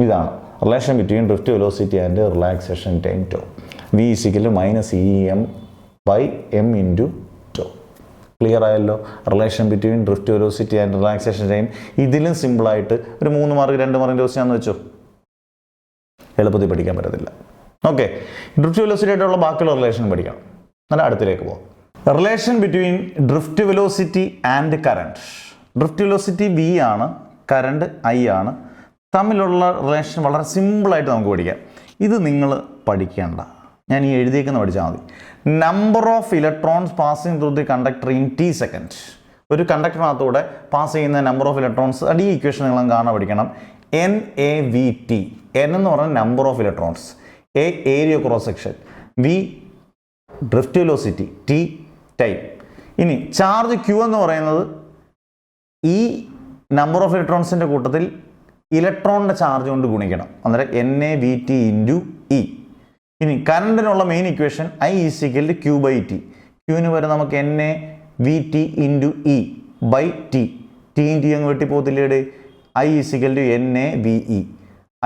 ഇതാണ് relation between drift velocity and relaxation time tau. V is equal minus E M by M into tau. Clear ആയല്ലോ relation between drift velocity and relaxation time. ഇതിലും സിമ്പിളായിട്ട് ഒരു 3 മാർക്ക് 2 മാർക്കിൻ്റെ ക്വസ്റ്റ്യൻ ആണെന്ന് വെച്ചോ, എളുപ്പത്തിൽ പഠിക്കാൻ പറ്റത്തില്ല. ഓക്കെ, ഡ്രിഫ്റ്റ് വെലോസിറ്റി ആയിട്ടുള്ള ബാക്കിയുള്ള റിലേഷൻ പഠിക്കണം. എന്നാൽ അടുത്തിലേക്ക് പോകാം. Relation between drift velocity and current. Drift velocity V ആണ്, കറണ്ട് ഐ ആണ്. തമ്മിലുള്ള റിലേഷൻ വളരെ സിമ്പിളായിട്ട് നമുക്ക് പഠിക്കാം. ഇത് നിങ്ങൾ പഠിക്കേണ്ട, ഞാൻ ഈ എഴുതിയേക്കുന്ന പഠിച്ചാൽ മതി. Number of electrons passing through the conductor in T second. ഒരു കണ്ടക്ടറിനകത്തൂടെ പാസ് ചെയ്യുന്ന നമ്പർ ഓഫ് ഇലക്ട്രോൺസ്, ഈ ഇക്വേഷൻ നിങ്ങൾ കാണാൻ പഠിക്കണം. N A V T. N എന്ന് പറഞ്ഞാൽ number of electrons, A area cross section, V drift velocity, T time. ഇനി ചാർജ് ക്യൂ എന്ന് പറയുന്നത് ഈ നമ്പർ ഓഫ് ഇലക്ട്രോൺസിൻ്റെ കൂട്ടത്തിൽ ഇലക്ട്രോണിൻ്റെ ചാർജ് കൊണ്ട് ഗുണിക്കണം. അന്നേരം N A V T into E. ഇനി കറണ്ടിനുള്ള main equation I is equal to Q by T. ക്യൂവിന് വരെ നമുക്ക് N A V T into E by T. ടിയും ടി അങ്ങ് വെട്ടിപ്പോകത്തില്ലേടെ. I is equal to N A V E.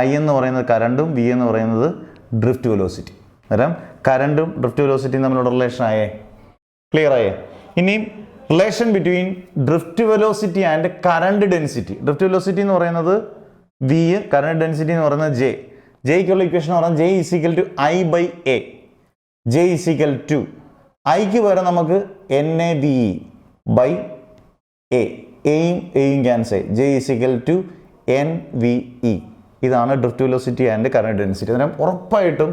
I എന്ന് പറയുന്നത് കറണ്ടും വി എന്ന് പറയുന്നത് ഡ്രിഫ്റ്റ് വെലോസിറ്റി. അന്നേരം കറണ്ടും ഡ്രിഫ്റ്റ് വെലോസിറ്റിയും തമ്മിലുള്ള റിലേഷൻ ആയേ, ക്ലിയർ ആയേ. ഇനിയും relation between drift velocity and current density. Drift velocity എന്ന് പറയുന്നത് വി, കറണ്ട് ഡെൻസിറ്റി എന്ന് പറയുന്നത് ജെ. ജെയ്ക്കുള്ള ഇക്വേഷൻ എന്ന് പറയുന്നത് J is equal to I by A. J is equal to ഐക്ക് പകരം നമുക്ക് N A V E by A. എയും cancel. J is equal to N V E. ഇതാണ് drift velocity and current density. അന്നേരം ഉറപ്പായിട്ടും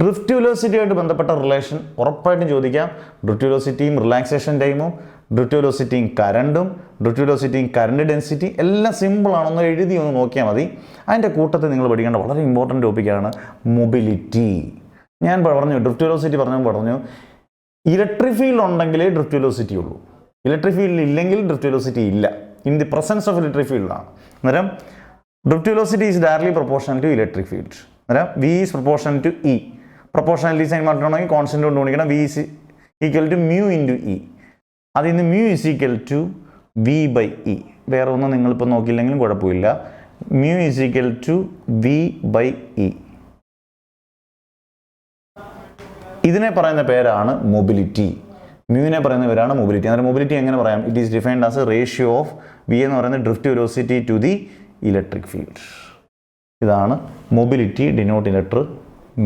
ഡ്രിഫ്റ്റ് വെലോസിറ്റിയായിട്ട് ബന്ധപ്പെട്ട റിലേഷൻ ഉറപ്പായിട്ടും ചോദിക്കാം. ഡ്രിഫ്റ്റ് വെലോസിറ്റിയും റിലാക്സേഷൻ ടൈമും, ഡ്രിഫ്റ്റ് വെലോസിറ്റിയും കറണ്ടും, ഡ്രിഫ്റ്റ് വെലോസിറ്റിയും കറണ്ട് ഡെൻസിറ്റി എല്ലാം സിമ്പിളാണെന്ന് എഴുതി ഒന്ന് നോക്കിയാൽ മതി. അതിൻ്റെ കൂട്ടത്തിൽ നിങ്ങൾ പഠിക്കേണ്ട വളരെ ഇമ്പോർട്ടൻ്റ് ടോപ്പിക്കാണ് മൊബിലിറ്റി. ഞാൻ പറഞ്ഞു ഡ്രിഫ്റ്റ് വെലോസിറ്റി പറഞ്ഞു ഇലക്ട്രിക് ഫീൽഡ് ഉണ്ടെങ്കിലേ ഡ്രിഫ്റ്റ് വെലോസിറ്റി ഉള്ളൂ. ഇലക്ട്രിക് ഫീൽഡ് ഇല്ലെങ്കിൽ ഡ്രിഫ്റ്റ് വെലോസിറ്റി ഇല്ല. In the presence of electric ഫീൽഡാണ്. അന്നേരം drift velocity is directly proportional to electric field. അന്നേരം V is proportional to E. Proportionality sign മാറ്റണമെങ്കിൽ കോൺസ്റ്റന്റ് കൊണ്ട് ഗുണിക്കണം. V is equal to mu into E. അതിൽ നിന്ന് mu is equal to V by E. വേറെ ഒന്നും നിങ്ങളിപ്പോൾ നോക്കിയില്ലെങ്കിലും കുഴപ്പമില്ല. Mu is equal to V by E. ഇതിനെ പറയുന്ന പേരാണ് മൊബിലിറ്റി. മ്യൂവിനെ പറയുന്ന പേരാണ് മൊബിലിറ്റി. അന്നേരം മൊബിലിറ്റി എങ്ങനെ പറയാം? It is defined as a ratio of V എന്ന് പറയുന്നത് drift velocity to the electric field. ഇതാണ് മൊബിലിറ്റി ഡിനോട്ട് ലെറ്റർ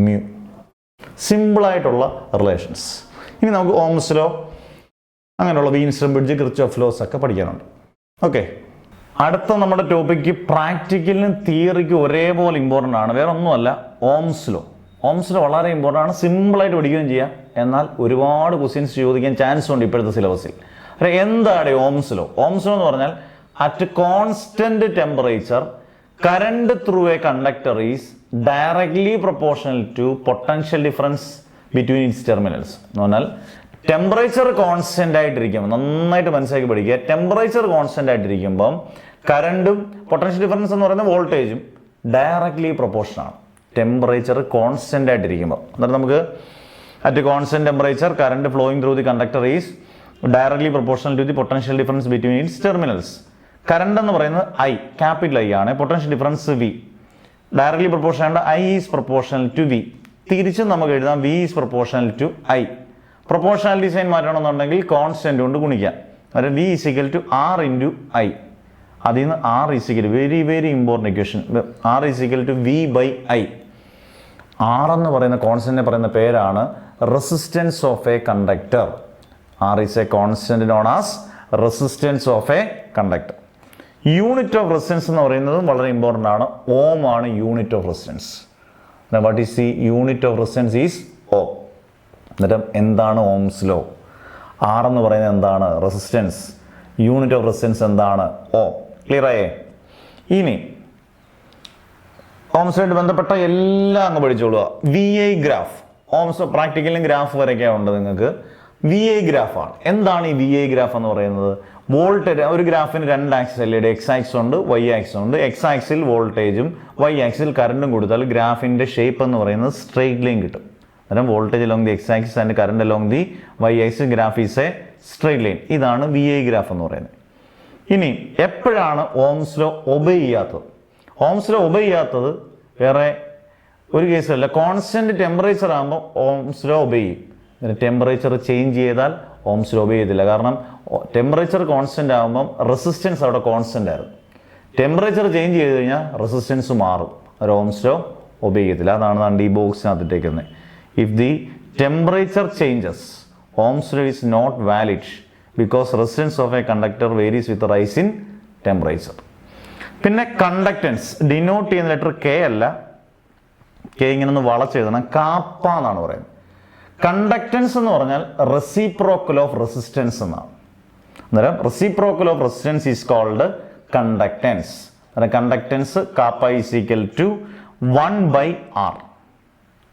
മ്യൂ. സിമ്പിളായിട്ടുള്ള റിലേഷൻസ്. ഇനി നമുക്ക് ഓംസ് ലോ, അങ്ങനെയുള്ള വീൻസ്റ്റൺ ബ്രിഡ്ജ്, കിർച്ചോഫ് ലോസ് ഒക്കെ പഠിക്കാനുണ്ട്. ഓക്കെ, അടുത്ത നമ്മുടെ ടോപ്പിക്ക് പ്രാക്ടിക്കലിനും തിയറിക്കും ഒരേപോലെ ഇമ്പോർട്ടൻ്റ് ആണ്. വേറെ ഒന്നുമല്ല, ഓംസ് ലോ. ഓംസ് ലോ വളരെ ഇമ്പോർട്ടൻ്റ് ആണ്. സിമ്പിളായിട്ട് പഠിക്കുകയും ചെയ്യാം. എന്നാൽ ഒരുപാട് ക്വസ്റ്റ്യൻസ് ചോദിക്കാൻ ചാൻസ് ഉണ്ട് ഇപ്പോഴത്തെ സിലബസിൽ. എന്താണ് ഓംസ് ലോ? ഓംസ് ലോ എന്ന് പറഞ്ഞാൽ at constant temperature current through a conductor is directly proportional to potential difference between its terminals. എന്ന് പറഞ്ഞാൽ ടെമ്പറേച്ചർ കോൺസ്റ്റന്റ് ആയിട്ടിരിക്കുമ്പോൾ, നന്നായിട്ട് മനസ്സിലാക്കി പഠിക്കുക, ടെമ്പറേച്ചർ കോൺസ്റ്റന്റ് ആയിട്ടിരിക്കുമ്പം കറണ്ടും പൊട്ടൻഷ്യൽ ഡിഫറൻസ് എന്ന് പറയുന്ന വോൾട്ടേജും ഡയറക്ട്ലി പ്രൊപ്പോർഷൻ ആണ്. ടെമ്പറേച്ചർ കോൺസ്റ്റന്റ് ആയിട്ടിരിക്കുമ്പോൾ, അന്നേരം നമുക്ക് at constant temperature current flowing through the conductor is directly proportional to the potential difference between its terminals. Current എന്ന് പറയുന്നത് ഐ, ക്യാപിറ്റൽ ഐ ആണ്. Potential difference V. Directly proportion ആയതുകൊണ്ട് I is proportional to V. തിരിച്ചും നമുക്ക് എഴുതാം V is proportional to I. Proportionality sign മാറ്റണമെന്നുണ്ടെങ്കിൽ constant കൊണ്ട് ഗുണിക്കാം. അതായത് V is equal to R into I. അതിൽ നിന്ന് R is equal, very very important equation, R is equal to V by I. R എന്ന് പറയുന്ന കോൺസ്റ്റന്റിനെ പറയുന്ന പേരാണ് resistance of a conductor. R is a constant known as resistance of a conductor. Unit of resistance എന്ന് പറയുന്നതും വളരെ important ആണ്. Ohm ആണ് unit of resistance. What is the unit of resistance is ohm. എന്നിട്ട് എന്താണ് ഓംസ് ലോ? ആർ എന്ന് പറയുന്നത് എന്താണ്? റെസിസ്റ്റൻസ്. യൂണിറ്റ് ഓഫ് റെസിസ്റ്റൻസ് എന്താണ്? ഓം. ക്ലിയർ ആയേ? ഇനി ഓംസുമായിട്ട് ബന്ധപ്പെട്ട എല്ലാം അങ്ങ് പഠിച്ചോളുക. V I graph. ഓംസ് പ്രാക്ടിക്കലും ഗ്രാഫ് വരയ്ക്കാറുണ്ട് നിങ്ങൾക്ക്. വി ഐ ഗ്രാഫാണ്. എന്താണ് ഈ വി ഐ ഗ്രാഫ് എന്ന് പറയുന്നത്? വോൾട്ടേജ്. ഒരു ഗ്രാഫിന് രണ്ട് ആക്സിസ് അല്ലേ? എക്സ് ആക്സിസ് ഉണ്ട്, വൈ ആക്സിസ് ഉണ്ട്. എക്സ് ആക്സിൽ വോൾട്ടേജും വൈ ആക്സിൽ കറണ്ടും കൊടുത്താൽ ഗ്രാഫിന്റെ ഷേപ്പ് എന്ന് പറയുന്നത് സ്ട്രെയിറ്റ് ലൈൻ കിട്ടും. അന്നേരം voltage along the X axis and current along the Y axis, graph is a straight line. ഇതാണ് വി ഐ ഗ്രാഫ് എന്ന് പറയുന്നത്. ഇനി എപ്പോഴാണ് ഓംസ് ലോ ഒബേ ചെയ്യാത്തത്? ഓംസ് ലോ ഒബേ ചെയ്യാത്തത് വേറെ ഒരു കേസല്ല. കോൺസ്റ്റന്റ് ടെമ്പറേച്ചർ ആകുമ്പോൾ ഓംസ് ലോ ഒബേ ചെയ്യും. ടെമ്പറേച്ചർ ചേഞ്ച് ചെയ്താൽ ഓംസ് ലോ ഒബേ ചെയ്തില്ല. കാരണം ടെമ്പറേച്ചർ കോൺസ്റ്റന്റ് ആകുമ്പം റെസിസ്റ്റൻസ് അവിടെ കോൺസ്റ്റന്റ് ആയിരുന്നു. ടെമ്പറേച്ചർ ചേഞ്ച് ചെയ്ത് കഴിഞ്ഞാൽ റെസിസ്റ്റൻസ് മാറും. ഒരു ഓംസ് ലോ ഒബേ ചെയ്യത്തില്ല. അതാണ് ഈ ബോക്സിനകത്തിട്ടേക്കുന്നത്. If the temperature changes, Ohm's law is not valid because resistance of a conductor varies with rise in temperature. പിന്നെ കണ്ടക്റ്റൻസ് ഡിനോട്ട് ചെയ്യുന്ന ലെറ്റർ കെ അല്ല, കെ ഇങ്ങനെ ഒന്ന് വളച്ചെഴുതണം, കാപ്പ എന്നാണ് പറയുന്നത്. കണ്ടക്റ്റൻസ് എന്ന് പറഞ്ഞാൽ റെസിപ്രോക്കൽ ഓഫ് റെസിസ്റ്റൻസ് എന്നാണ്. അന്നേരം reciprocal of resistance is called conductance. അന്നേരം conductance kappa is equal to 1/r.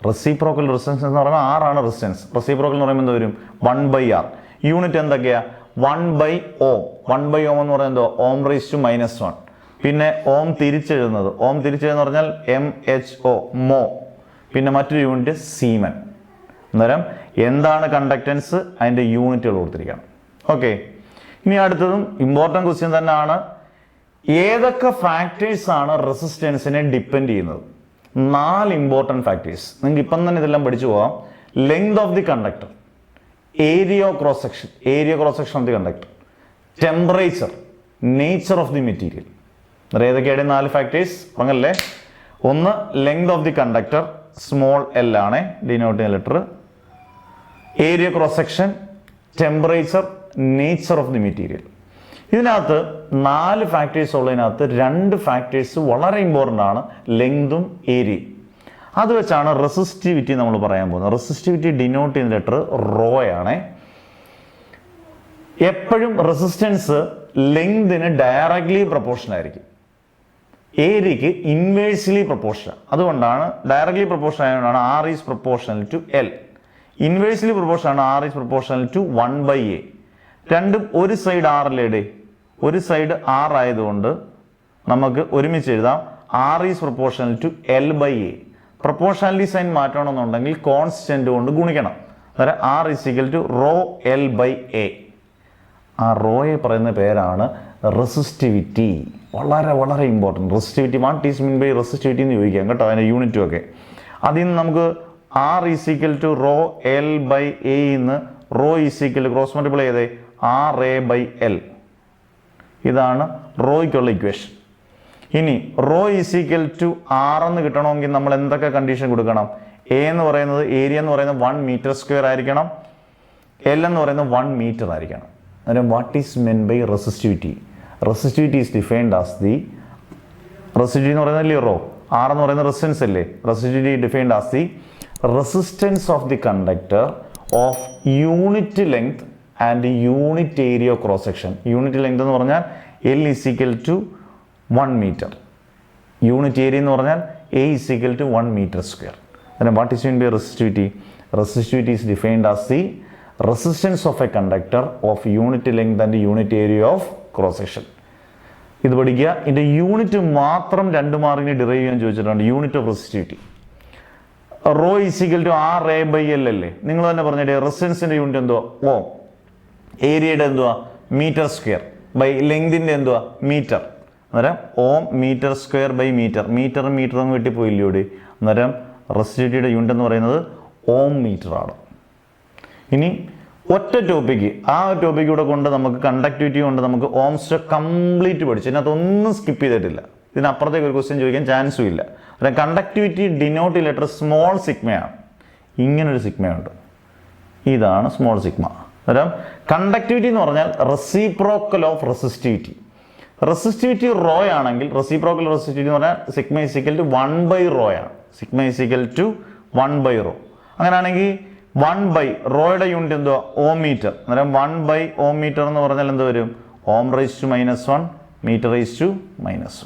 Reciprocal resistance എന്ന് പറയുമ്പോൾ ആർ ആണ് റെസിസ്റ്റൻസ്. റെസിപ്രോക്കൽ എന്ന് പറയുമ്പോൾ എന്ത് വരും? 1/r. യൂണിറ്റ് എന്തൊക്കെയാ? 1/ohm. 1/ohm എന്ന് പറയുന്നത് ഓം റേസ് ടു -1. പിന്നെ ഓം തിരിച്ചെഴുതുന്നത്, ഓം തിരിച്ചെഴുതുന്ന പറഞ്ഞാൽ MHO, മോ. പിന്നെ മറ്റൊരു യൂണിറ്റ് സീമൻ. അന്നേരം എന്താണ് കണ്ടക്റ്റൻസ്? അതിൻ്റെ യൂണിറ്റുകൾ കൊടുത്തിരിക്കണം. ഓക്കെ. ഇനി അടുത്തതും ഇമ്പോർട്ടൻറ്റ് ക്വസ്റ്റ്യൻ തന്നെയാണ്. ഏതൊക്കെ ഫാക്ടേഴ്സ് ആണ് റെസിസ്റ്റൻസിനെ ഡിപ്പെൻഡ് ചെയ്യുന്നത്? 4 ഇമ്പോർട്ടൻറ്റ് ഫാക്ടേഴ്സ്. നിങ്ങൾക്ക് ഇപ്പം തന്നെ ഇതെല്ലാം പഠിച്ചു പോകാം. Length of the conductor, area cross section of the conductor, temperature, nature of the material. ഏതൊക്കെയാണ് 4 ഫാക്ടേഴ്സ്? പറഞ്ഞല്ലേ. ഒന്ന് length of the conductor, small L ആണ് ഡിനോട്ട് ചെയ്യുന്ന letter. Area cross section, temperature, nature of the material. ഇതിനകത്ത് 4 factors ഉള്ളതിനകത്ത് 2 factors വളരെ important ആണ്, ലെങ്തും ഏരിയയും. അത് വെച്ചാണ് റെസിസ്റ്റിവിറ്റി നമ്മൾ പറയാൻ പോകുന്നത്. റെസിസ്റ്റിവിറ്റി ഡിനോട്ട് ചെയ്യുന്ന ലെറ്റർ റോ ആണ്. എപ്പോഴും റെസിസ്റ്റൻസ് ലെങ്തിന് ഡയറക്ട്ലി പ്രൊപ്പോർഷൻ ആയിരിക്കും, ഏരിയക്ക് ഇൻവേഴ്സ്ലി പ്രൊപ്പോർഷൻ. അതുകൊണ്ടാണ് ഡയറക്ട്ലി പ്രൊപ്പോർഷൻ ആയതുകൊണ്ടാണ് R is proportional to L. Inversely proportion ആണ് R is proportional to 1/a. രണ്ടും ഒരു സൈഡ് ആറിലേടെ, ഒരു സൈഡ് ആർ ആയതുകൊണ്ട് നമുക്ക് ഒരുമിച്ച് എഴുതാം R is proportional to L/a. Proportionality sign മാറ്റണമെന്നുണ്ടെങ്കിൽ കോൺസ്റ്റന്റ് കൊണ്ട് ഗുണിക്കണം. അതായത് R is equal to rho L/a. ആ റോയെ പറയുന്ന പേരാണ് റെസിസ്റ്റിവിറ്റി. വളരെ വളരെ important. Resistivity, what is mean by resistivity എന്ന് ചോദിക്കാം കേട്ടോ, അതിൻ്റെ യൂണിറ്റും ഒക്കെ. അതിൽ നിന്ന് നമുക്ക് R is equal to rho L/a എന്ന് rho is equal cross multiply ചെയ്തേ RA/L. ഇതാണ് റോയ്ക്കുള്ള ഇക്വേഷൻ. ഇനി rho is equal to R എന്ന് കിട്ടണമെങ്കിൽ നമ്മൾ എന്തൊക്കെ കണ്ടീഷൻ കൊടുക്കണം? എ എന്ന് പറയുന്നത്, ഏരിയ എന്ന് പറയുന്നത് 1 മീറ്റർ സ്ക്വയർ ആയിരിക്കണം. എൽ എന്ന് പറയുന്നത് 1 മീറ്റർ ആയിരിക്കണം. അന്നേരം what is mean by resistivity? Resistivity is defined as the, resistivity എന്ന് പറയുന്നതല്ലേ റോ, ആർ എന്ന് പറയുന്ന റെസിസ്റ്റൻസ് അല്ലേ. Resistivity defined as the resistance of the conductor of unit length and unit area of cross section. Unit length എന്ന് പറഞ്ഞാൽ L is equal to 1 metre. Unit area എന്ന് പറഞ്ഞാൽ A is equal to 1 metre square. അന്നേരം what is mean by resistivity? Resistivity is defined as the resistance of a conductor of unit length and unit area of cross section. ഇത് പഠിക്കുക. ഇതിൻ്റെ unit മാത്രം 2 മാർക്കിന് derive ചെയ്യാൻ ചോദിച്ചിട്ടുണ്ട്. Unit of resistivity rho is equal to RA/L അല്ലേ. നിങ്ങൾ തന്നെ പറഞ്ഞിട്ട് റെസിസ്റ്റൻസിൻ്റെ യൂണിറ്റ് എന്തോ ഓം. ഏരിയയുടെ എന്തുവാ മീറ്റർ സ്ക്വയർ ബൈ ലെങ്തിൻ്റെ എന്തുവാ മീറ്റർ. അന്നേരം ഓം മീറ്റർ സ്ക്വയർ ബൈ മീറ്റർ. മീറ്ററും മീറ്ററും വെട്ടിപ്പോയില്ലേ ഇവിടെ. അന്നേരം റെസിസ്റ്റിവിറ്റിയുടെ യൂണിറ്റ് എന്ന് പറയുന്നത് ഓം മീറ്റർ ആണ്. ഇനി ഒറ്റ ടോപ്പിക്ക്, ആ ടോപ്പിക്ക് കൂടെ കൊണ്ട് നമുക്ക് കണ്ടക്ടിവിറ്റി കൊണ്ട് നമുക്ക് ഓംസ് ലോ കംപ്ലീറ്റ് പഠിച്ചു. ഇതിനകത്തൊന്നും സ്കിപ്പ് ചെയ്തിട്ടില്ല. ഇതിനപ്പുറത്തേക്ക് ഒരു ക്വസ്റ്റ്യൻ ചോദിക്കാൻ ചാൻസും ഇല്ല. അതായത് കണ്ടക്ടിവിറ്റി ഡിനോട്ട് ലെറ്റർ സ്മോൾ സിഗ്മയാണ്. ഇങ്ങനൊരു സിഗ്മയുണ്ട്, ഇതാണ് സ്മോൾ സിഗ്മ. അന്നേരം കണ്ടക്ടിവിറ്റി എന്ന് പറഞ്ഞാൽ reciprocal of resistivity. Resistivity rho ആണെങ്കിൽ റെസിപ്രോക്കൽ റെസിസ്റ്റിവിറ്റി എന്ന് പറഞ്ഞാൽ സിഗ്മ ഇസിക്കൽ ടു 1/ρ ആണ്. Sigma is equal to 1/ρ. അങ്ങനെയാണെങ്കിൽ 1 റോയുടെ യൂണിറ്റ് എന്തുവാ ഓം മീറ്റർ. അന്നേരം 1 ഓം മീറ്റർ എന്ന് പറഞ്ഞാൽ എന്ത് വരും ohm raise to -1 metre raise to -1.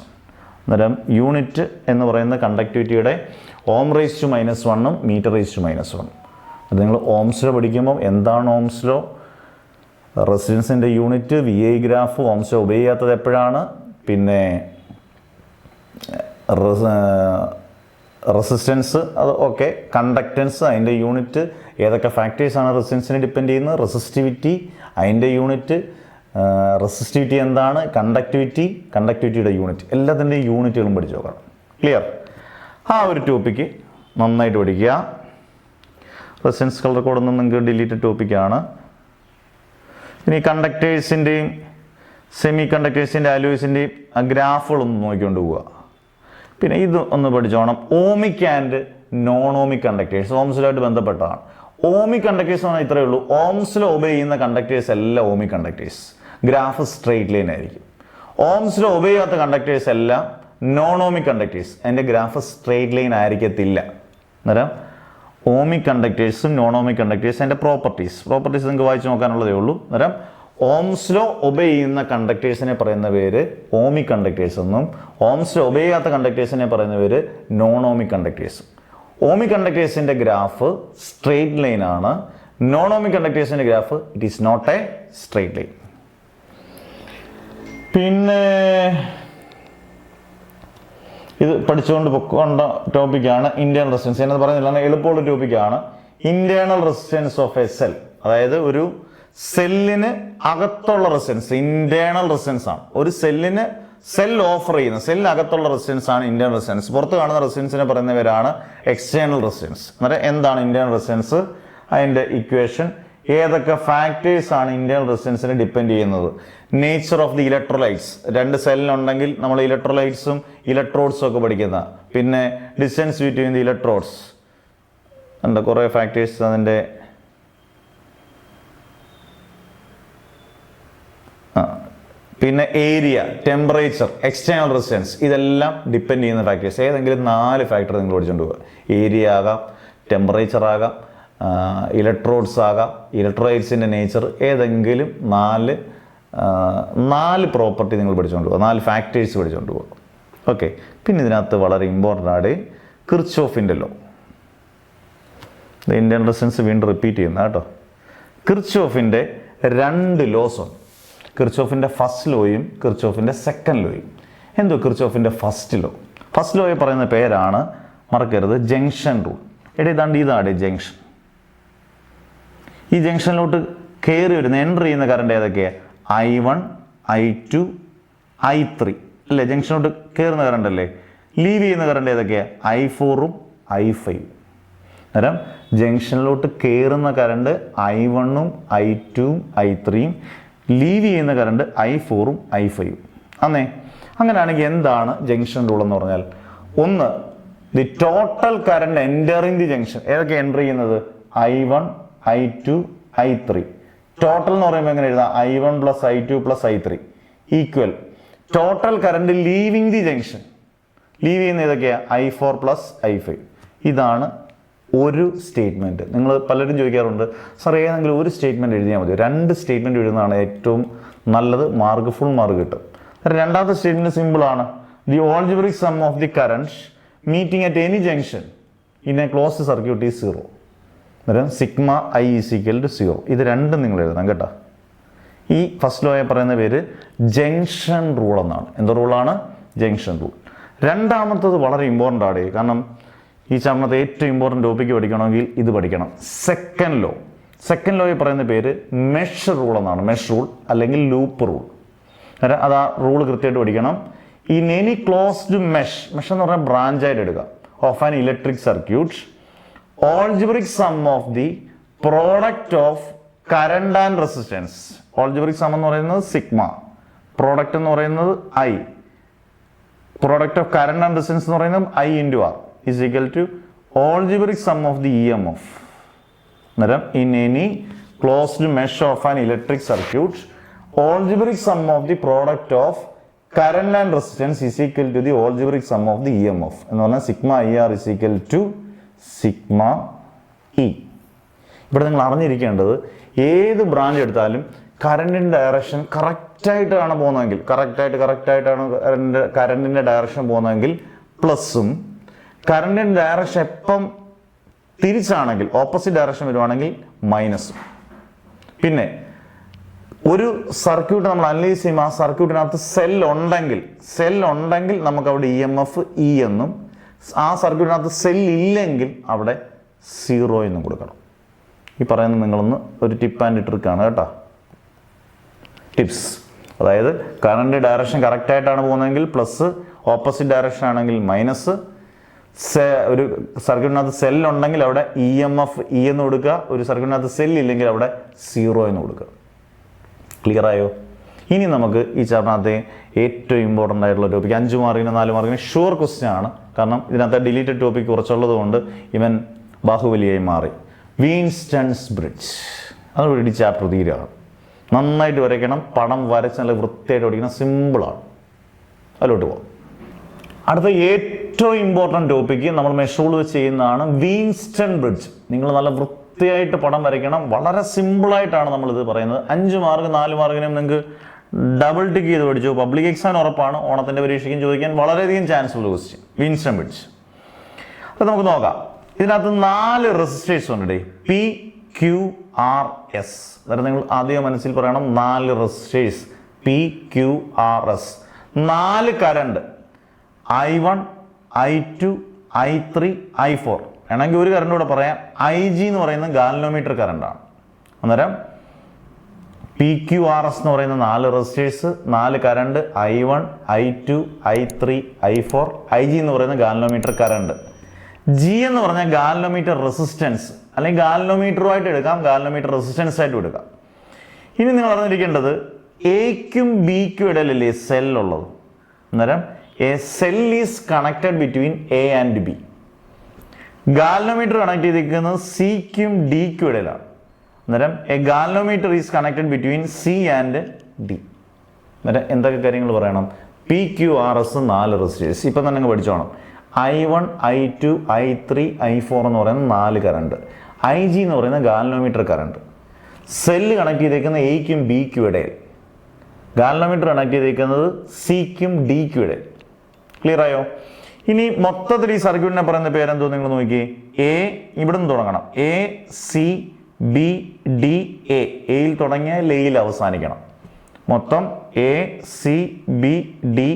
അന്നേരം യൂണിറ്റ് എന്ന് പറയുന്ന കണ്ടക്ടിവിറ്റിയുടെ ohm raise to -1 metre raise to -1. അത് നിങ്ങൾ ഓംസ് ലോ പഠിക്കുമ്പോൾ എന്താണ് ഓംസ് ലോ, റെസിസ്റ്റൻസിൻ്റെ unit, V I graph, Ohm's law obey ചെയ്യാത്തത് എപ്പോഴാണ്, പിന്നെ റെസിസ്റ്റൻസ് അത് ഓക്കെ, കണ്ടക്റ്റൻസ് അതിൻ്റെ യൂണിറ്റ്, ഏതൊക്കെ ഫാക്ടേഴ്സാണ് റെസിസ്റ്റൻസിനെ ഡിപ്പെൻഡ് ചെയ്യുന്നത്, റെസിസ്റ്റിവിറ്റി അതിൻ്റെ യൂണിറ്റ്, റെസിസ്റ്റിവിറ്റി എന്താണ്, കണ്ടക്ടിവിറ്റിയുടെ യൂണിറ്റ്, എല്ലാത്തിൻ്റെയും യൂണിറ്റുകളും പഠിച്ചു നോക്കണം. ക്ലിയർ? ആ ഒരു ടോപ്പിക്ക് നന്നായിട്ട് പഠിക്കുക. റെസിസ്റ്റൻസ് കളർ കോഡൊന്നും നിങ്ങൾക്ക് ഡിലീറ്റഡ് ടോപ്പിക്കാണ്. ഇനി കണ്ടക്ടേഴ്സിൻ്റെയും സെമി കണ്ടക്ടേഴ്സിൻ്റെ അലോയ്സിൻ്റെയും ആ ഗ്രാഫുകളൊന്ന് നോക്കിക്കൊണ്ട് പോവുക. പിന്നെ ഇത് ഒന്ന് പഠിച്ചോണം, ohmic and non ohmic conductors ഓംസിലുമായിട്ട് ബന്ധപ്പെട്ടതാണ്. ഓമിക് കണ്ടക്ടേഴ്സ് എന്ന് പറഞ്ഞാൽ ഇത്രയേ ഉള്ളൂ, ഓംസിൽ ഒബേ ചെയ്യുന്ന കണ്ടക്ടേഴ്സ് എല്ലാം ohmic conductors, graph straight line ആയിരിക്കും. ഓംസിൽ ഒബേ ചെയ്യാത്ത കണ്ടക്ടേഴ്സ് എല്ലാം നോൺ ഓമിക് കണ്ടക്ടേഴ്സ്, അതിൻ്റെ ഗ്രാഫ് സ്ട്രെയിറ്റ് ലൈൻ ആയിരിക്കത്തില്ല. അന്നേരം ഓമിക് കണ്ടക്ടേഴ്സും നോൺ ഓമിക് കണ്ടക്ടേഴ്സ് അതിൻ്റെ പ്രോപ്പർട്ടീസ് നിങ്ങൾക്ക് വായിച്ച് നോക്കാനുള്ളതേ ഉള്ളൂ. അന്നേരം ഓംസ് ലോ ഒബേ ചെയ്യുന്ന കണ്ടക്ടേഴ്സിനെ പറയുന്ന പേര് ഓമിക് കണ്ടക്ടേഴ്സ് എന്നും ഓംസ് ലോ ഒബേ ചെയ്യാത്ത കണ്ടക്ടേഴ്സിനെ പറയുന്ന പേര് നോൺ ഓമിക് കണ്ടക്ടേഴ്സ്. ഓമിക് കണ്ടക്ടേഴ്സിൻ്റെ ഗ്രാഫ് സ്ട്രെയിറ്റ് ലൈൻ ആണ്, നോൺ ഓമിക് കണ്ടക്ടേഴ്സിൻ്റെ graph it is not a straight line. പിന്നെ ഇത് പഠിച്ചുകൊണ്ട് പൊക്കൊണ്ട ടോപ്പിക്കാണ് ഇന്റേണൽ റെസിസ്റ്റൻസ്. എന്നത് പറയുന്നില്ല, എളുപ്പമുള്ള ടോപ്പിക്കാണ്. Internal resistance of A cell, അതായത് ഒരു സെല്ലിന് അകത്തുള്ള റെസിസ്റ്റൻസ് ഇന്റേണൽ റെസിസ്റ്റൻസ് ആണ്. ഒരു സെല്ലിന് സെൽ ഓഫർ ചെയ്യുന്ന സെല്ലിനകത്തുള്ള റെസിസ്റ്റൻസ് ആണ് ഇന്റേണൽ റെസിസ്റ്റൻസ്. പുറത്ത് കാണുന്ന റെസിസ്റ്റൻസിനെ പറയുന്ന പേരാണ് എക്സ്റ്റേണൽ റെസിസ്റ്റൻസ്. അന്നേരം എന്താണ് ഇന്റേണൽ റെസിസ്റ്റൻസ്, അതിൻ്റെ ഇക്വേഷൻ, ഏതൊക്കെ ഫാക്ടേഴ്സ് ആണ് ഇന്റേണൽ റെസിസ്റ്റൻസിനെ ഡിപ്പെൻഡ് ചെയ്യുന്നത്, നേച്ചർ ഓഫ് ദി ഇലക്ട്രോലൈറ്റ്സ്, രണ്ട് സെല്ലിനുണ്ടെങ്കിൽ നമ്മൾ ഇലക്ട്രോലൈറ്റ്സും ഇലക്ട്രോഡ്സും ഒക്കെ പഠിക്കുന്ന, പിന്നെ ഡിസ്റ്റൻസ് ബിറ്റ്വീൻ ദി ഇലക്ട്രോഡ്സ് ഉണ്ട്, കുറേ ഫാക്ടേഴ്സ്. അതിൻ്റെ പിന്നെ ഏരിയ, ടെമ്പറേച്ചർ, എക്സ്റ്റേണൽ റെസിസ്റ്റൻസ്, ഇതെല്ലാം ഡിപ്പെൻഡ് ചെയ്യുന്ന ഫാക്ടേഴ്സ്. ഏതെങ്കിലും 4 ഫാക്ടർ നിങ്ങൾ പഠിച്ചുകൊണ്ട് പോവുക. ഏരിയ ആകാം, ടെമ്പറേച്ചർ ആകാം, ഇലക്ട്രോഡ്സ് ആകാം, ഇലക്ട്രോലൈറ്റ്സിൻ്റെ നേച്ചർ, ഏതെങ്കിലും 4 പ്രോപ്പർട്ടി നിങ്ങൾ പഠിച്ചുകൊണ്ട് പോകുക, 4 ഫാക്ടേഴ്സ് പഠിച്ചുകൊണ്ട് പോകുക. ഓക്കെ. പിന്നെ ഇതിനകത്ത് വളരെ ഇമ്പോർട്ടൻ്റ് ആണ് കിർച്ചോഫിൻ്റെ ലോ. ഇന്റേണൽ റെസിസ്റ്റൻസ് വീണ്ടും റിപ്പീറ്റ് ചെയ്യുന്ന കേട്ടോ. കിർച്ചോഫിൻ്റെ 2 ലോസ് ഉണ്ട്. കിർച്ചോഫിൻ്റെ ഫസ്റ്റ് ലോയും കിർച്ചോഫിൻ്റെ സെക്കൻഡ് ലോയും. എന്തോ കിർച്ചോഫിൻ്റെ ഫസ്റ്റ് ലോയെ പറയുന്ന പേരാണ്, മറക്കരുത്, ജംഗ്ഷൻ റൂൾ. ഇതാണ് ജംഗ്ഷൻ. ഈ ജംഗ്ഷനിലോട്ട് കയറി വരുന്ന എൻട്രി ചെയ്യുന്ന കറണ്ട് ഏതൊക്കെയാണ്, I1, I2, I3 അല്ലേ? ജംഗ്ഷനിലോട്ട് കയറുന്ന കറണ്ട് അല്ലേ. ലീവ് ചെയ്യുന്ന കറണ്ട് ഏതൊക്കെയാണ്, I4ഉം I5. അന്നേരം ജംഗ്ഷനിലോട്ട് കയറുന്ന കറണ്ട് I1ഉം I2ഉം I3ഉം, ലീവ് ചെയ്യുന്ന കറണ്ട് I4ഉം I5ഉം. അങ്ങനെയാണെങ്കിൽ എന്താണ് ജംഗ്ഷൻ റൂൾ എന്ന് പറഞ്ഞാൽ, ഒന്ന്, the total current entering the junction. ഏതൊക്കെ എൻ്റർ ചെയ്യുന്നത്, I1, I2, I3. ടോട്ടൽ എന്ന് പറയുമ്പോൾ എങ്ങനെ എഴുതാം, I1 + I2 + I3 equal total current living the junction. Leave ചെയ്യുന്ന ഏതൊക്കെയാണ്, I4 + I5. ഇതാണ് ഒരു സ്റ്റേറ്റ്മെൻറ്റ്. നിങ്ങൾ പലരും ചോദിക്കാറുണ്ട്, സാർ ഏതെങ്കിലും ഒരു സ്റ്റേറ്റ്മെൻറ്റ് എഴുതിയാൽ മതി. 2 സ്റ്റേറ്റ്മെൻറ്റ് എഴുതുന്നതാണ് ഏറ്റവും നല്ലത്, ഫുൾ മാർക്ക് കിട്ടും. രണ്ടാമത്തെ സ്റ്റേറ്റ്മെൻറ്റ് സിമ്പിളാണ്, the algebraic sum of the current meeting at any junction in a closed circuit is 0. അന്നേരം സിഗ്മ I = 0. ഇത് രണ്ടും നിങ്ങൾ എഴുതണം കേട്ടോ. ഈ ഫസ്റ്റ് ലോയെ പറയുന്ന പേര് ജംഗ്ഷൻ റൂൾ എന്നാണ്. എന്ത് റൂളാണ്, ജംഗ്ഷൻ റൂൾ. രണ്ടാമത്തത് വളരെ ഇമ്പോർട്ടൻ്റ് ആണ്, കാരണം ഈ ചാപ്റ്ററിനകത്ത് ഏറ്റവും ഇമ്പോർട്ടൻ്റ് ടോപ്പിക്ക് പഠിക്കണമെങ്കിൽ ഇത് പഠിക്കണം. സെക്കൻഡ് സെക്കൻഡ് ലോയിൽ പറയുന്ന പേര് മെഷ് റൂൾ എന്നാണ്. മെഷ് റൂൾ അല്ലെങ്കിൽ ലൂപ്പ് റൂൾ. അത് ആ റൂൾ കൃത്യമായിട്ട് പഠിക്കണം. ഇൻ എനി ക്ലോസ്ഡ് മെഷ് എന്ന് പറഞ്ഞാൽ ബ്രാഞ്ചായിട്ട് എടുക്കുക, of an electric circuit, algebraic sum of the product of current and resistance. Algebraic sum എന്ന് പറയുന്നത് സിഗ്മ, പ്രോഡക്റ്റ് എന്ന് പറയുന്നത് I, product of current and resistance എന്ന് പറയുന്നത് I into R is equal to algebraic sum of the EMF. അന്നേരം in any closed mesh of an electric circuit, algebraic sum of the product of current and resistance is equal to the algebraic sum of the EMF എന്ന് പറഞ്ഞാൽ sigma IR is equal to sigma E. ഇവിടെ നിങ്ങൾ അറിഞ്ഞിരിക്കേണ്ടത് ഏത് branch എടുത്താലും കറണ്ടിൻ്റെ direction കറക്റ്റായിട്ടാണ് പോകുന്നതെങ്കിൽ, കറക്റ്റായിട്ടാണ് കറണ്ടിൻ്റെ direction പോകുന്നതെങ്കിൽ പ്ലസും, കറണ്ടിൻ്റെ ഡയറക്ഷൻ എപ്പം തിരിച്ചാണെങ്കിൽ ഓപ്പോസിറ്റ് ഡയറക്ഷൻ വരുവാണെങ്കിൽ മൈനസും. പിന്നെ ഒരു സർക്യൂട്ട് നമ്മൾ അനലൈസ് ചെയ്യുമ്പോൾ ആ സർക്യൂട്ടിനകത്ത് സെൽ ഉണ്ടെങ്കിൽ നമുക്ക് അവിടെ EMF E എന്നും, ആ സർക്യൂട്ടിനകത്ത് സെൽ ഇല്ലെങ്കിൽ അവിടെ 0 എന്നും കൊടുക്കണം. ഈ പറയുന്നത് നിങ്ങളൊന്ന് ഒരു ടിപ്പ് ആൻഡ് ട്രിക്കാണ് കേട്ടോ. ടിപ്സ്, അതായത് കറണ്ട് ഡയറക്ഷൻ കറക്റ്റായിട്ടാണ് പോകുന്നതെങ്കിൽ പ്ലസ്, ഓപ്പോസിറ്റ് ഡയറക്ഷൻ ആണെങ്കിൽ മൈനസ്, ഒരു സർക്യൂട്ടിനകത്ത് സെൽ ഉണ്ടെങ്കിൽ അവിടെ EMF E എന്ന് കൊടുക്കുക, ഒരു സർക്യൂട്ടിനകത്ത് സെൽ ഇല്ലെങ്കിൽ അവിടെ 0 എന്ന് കൊടുക്കുക. ക്ലിയർ ആയോ? ഇനി നമുക്ക് ഈ ചാപ്റ്ററിനകത്തെ ഏറ്റവും ഇമ്പോർട്ടൻ്റ് ആയിട്ടുള്ള ടോപ്പിക് 5 മാർക്കിന് 4 മാർക്കിന് ഷുവർ ക്വസ്റ്റ്യൻ ആണ്. കാരണം ഇതിനകത്ത് ഡിലീറ്റഡ് ടോപ്പിക് കുറച്ചുള്ളത് കൊണ്ട് ഇവൻ ബാഹുബലിയായി മാറി. വീൻസ്റ്റൺസ് ബ്രിഡ്ജ്, അതോടുകൂടി ചാപ്റ്റർ തീരുകയാണ്. നന്നായിട്ട് വരയ്ക്കണം, പടം വരച്ച് നല്ല വൃത്തിയായിട്ട് പഠിക്കണം, സിമ്പിളാണ്. അതിലോട്ട് പോകാം. അടുത്ത ഏറ്റവും ഇമ്പോർട്ടൻ്റ് ടോപ്പിക്ക് നമ്മൾ മെഷ് വെച്ച് ചെയ്യുന്നതാണ് വീൻസ്റ്റൺ ബ്രിഡ്ജ്. നിങ്ങൾ നല്ല വൃത്തിയായിട്ട് പടം വരയ്ക്കണം. വളരെ സിമ്പിളായിട്ടാണ് നമ്മളിത് പറയുന്നത്. 5 മാർക്ക് 4 മാർക്കിനും നിങ്ങൾക്ക് ഡബിൾ ടിക്ക് ചെയ്ത് പഠിച്ചു. പബ്ലിക് എക്സാം ഉറപ്പാണ്, ഓണത്തിൻ്റെ പരീക്ഷയ്ക്കും ചോദിക്കാൻ വളരെയധികം ചാൻസ് ഉള്ള ക്വസ്റ്റ്യൻ വീൻസ്റ്റൺ ബ്രിഡ്ജ്. അപ്പോൾ നമുക്ക് നോക്കാം. ഇതിനകത്ത് 4 റെസിസ്റ്റേഴ്സ് ഉണ്ട്. PQRS, അതായത് നിങ്ങൾ ആദ്യം മനസ്സിൽ പറയണം 4 resistors PQRS. 4 current I1, I2, I3, I4. വേണമെങ്കിൽ ഒരു കറണ്ട് കൂടെ പറയാം. IG എന്ന് പറയുന്നത് ഗാൽവനോമീറ്റർ കറണ്ടാണ്. അന്നേരം PQRS എന്ന് പറയുന്ന 4 resistors, 4 current I1, I2, I3, I4. IG എന്ന് പറയുന്ന ഗാൽവനോമീറ്റർ കറണ്ട്. G എന്ന് പറഞ്ഞാൽ ഗാൽവനോമീറ്റർ റെസിസ്റ്റൻസ്, അല്ലെങ്കിൽ ഗാൽവനോമീറ്ററുമായിട്ട് എടുക്കാം, ഗാൽവനോമീറ്റർ റെസിസ്റ്റൻസ് ആയിട്ട് എടുക്കാം. ഇനി നിങ്ങൾ അറിഞ്ഞിരിക്കേണ്ടത് എക്കും ബിക്കും ഇടയിലല്ലേ സെൽ ഉള്ളത്. അന്നേരം A cell is connected between A and B. Galvanometer connect ചെയ്തിരിക്കുന്നത് സിക്കും ഡിക്കും ഇടയിലാണ്. അന്നേരം A galvanometer is connected between C and D. അന്നേരം എന്തൊക്കെ കാര്യങ്ങൾ പറയണം? PQRS 4 റെസിസ്റ്റേഴ്സ് ഇപ്പം തന്നെ അങ്ങ് പഠിച്ചോണം. I1, I2, I3, I4 എന്ന് പറയുന്ന 4 കറണ്ട്. IG എന്ന് പറയുന്ന ഗാൽവനോമീറ്റർ കറണ്ട്. സെല്ല് കണക്ട് ചെയ്തേക്കുന്ന എക്കും ബിക്കും ഇടയിൽ, ഗാൽവനോമീറ്റർ കണക്ട് ചെയ്തേക്കുന്നത് സിക്കും ഡിക്കും ഇടയിൽ. ക്ലിയർ ആയോ? ഇനി മൊത്തത്തിൽ ഈ സർക്യൂട്ടിനെ പറയുന്ന പേരെന്തോ നിങ്ങൾ നോക്കിയേ. എ ഇവിടെ നിന്ന് തുടങ്ങണം. ACBDA, എയിൽ തുടങ്ങിയ ലെയിൽ അവസാനിക്കണം. മൊത്തം ACBDA.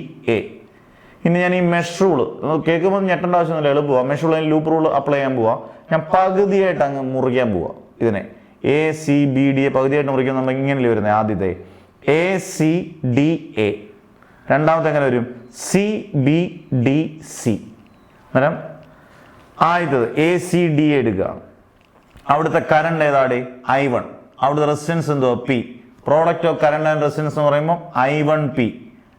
ഇനി ഞാൻ ഈ മെഷ് റൂള് കേൾക്കുമ്പോൾ ഞെട്ടേണ്ട ആവശ്യമൊന്നുമില്ല, എളുപ്പമാണ്. Mesh rule loop rule apply ചെയ്യാൻ പോവാം. ഞാൻ പകുതിയായിട്ട് അങ്ങ് മുറിക്കാൻ പോവാം. ഇതിനെ ACBDA പകുതിയായിട്ട് മുറിക്കാൻ നമുക്ക് ഇങ്ങനെയല്ലേ വരുന്നത്? ആദ്യത്തെ ACDA, രണ്ടാമത്തെ എങ്ങനെ വരും? CBDC. അന്നേരം ആദ്യത്തത് ACDA എടുക്കുക. അവിടുത്തെ കറണ്ട് ഏതാണ്? I1. അവിടുത്തെ റെസിസ്റ്റൻസ് എന്തോ? P. Product of current and resistance എന്ന് പറയുമ്പോൾ I1P.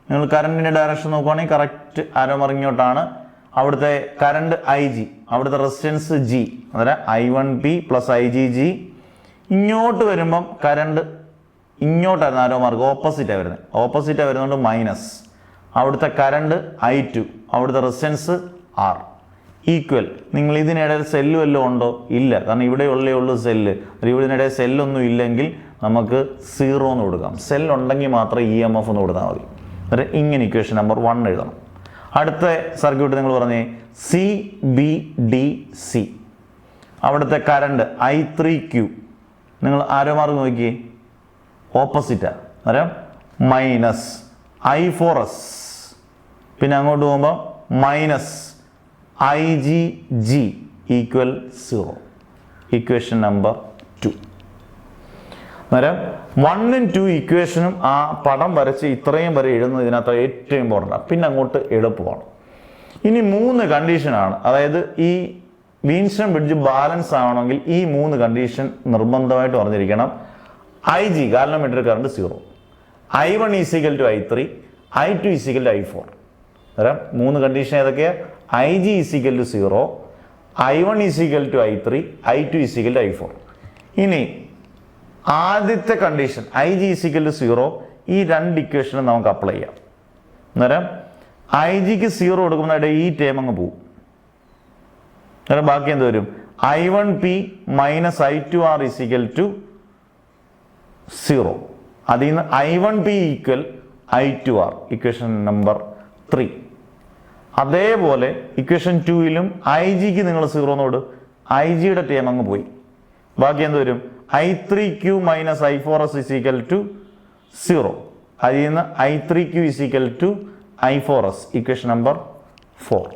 നിങ്ങൾ കറണ്ടിൻ്റെ ഡയറക്ഷൻ നോക്കുവാണെങ്കിൽ കറക്റ്റ് ആരോ മറിഞ്ഞോട്ടാണ്. അവിടുത്തെ കറണ്ട് IG, അവിടുത്തെ റെസിസ്റ്റൻസ് G. അന്നേരം I1P പ്ലസ് IGG. ഇങ്ങോട്ട് വരുമ്പം കറണ്ട് ഇങ്ങോട്ടായിരുന്നു ആരോ മാർക്ക്, ഓപ്പോസിറ്റാണ് വരുന്നത്. ഓപ്പോസിറ്റാണ് വരുന്നതുകൊണ്ട് മൈനസ്. അവിടുത്തെ കറണ്ട് I2, അവിടുത്തെ റെസിസ്റ്റൻസ് R. ഈക്വൽ. നിങ്ങൾ ഇതിനിടയിൽ സെല്ല് വല്ലതും ഉണ്ടോ? ഇല്ല, കാരണം ഇവിടെ ഉള്ളൂ സെല്ല്. ഇതിനിടയിൽ സെല്ലൊന്നും ഇല്ലെങ്കിൽ നമുക്ക് 0 എന്ന് കൊടുക്കാം. സെല്ല് ഉണ്ടെങ്കിൽ മാത്രം EMF എന്ന് കൊടുത്താൽ മതി. അന്നേരം ഇങ്ങനെ ഇക്വേഷൻ നമ്പർ 1 എഴുതണം. അടുത്ത സർക്യൂട്ട് നിങ്ങൾ പറഞ്ഞേ CBDC. അവിടുത്തെ കറണ്ട് I3Q. നിങ്ങൾ ആരോ മാർക്ക് നോക്കിയേ, ഓപ്പോസിറ്റാണ്. അന്നേരം മൈനസ് I4S. പിന്നെ അങ്ങോട്ട് പോകുമ്പോൾ minus IGG equal 0. Equation number 2. അന്നേരം 1ഉം 2 ഇക്വേഷനും ആ പടം വരച്ച് ഇത്രയും വരെ എഴുതുന്നത് ഇതിനകത്ത് ഏറ്റവും ഇമ്പോർട്ടൻ്റ്. പിന്നെ അങ്ങോട്ട് എളുപ്പമാണ്. ഇനി 3 കണ്ടീഷനാണ്. അതായത് ഈ വീൻസ്റ്റൺ ബ്രിഡ്ജ് ബാലൻസ് ആവണമെങ്കിൽ ഈ 3 കണ്ടീഷൻ നിർബന്ധമായിട്ട് പറഞ്ഞിരിക്കണം. IG ഗാലനോമെട്രിക് current 0, I1 = I3, I2 = I4. അന്നേരം 3 കണ്ടീഷൻ ഏതൊക്കെയാണ്? IG = 0, I1 = I3, I2 = I4. ഇനി ആദ്യത്തെ കണ്ടീഷൻ IG = 0, ഈ 2 ഇക്വേഷനും നമുക്ക് അപ്ലൈ ചെയ്യാം. അന്നേരം IG-ക്ക് 0 കൊടുക്കുന്നതിടെ ഈ ടേം അങ്ങ് പോകും. അന്നേരം ബാക്കി എന്ത് വരും? I1P - I2R = 0. അതിൽ നിന്ന് I1P = I2R, ഇക്വേഷൻ നമ്പർ 3. അതേപോലെ ഇക്വേഷൻ 2ലും IG-ക്ക് നിങ്ങൾ 0 നോട്, IG-യുടെ ടേം അങ്ങ് പോയി. ബാക്കി എന്ത് വരും? I3Q - I4S = 0. അതിൽ നിന്ന് I3Q = I4S, equation number 4.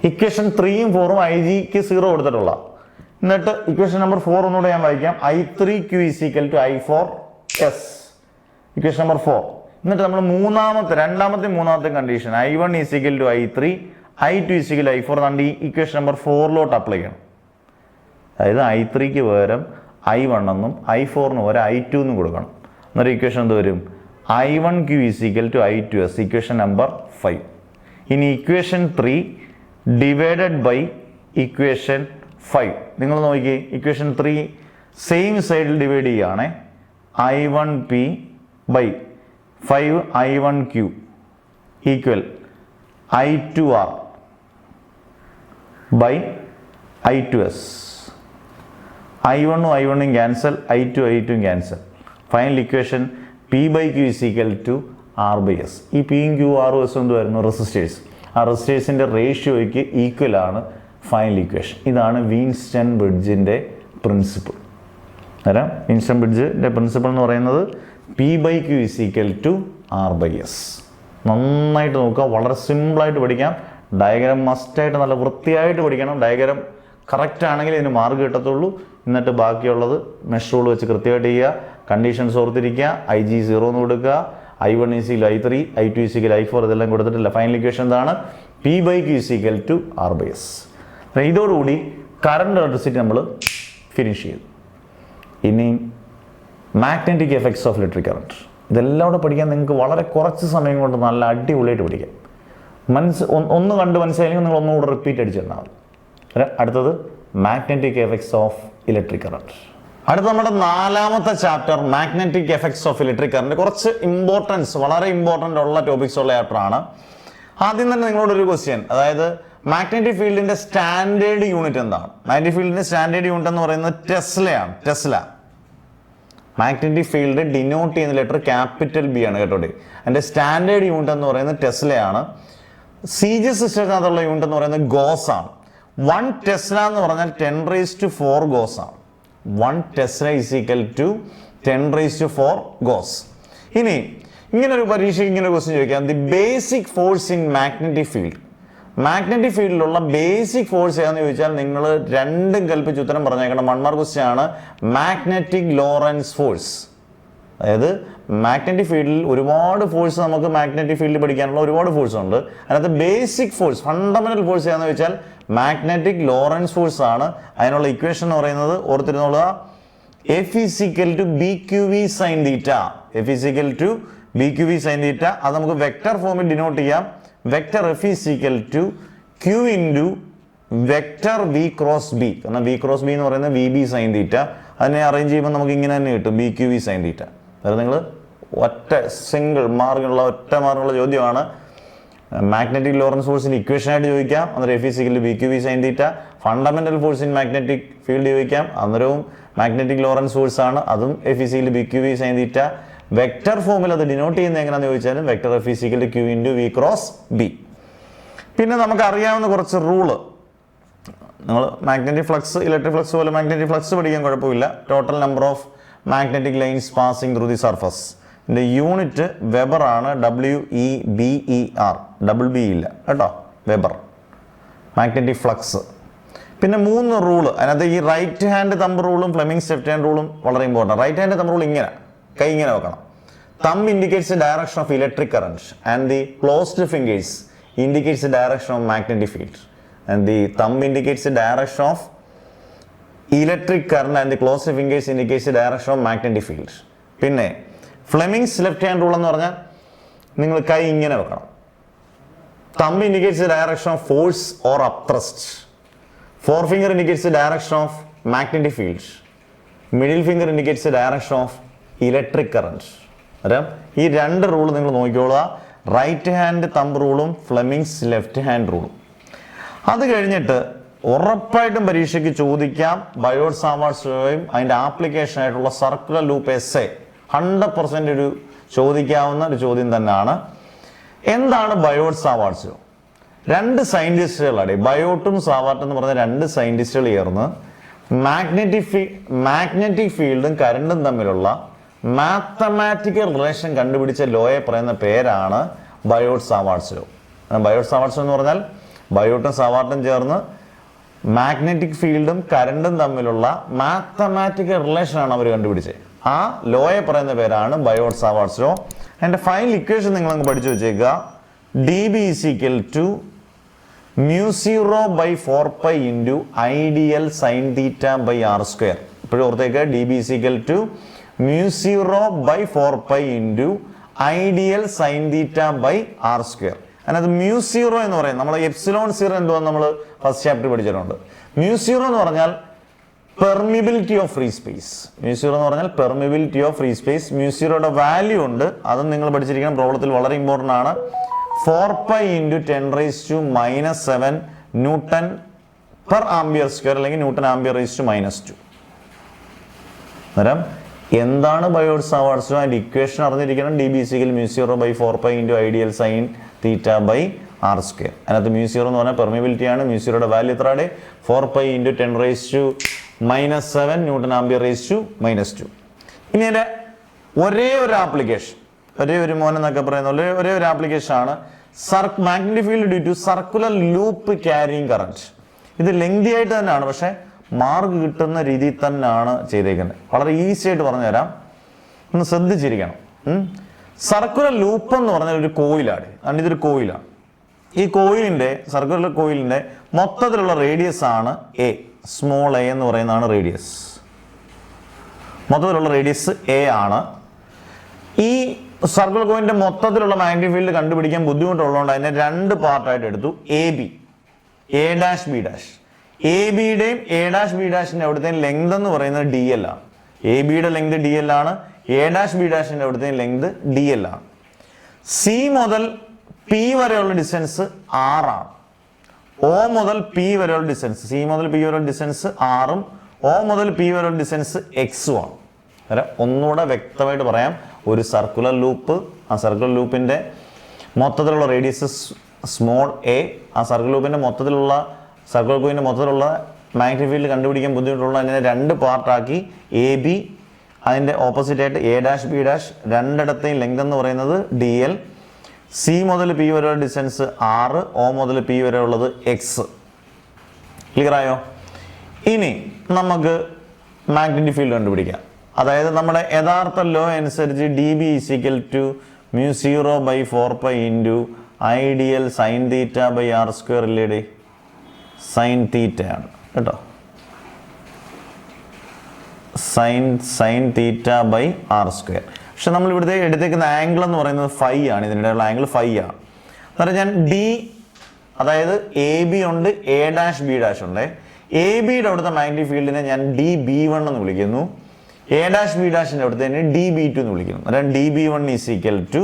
Equation 3ഉം 4ഉം IG-ക്ക് 0 കൊടുത്തിട്ടുള്ള. എന്നിട്ട് ഇക്വേഷൻ നമ്പർ 4 ഒന്നുകൂടെ ഞാൻ വായിക്കാം. I3Q = I4S, equation number 4. എന്നിട്ട് നമ്മൾ രണ്ടാമത്തെ മൂന്നാമത്തെ condition I1 = I3, I2 = I4 എന്നാണ് ഈ ഇക്വേഷൻ നമ്പർ 4ലോട്ട് അപ്ലൈ ചെയ്യണം. അതായത് I3ക്ക് പകരം I1 എന്നും I4ന് പകരം I2 എന്നും കൊടുക്കണം. എന്നൊരു ഇക്വേഷൻ എന്ത് വരും? I1Q = I2S, equation number 5. ഇനി ഇക്വേഷൻ 3 ഡിവൈഡഡ് ബൈ ഇക്വേഷൻ 5. നിങ്ങൾ നോക്കിയേ, ഇക്വേഷൻ 3 സെയിം സൈഡിൽ ഡിവൈഡ് ചെയ്യുകയാണേ. I1P by 5 I1Q equal I2R by I2S. I1ഉം I1ഉം ക്യാൻസൽ, I2ഉം cancel. Final equation P/Q = R/S. ഈ Pയും Q R/S എന്തുവായിരുന്നു? റെസിസ്റ്റേഴ്സ്. ആ റെസിസ്റ്റേഴ്സിൻ്റെ റേഷ്യോയ്ക്ക് ഈക്വൽ ആണ് ഫൈനൽ ഇക്വേഷൻ. ഇതാണ് വീൻസ്റ്റൺ ബ്രിഡ്ജിൻ്റെ പ്രിൻസിപ്പിൾ. അന്നേരം വീൻസ്റ്റൺ ബ്രിഡ്ജിൻ്റെ പ്രിൻസിപ്പിൾ എന്ന് പറയുന്നത് P/Q = R/S. നന്നായിട്ട് നോക്കുക, വളരെ സിമ്പിളായിട്ട് പഠിക്കാം. ഡയഗ്രാം മസ്റ്റായിട്ട് നല്ല വൃത്തിയായിട്ട് പഠിക്കണം. ഡയഗ്രാം കറക്റ്റ് ആണെങ്കിൽ ഇതിന് മാർക്ക് കിട്ടത്തുള്ളൂ. എന്നിട്ട് ബാക്കിയുള്ളത് മെഷ് റൂൾ വെച്ച് കൃത്യമായിട്ട് ചെയ്യുക. കണ്ടീഷൻസ് ഓർത്തിരിക്കുക. IG 0 എന്ന് കൊടുക്കുക, I1 = I3, I2 = I4, ഇതെല്ലാം കൊടുത്തിട്ടില്ല. ഫൈനൽ ഇക്വേഷൻ എന്താണ്? P/Q = R/S. ഇതോടുകൂടി കറണ്ട് ഇലക്ട്രിസിറ്റി നമ്മൾ ഫിനിഷ് ചെയ്തു. ഇനി magnetic effects of electric current. ഇതെല്ലാം കൂടെ പഠിക്കാൻ നിങ്ങൾക്ക് വളരെ കുറച്ച് സമയം കൊണ്ട് നല്ല അടിപൊളിയായിട്ട് പഠിക്കാം. ഒന്ന് കണ്ട് മനസ്സിലായെങ്കിൽ നിങ്ങൾ ഒന്നുകൂടെ റിപ്പീറ്റ് അടിച്ചിരുന്നാൽ മതി. അടുത്തത് magnetic effects of electric current. അടുത്ത നമ്മുടെ 4ാമത്തെ chapter magnetic effects of electric current. കുറച്ച് വളരെ ഇമ്പോർട്ടൻ്റ് ഉള്ള ടോപ്പിക്സ് ഉള്ള ചാപ്റ്ററാണ്. ആദ്യം തന്നെ നിങ്ങളോടൊരു ക്വസ്റ്റ്യൻ, അതായത് മാഗ്നറ്റിക് ഫീൽഡിന്റെ സ്റ്റാൻഡേർഡ് യൂണിറ്റ് എന്താണ്? മാഗ്നറ്റിക് ഫീൽഡിന്റെ സ്റ്റാൻഡേർഡ് യൂണിറ്റ് എന്ന് പറയുന്നത് ടെസ്ലയാണ്. ടെസ്ല. മാഗ്നറ്റിക് ഫീൽഡ് ഡിനോട്ട് ചെയ്യുന്ന ലെറ്റർ ക്യാപിറ്റൽ B ആണ് കേട്ടോ. അതിന്റെ സ്റ്റാൻഡേർഡ് യൂണിറ്റ് എന്ന് പറയുന്നത് ടെസ്ലയാണ്. CGS സിസ്റ്റത്തിനകത്തുള്ള യൂണിറ്റ് എന്ന് പറയുന്നത് ഗോസ് ആണ്. 1 ടെസ്ല എന്ന് പറഞ്ഞാൽ 10⁴ ഗോസ് ആണ്. 1 ടെസ്ല = 10⁴ ഗോസ്. ഇനി ഇങ്ങനൊരു പരീക്ഷയ്ക്ക് ഇങ്ങനെ ക്വസ്റ്റ്യൻ ചോദിക്കാം, the basic force in magnetic field. Magnetic ഫീൽഡിലുള്ള ബേസിക് ഫോഴ്സ് ഏതാണെന്ന് ചോദിച്ചാൽ നിങ്ങൾ രണ്ടും കൽപ്പിച്ച് ഉത്തരം പറഞ്ഞേക്കണം. 1 മാർക്ക് ക്വസ്റ്റ്യൻ ആണ് മാഗ്നറ്റിക് ലോറൻസ് ഫോഴ്സ്. അതായത് മാഗ്നറ്റിക് ഫീൽഡിൽ ഒരുപാട് ഫോഴ്സ്, നമുക്ക് മാഗ്നറ്റിക് ഫീൽഡിൽ പഠിക്കാനുള്ള ഒരുപാട് ഫോഴ്സ് ഉണ്ട്. അതിനകത്ത് ബേസിക് ഫോഴ്സ്, ഫണ്ടമെന്റൽ ഫോഴ്സ് ഏതാണെന്ന് ചോദിച്ചാൽ മാഗ്നറ്റിക് ലോറൻസ് ഫോഴ്സ് ആണ്. അതിനുള്ള ഇക്വേഷൻ എന്ന് പറയുന്നത് ഓർത്തിരുന്നോളുക, F = BQV sin θ. F = BQV sin θ. അത് നമുക്ക് വെക്ടർ ഫോമിൽ ഡിനോട്ട് ചെയ്യാം. Vector F = Q × vector V × B. കാരണം V × B എന്ന് പറയുന്നത് VB sin θ. അതിനെ അറേഞ്ച് ചെയ്യുമ്പോൾ നമുക്ക് ഇങ്ങനെ തന്നെ കിട്ടും, BQV sin θ. അതായത് നിങ്ങൾ ഒറ്റ മാർക്കുള്ള ചോദ്യമാണ്. മാഗ്നറ്റിക് ലോറൻസ് ഫോഴ്സിന്റെ ഇക്വേഷനായിട്ട് ചോദിക്കാം, അന്നേരം F = BQV sin θ. Fundamental force in magnetic field ചോദിക്കാം, അന്നേരവും മാഗ്നറ്റിക് ലോറൻസ് ഫോഴ്സ് ആണ്, അതും F = BQV sin θ. വെക്ടർ ഫോമിൽ അത് ഡിനോട്ട് ചെയ്യുന്നത് എങ്ങനെയാണെന്ന് ചോദിച്ചാലും vector F = Q × V × B. പിന്നെ നമുക്ക് അറിയാവുന്ന കുറച്ച് റൂള്, നിങ്ങൾ മാഗ്നറ്റിക് ഫ്ലക്സ്, ഇലക്ട്രിക് ഫ്ലക്സ് പോലെ മാഗ്നറ്റിക് ഫ്ലക്സ് പഠിക്കാൻ കുഴപ്പമില്ല. Total number of magnetic lines passing through the surface. ഇതിൻ്റെ യൂണിറ്റ് വെബർ ആണ്. WEBER. ഡബിൾ B ഇല്ല കേട്ടോ, വെബർ. Magnetic flux. പിന്നെ 3 റൂള് അതിനകത്ത് ഈ റൈറ്റ് ഹാൻഡ് തമ്പ് റൂളും ഫ്ലെമിങ്സ് ലെഫ്റ്റ് ഹാൻഡ് റൂളും വളരെ important. Right hand thumb rule ഇങ്ങനെ, കൈ ഇങ്ങനെ വെക്കണം. Thumb indicates the direction of electric current and the closed fingers indicates the direction of magnetic field and the thumb indicates the direction of electric current and the closed fingers indicates the direction of magnetic field. പിന്നെ Fleming's left hand rule എന്ന് പറഞ്ഞാൽ നിങ്ങൾ കൈ ഇങ്ങനെ വെക്കണം. Thumb indicates the direction of force or അപ്ത്രസ്റ്റ്. Forefinger indicates the direction of magnetic field. Middle finger indicates the direction of electric current. ഈ 2 rule നിങ്ങൾ നോക്കിക്കോളുക. റൈറ്റ് ഹാൻഡ് തമ്പ് റൂളും ഫ്ലെമിങ്സ് ലെഫ്റ്റ് ഹാൻഡ് റൂളും. അത് കഴിഞ്ഞിട്ട് ഉറപ്പായിട്ടും പരീക്ഷയ്ക്ക് ചോദിക്കാം ബയോട്ട് സാവാർട്സും അതിൻ്റെ ആപ്ലിക്കേഷൻ ആയിട്ടുള്ള സർക്കുലർ ലൂപ്പ് എസ്സേ 100% ഒരു ചോദിക്കാവുന്ന ഒരു ചോദ്യം തന്നെയാണ്. എന്താണ് ബയോട്ട് സാവാർട്സ്? 2 സയന്റിസ്റ്റുകളാണ്, ബയോട്ടും സാവാർട്ടും എന്ന് പറഞ്ഞ 2 സയന്റിസ്റ്റുകൾ ചേർന്ന് മാഗ്നറ്റിക് ഫീൽഡും കറണ്ടും തമ്മിലുള്ള മാത്തമാറ്റിക്കൽ റിലേഷൻ കണ്ടുപിടിച്ച ലോയെ പറയുന്ന പേരാണ് ബയോട്ട് സാവാർട്സ് ലോ. ബയോട്ട് സാവാർട്സ് എന്ന് പറഞ്ഞാൽ ബയോട്ടും സാവാർട്ടും ചേർന്ന് മാഗ്നറ്റിക് ഫീൽഡും കറണ്ടും തമ്മിലുള്ള മാത്തമാറ്റിക്കൽ റിലേഷനാണ് അവർ കണ്ടുപിടിച്ചത്. ആ ലോയെ പറയുന്ന പേരാണ് ബയോട്ട് സാവാർട്സ് ലോ. അതിൻ്റെ ഫൈനൽ ഇക്വേഷൻ നിങ്ങളങ്ങ് പഠിച്ചു വെച്ചേക്കുക. dB is equal to μ0/4π into ideal sin theta by r square. ഇപ്പോഴും ഓർത്തേക്ക് dB is equal to μ0/4π into ideal sin theta by r square. അതിനകത്ത് μ0 എന്ന് പറയുന്നത് നമ്മൾ എപ്സിലോൺ 0 എന്തുവാന്ന് നമ്മൾ ഫസ്റ്റ് ചാപ്റ്റർ പഠിച്ചിട്ടുണ്ട്. μ0 എന്ന് പറഞ്ഞാൽ പെർമിബിലിറ്റി ഓഫ് ഫ്രീ സ്പേസ്. μ0 എന്ന് പറഞ്ഞാൽ പെർമിബിലിറ്റി ഓഫ് ഫ്രീ സ്പേസ്. μ0യുടെ വാല്യൂ ഉണ്ട്, അതും നിങ്ങൾ പഠിച്ചിരിക്കണം, പ്രോബ്ലത്തിൽ വളരെ ഇമ്പോർട്ടൻ്റ് ആണ്. 4π into 10⁻⁻⁷ newton per ampere square അല്ലെങ്കിൽ ന്യൂട്ടൺ ആംബിയർ (-2). അന്നേരം എന്താണ് ബയോട്ട് സാവാർട്സ് ലോ? അതിൻ്റെ ഇക്വേഷൻ അറിഞ്ഞിരിക്കണം. dB = μ0/4π into ideal sin theta by r square. അതിനകത്ത് μ0 എന്ന് പറഞ്ഞാൽ പെർമിബിലിറ്റി ആണ്. μ0യുടെ വാല്യൂ എത്രയാണ്? 4π into 10⁻⁻⁷ ന്യൂട്ടൺ ആംബിയർ (-2). ഇനി എൻ്റെ ഒരേ ഒരു ആപ്ലിക്കേഷൻ, ഒരേ ഒരു മോൻ എന്നൊക്കെ പറയുന്ന ഒരേ ഒരു ആപ്ലിക്കേഷൻ ആണ് magnetic field due to circular loop carrying current. ഇത് ലെങ്തി ആയിട്ട് തന്നെയാണ്, പക്ഷെ മാർക്ക് കിട്ടുന്ന രീതിയിൽ തന്നെയാണ് ചെയ്തേക്കുന്നത്. വളരെ ഈസി ആയിട്ട് പറഞ്ഞുതരാം, ഒന്ന് ശ്രദ്ധിച്ചിരിക്കണം. സർക്കുലർ ലൂപ്പ് എന്ന് പറഞ്ഞാൽ ഒരു കോയിലാണ്. അതുകൊണ്ട് ഇതൊരു കോയിലാണ്. ഈ കോയിലിന്റെ സർക്കുലർ കോയിലിന്റെ മൊത്തത്തിലുള്ള റേഡിയസ് ആണ് എ. സ്മോൾ എ എന്ന് പറയുന്നതാണ് റേഡിയസ്. മൊത്തത്തിലുള്ള റേഡിയസ് എ ആണ്. ഈ സർക്കുലർ കോയിലിന്റെ മൊത്തത്തിലുള്ള മാഗ്നറ്റിക് ഫീൽഡ് കണ്ടുപിടിക്കാൻ ബുദ്ധിമുട്ടുള്ളതുകൊണ്ട് അതിനെ 2 പാർട്ടായിട്ട് എടുത്തു. A B, A dash B dash. A ബിയുടെയും എ ഡാഷ് ബി ഡാഷിന്റെ അവിടുത്തെ ലെങ്ത് എന്ന് പറയുന്നത് ഡി എൽ ആണ്. എ ബിയുടെ ലെങ്ത് ഡി എൽ ആണ്. എ ഡാഷ് ബി ഡാഷിന്റെ അവിടുത്തെ ലെങ്ത് ഡി എൽ ആണ്. സി മുതൽ പി വരെയുള്ള ഡിസ്റ്റൻസ് ആർ ആണ്. ഒ മുതൽ പി വരെയുള്ള ഡിസ്റ്റൻസ്, സി മുതൽ പി വരെയുള്ള ഡിസ്റ്റൻസ് ആറും ഒ മുതൽ പി വരെയുള്ള ഡിസ്റ്റൻസ് എക്സും ആണ്. ഒന്നുകൂടെ വ്യക്തമായിട്ട് പറയാം, ഒരു സർക്കുലർ ലൂപ്പ്, ആ സർക്കുലർ ലൂപ്പിന്റെ മൊത്തത്തിലുള്ള റേഡിയസ് സ്മോൾ എ, ആ സർക്കുലർ ലൂപ്പിന്റെ മൊത്തത്തിലുള്ള സർക്കുലർ കോയിന്റെ മൊത്തത്തിലുള്ള മാഗ്നറ്റിക് ഫീൽഡ് കണ്ടുപിടിക്കാൻ ബുദ്ധിമുട്ടുള്ള അതിനെ 2 പാർട്ടാക്കി. എ ബി, അതിന്റെ ഓപ്പോസിറ്റ് ആയിട്ട് എ ഡാഷ് ബി ഡാഷ്, രണ്ടിടത്തെയും ലെങ്ത് എന്ന് പറയുന്നത് ഡി എൽ. സി മുതൽ പി വരെയുള്ള ഡിസ്റ്റൻസ് 6, ഒ മുതൽ പി വരെ ഉള്ളത് എക്സ്. ക്ലിയർ ആയോ? ഇനി നമുക്ക് മാഗ്നറ്റിക് ഫീൽഡ് കണ്ടുപിടിക്കാം. അതായത് നമ്മുടെ യഥാർത്ഥ ലോ അനുസരിച്ച് dB = μ0/4π into ideal sin theta by r square ഇല്ലേ? സൈൻ തീറ്റ ആണ് കേട്ടോ. Sine theta by R square. പക്ഷെ നമ്മൾ ഇവിടുത്തെ എടുത്തേക്കുന്ന ആംഗിൾ എന്ന് പറയുന്നത് ഫൈ ആണ്. ഇതിനിടെയുള്ള ആംഗിൾ ഫൈ ആണ്. അന്നേരം ഞാൻ ഡി, അതായത് എ ബി ഉണ്ട്, എ ഡാഷ് ബി ഡാഷ് ഉണ്ട്. എ ബിയുടെ അവിടുത്തെ മാഗ്നറ്റിക് ഫീൽഡിനെ ഞാൻ DB1 എന്ന് വിളിക്കുന്നു. എ ഡാഷ് ബി ഡാഷിന്റെ അവിടുത്തെ DB2 എന്ന് വിളിക്കുന്നു. അതായത് DB1 =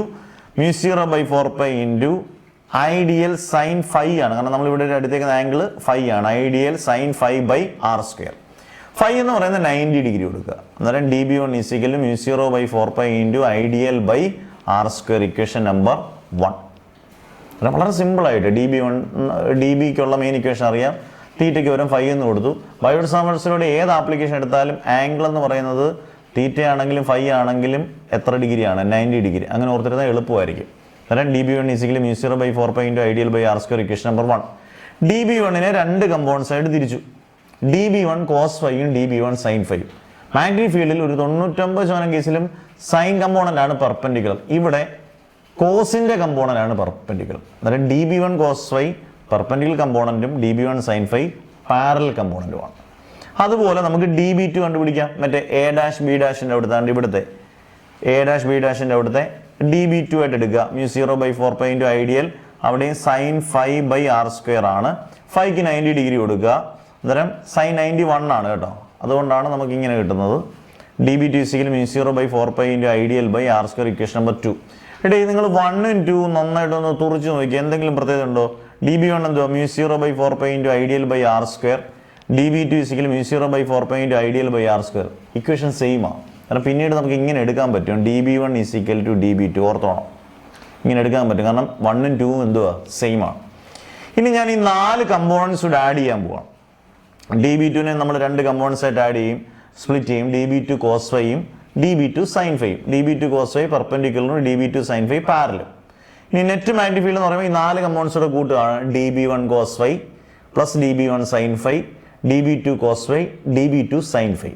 μ0/4π into ideal sine phi ആണ്. കാരണം നമ്മൾ ഇവിടെ എടുത്തേക്കുന്ന ആംഗിൾ ഫൈ ആണ്. I dl sine phi by R square. Phi എന്ന് പറയുന്നത് 90 ഡിഗ്രി കൊടുക്കുക. അന്നേരം DB1 = μ0/4π into ideal by R square. Equation number 1. വളരെ സിമ്പിളായിട്ട് DBക്കുള്ള മെയിൻ ഇക്വേഷൻ അറിയാം. തീറ്റയ്ക്ക് വരും ഫൈ എന്ന് കൊടുത്തു. ബയോട്ട് സാവാർട്സിലൂടെ ഏത് ആപ്ലിക്കേഷൻ എടുത്താലും ആംഗിൾ എന്ന് പറയുന്നത് തീറ്റ ആണെങ്കിലും ഫൈ ആണെങ്കിലും എത്ര ഡിഗ്രിയാണ്? 90 ഡിഗ്രി. അങ്ങനെ ഓർത്തിരുന്നാൽ എളുപ്പമായിരിക്കും. അന്നേരം DB1 = μ0/4π into ideal by R square. Equation number 1. DB1നെ 2 കമ്പോണൻസ് ആയിട്ട് തിരിച്ചു. dB1 cos ഫൈയും dB1 sin ഫൈയും. മാഗ്നറ്റിക് ഫീൽഡിൽ ഒരു 99% കേസിലും സൈൻ കമ്പോണൻ്റ് ആണ് പെർപെൻഡിക്കുലർ. ഇവിടെ കോസിൻ്റെ കമ്പോണൻ്റ് ആണ് പെർപെൻഡിക്കുലർ. അതായത് dB1 cos ഫൈ പെർപെൻഡിക്കുലർ കമ്പോണൻറ്റും dB1 sin ഫൈ പാരലൽ കമ്പോണൻറ്റുമാണ്. അതുപോലെ നമുക്ക് dB2 കണ്ടുപിടിക്കാം. മറ്റേ A', B', ഇവിടുത്തെ A', B' അവിടുത്തെ dB2 ആയിട്ട് എടുക്കുക. μ0/4π ഇൻറ്റു ഐഡിയൽ, അവിടെയും sine phi by R square ആണ്. ഫൈക്ക് 90 ഡിഗ്രി കൊടുക്കുക. അന്നേരം സൈൻ 91 ആണ് കേട്ടോ. അതുകൊണ്ടാണ് നമുക്ക് ഇങ്ങനെ കിട്ടുന്നത്. dB2 μ0/4π into I D L by R square, equation number 2. എടേ നിങ്ങൾ 1ഉം 2ഉം നന്നായിട്ടൊന്ന് തുറച്ച് നോക്കി, എന്തെങ്കിലും പ്രത്യേകത ഉണ്ടോ? dB1 എന്തുവാ? μ0/4π into I D L by R square. dB2 μ0/4π into I D L by R square. Equation സെയിമാണ്. കാരണം പിന്നീട് നമുക്ക് ഇങ്ങനെ എടുക്കാൻ പറ്റും. dB1 dB2 ഓർത്തോണം, ഇങ്ങനെ എടുക്കാൻ പറ്റും. കാരണം 1ഉം 2ഉം എന്തുവാ? സെയിമാണ്. ഇനി ഞാൻ ഈ 4 കമ്പോണൻസ് കൂടെ ആഡ് ചെയ്യാൻ പോവാം. dB2നെ നമ്മൾ 2 കമ്പോണൻസ് ആയിട്ട് ആഡ് ചെയ്യും, സ്പ്ലിറ്റ് ചെയ്യും. dB2 cos ഫൈയും dB2 sin ഫൈയും. dB2 cos ഫൈ പെർപെൻഡിക്കുലറും dB2 sin ഫൈ പാരലലും. ഇനി നെറ്റ് മാഗ്നറ്റിക് ഫീൽഡ് എന്ന് പറയുമ്പോൾ ഈ 4 കമ്പോണൻസോടെ കൂട്ടുകയാണ്. dB1 cos phi plus dB1 sin phi, dB2 cos phi, dB2 sin phi.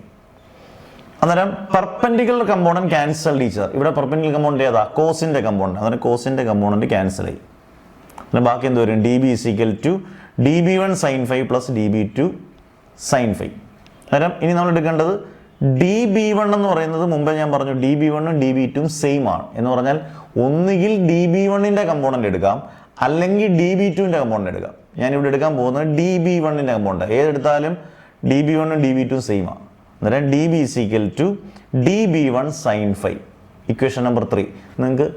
അന്നേരം പെർപെൻഡിക്കുലർ കമ്പോണന്റ് ക്യാൻസൽ ടീച്ചർ. ഇവിടെ പെർപെൻഡിക്കുലർ കമ്പോണന്റ് ഏതാ? കോസിന്റെ കമ്പോണന്റ്. അന്നേരം കോസിന്റെ കമ്പോണന്റ് ക്യാൻസൽ ചെയ്യും. പിന്നെ ബാക്കി എന്ത് വരും? dB dB1 sin phi plus dB2 sin phi. അന്നേരം ഇനി നമ്മൾ എടുക്കേണ്ടത് dB1 എന്ന് പറയുന്നത് മുമ്പേ ഞാൻ പറഞ്ഞു dB1ഉം dB2ഉം സെയിം ആണ് എന്ന് പറഞ്ഞാൽ ഒന്നുകിൽ dB1ന്റെ കമ്പോണന്റ് എടുക്കാം, അല്ലെങ്കിൽ dB2ന്റെ കമ്പോണന്റ് എടുക്കാം. ഞാനിവിടെ എടുക്കാൻ പോകുന്നത് dB1ന്റെ കമ്പോണന്റ്. ഏതെടുത്താലും dB1ഉം dB2ഉം സെയിം ആണ്. അന്നേരം dB dB1 sin phi, equation number 3. നിങ്ങൾക്ക്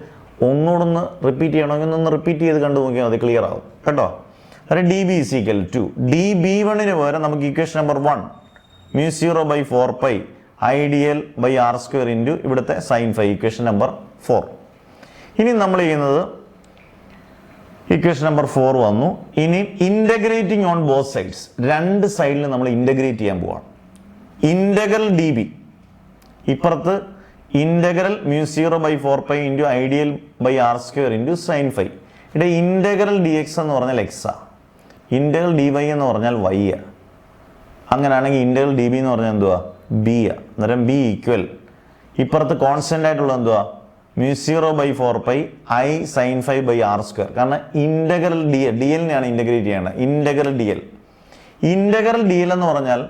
ഒന്നുകൂടൊന്ന് റിപ്പീറ്റ് ചെയ്യണമെങ്കിൽ ഒന്ന് റിപ്പീറ്റ് ചെയ്ത് കണ്ടു നോക്കിയാൽ മതി, ക്ലിയർ ആവും കേട്ടോ. അതായത് dB dB1ന് പകരം നമുക്ക് equation number 1 μ0/4π I D L by R square into ഇവിടുത്തെ സൈൻ ഫൈ, ഇക്വേഷൻ നമ്പർ 4. ഇനി നമ്മൾ ചെയ്യുന്നത് ഇക്വേഷൻ നമ്പർ 4 വന്നു. ഇനി ഇൻ്റഗ്രേറ്റിംഗ് ഓൺ ബോത്ത് സൈഡ്സ്, 2 സൈഡിൽ നമ്മൾ ഇൻ്റഗ്രേറ്റ് ചെയ്യാൻ പോവാണ്. ഇൻ്റഗ്രൽ dB, ഇപ്പുറത്ത് integral μ0/4π into I D L by R square into sine phi. ഇവിടെ ഇൻ്റഗ്രൽ dx എന്ന് പറഞ്ഞാൽ എക്സാ, ഇൻ്റഗ്രൽ dy എന്ന് പറഞ്ഞാൽ y ആ. അങ്ങനെയാണെങ്കിൽ ഇൻ്റഗ്രൽ dB എന്ന് പറഞ്ഞാൽ എന്തുവാ? b ആ. അന്നേരം b ഈക്വൽ ഇപ്പുറത്ത് കോൺസ്റ്റൻ്റ് ആയിട്ടുള്ള എന്തുവാ? μ0/4π i sine phi by R square. കാരണം ഇൻ്റഗ്രൽ dl-നെയാണ് ഇൻ്റഗ്രേറ്റ് ചെയ്യേണ്ടത്. ഇൻ്റഗ്രൽ dl എന്ന് പറഞ്ഞാൽ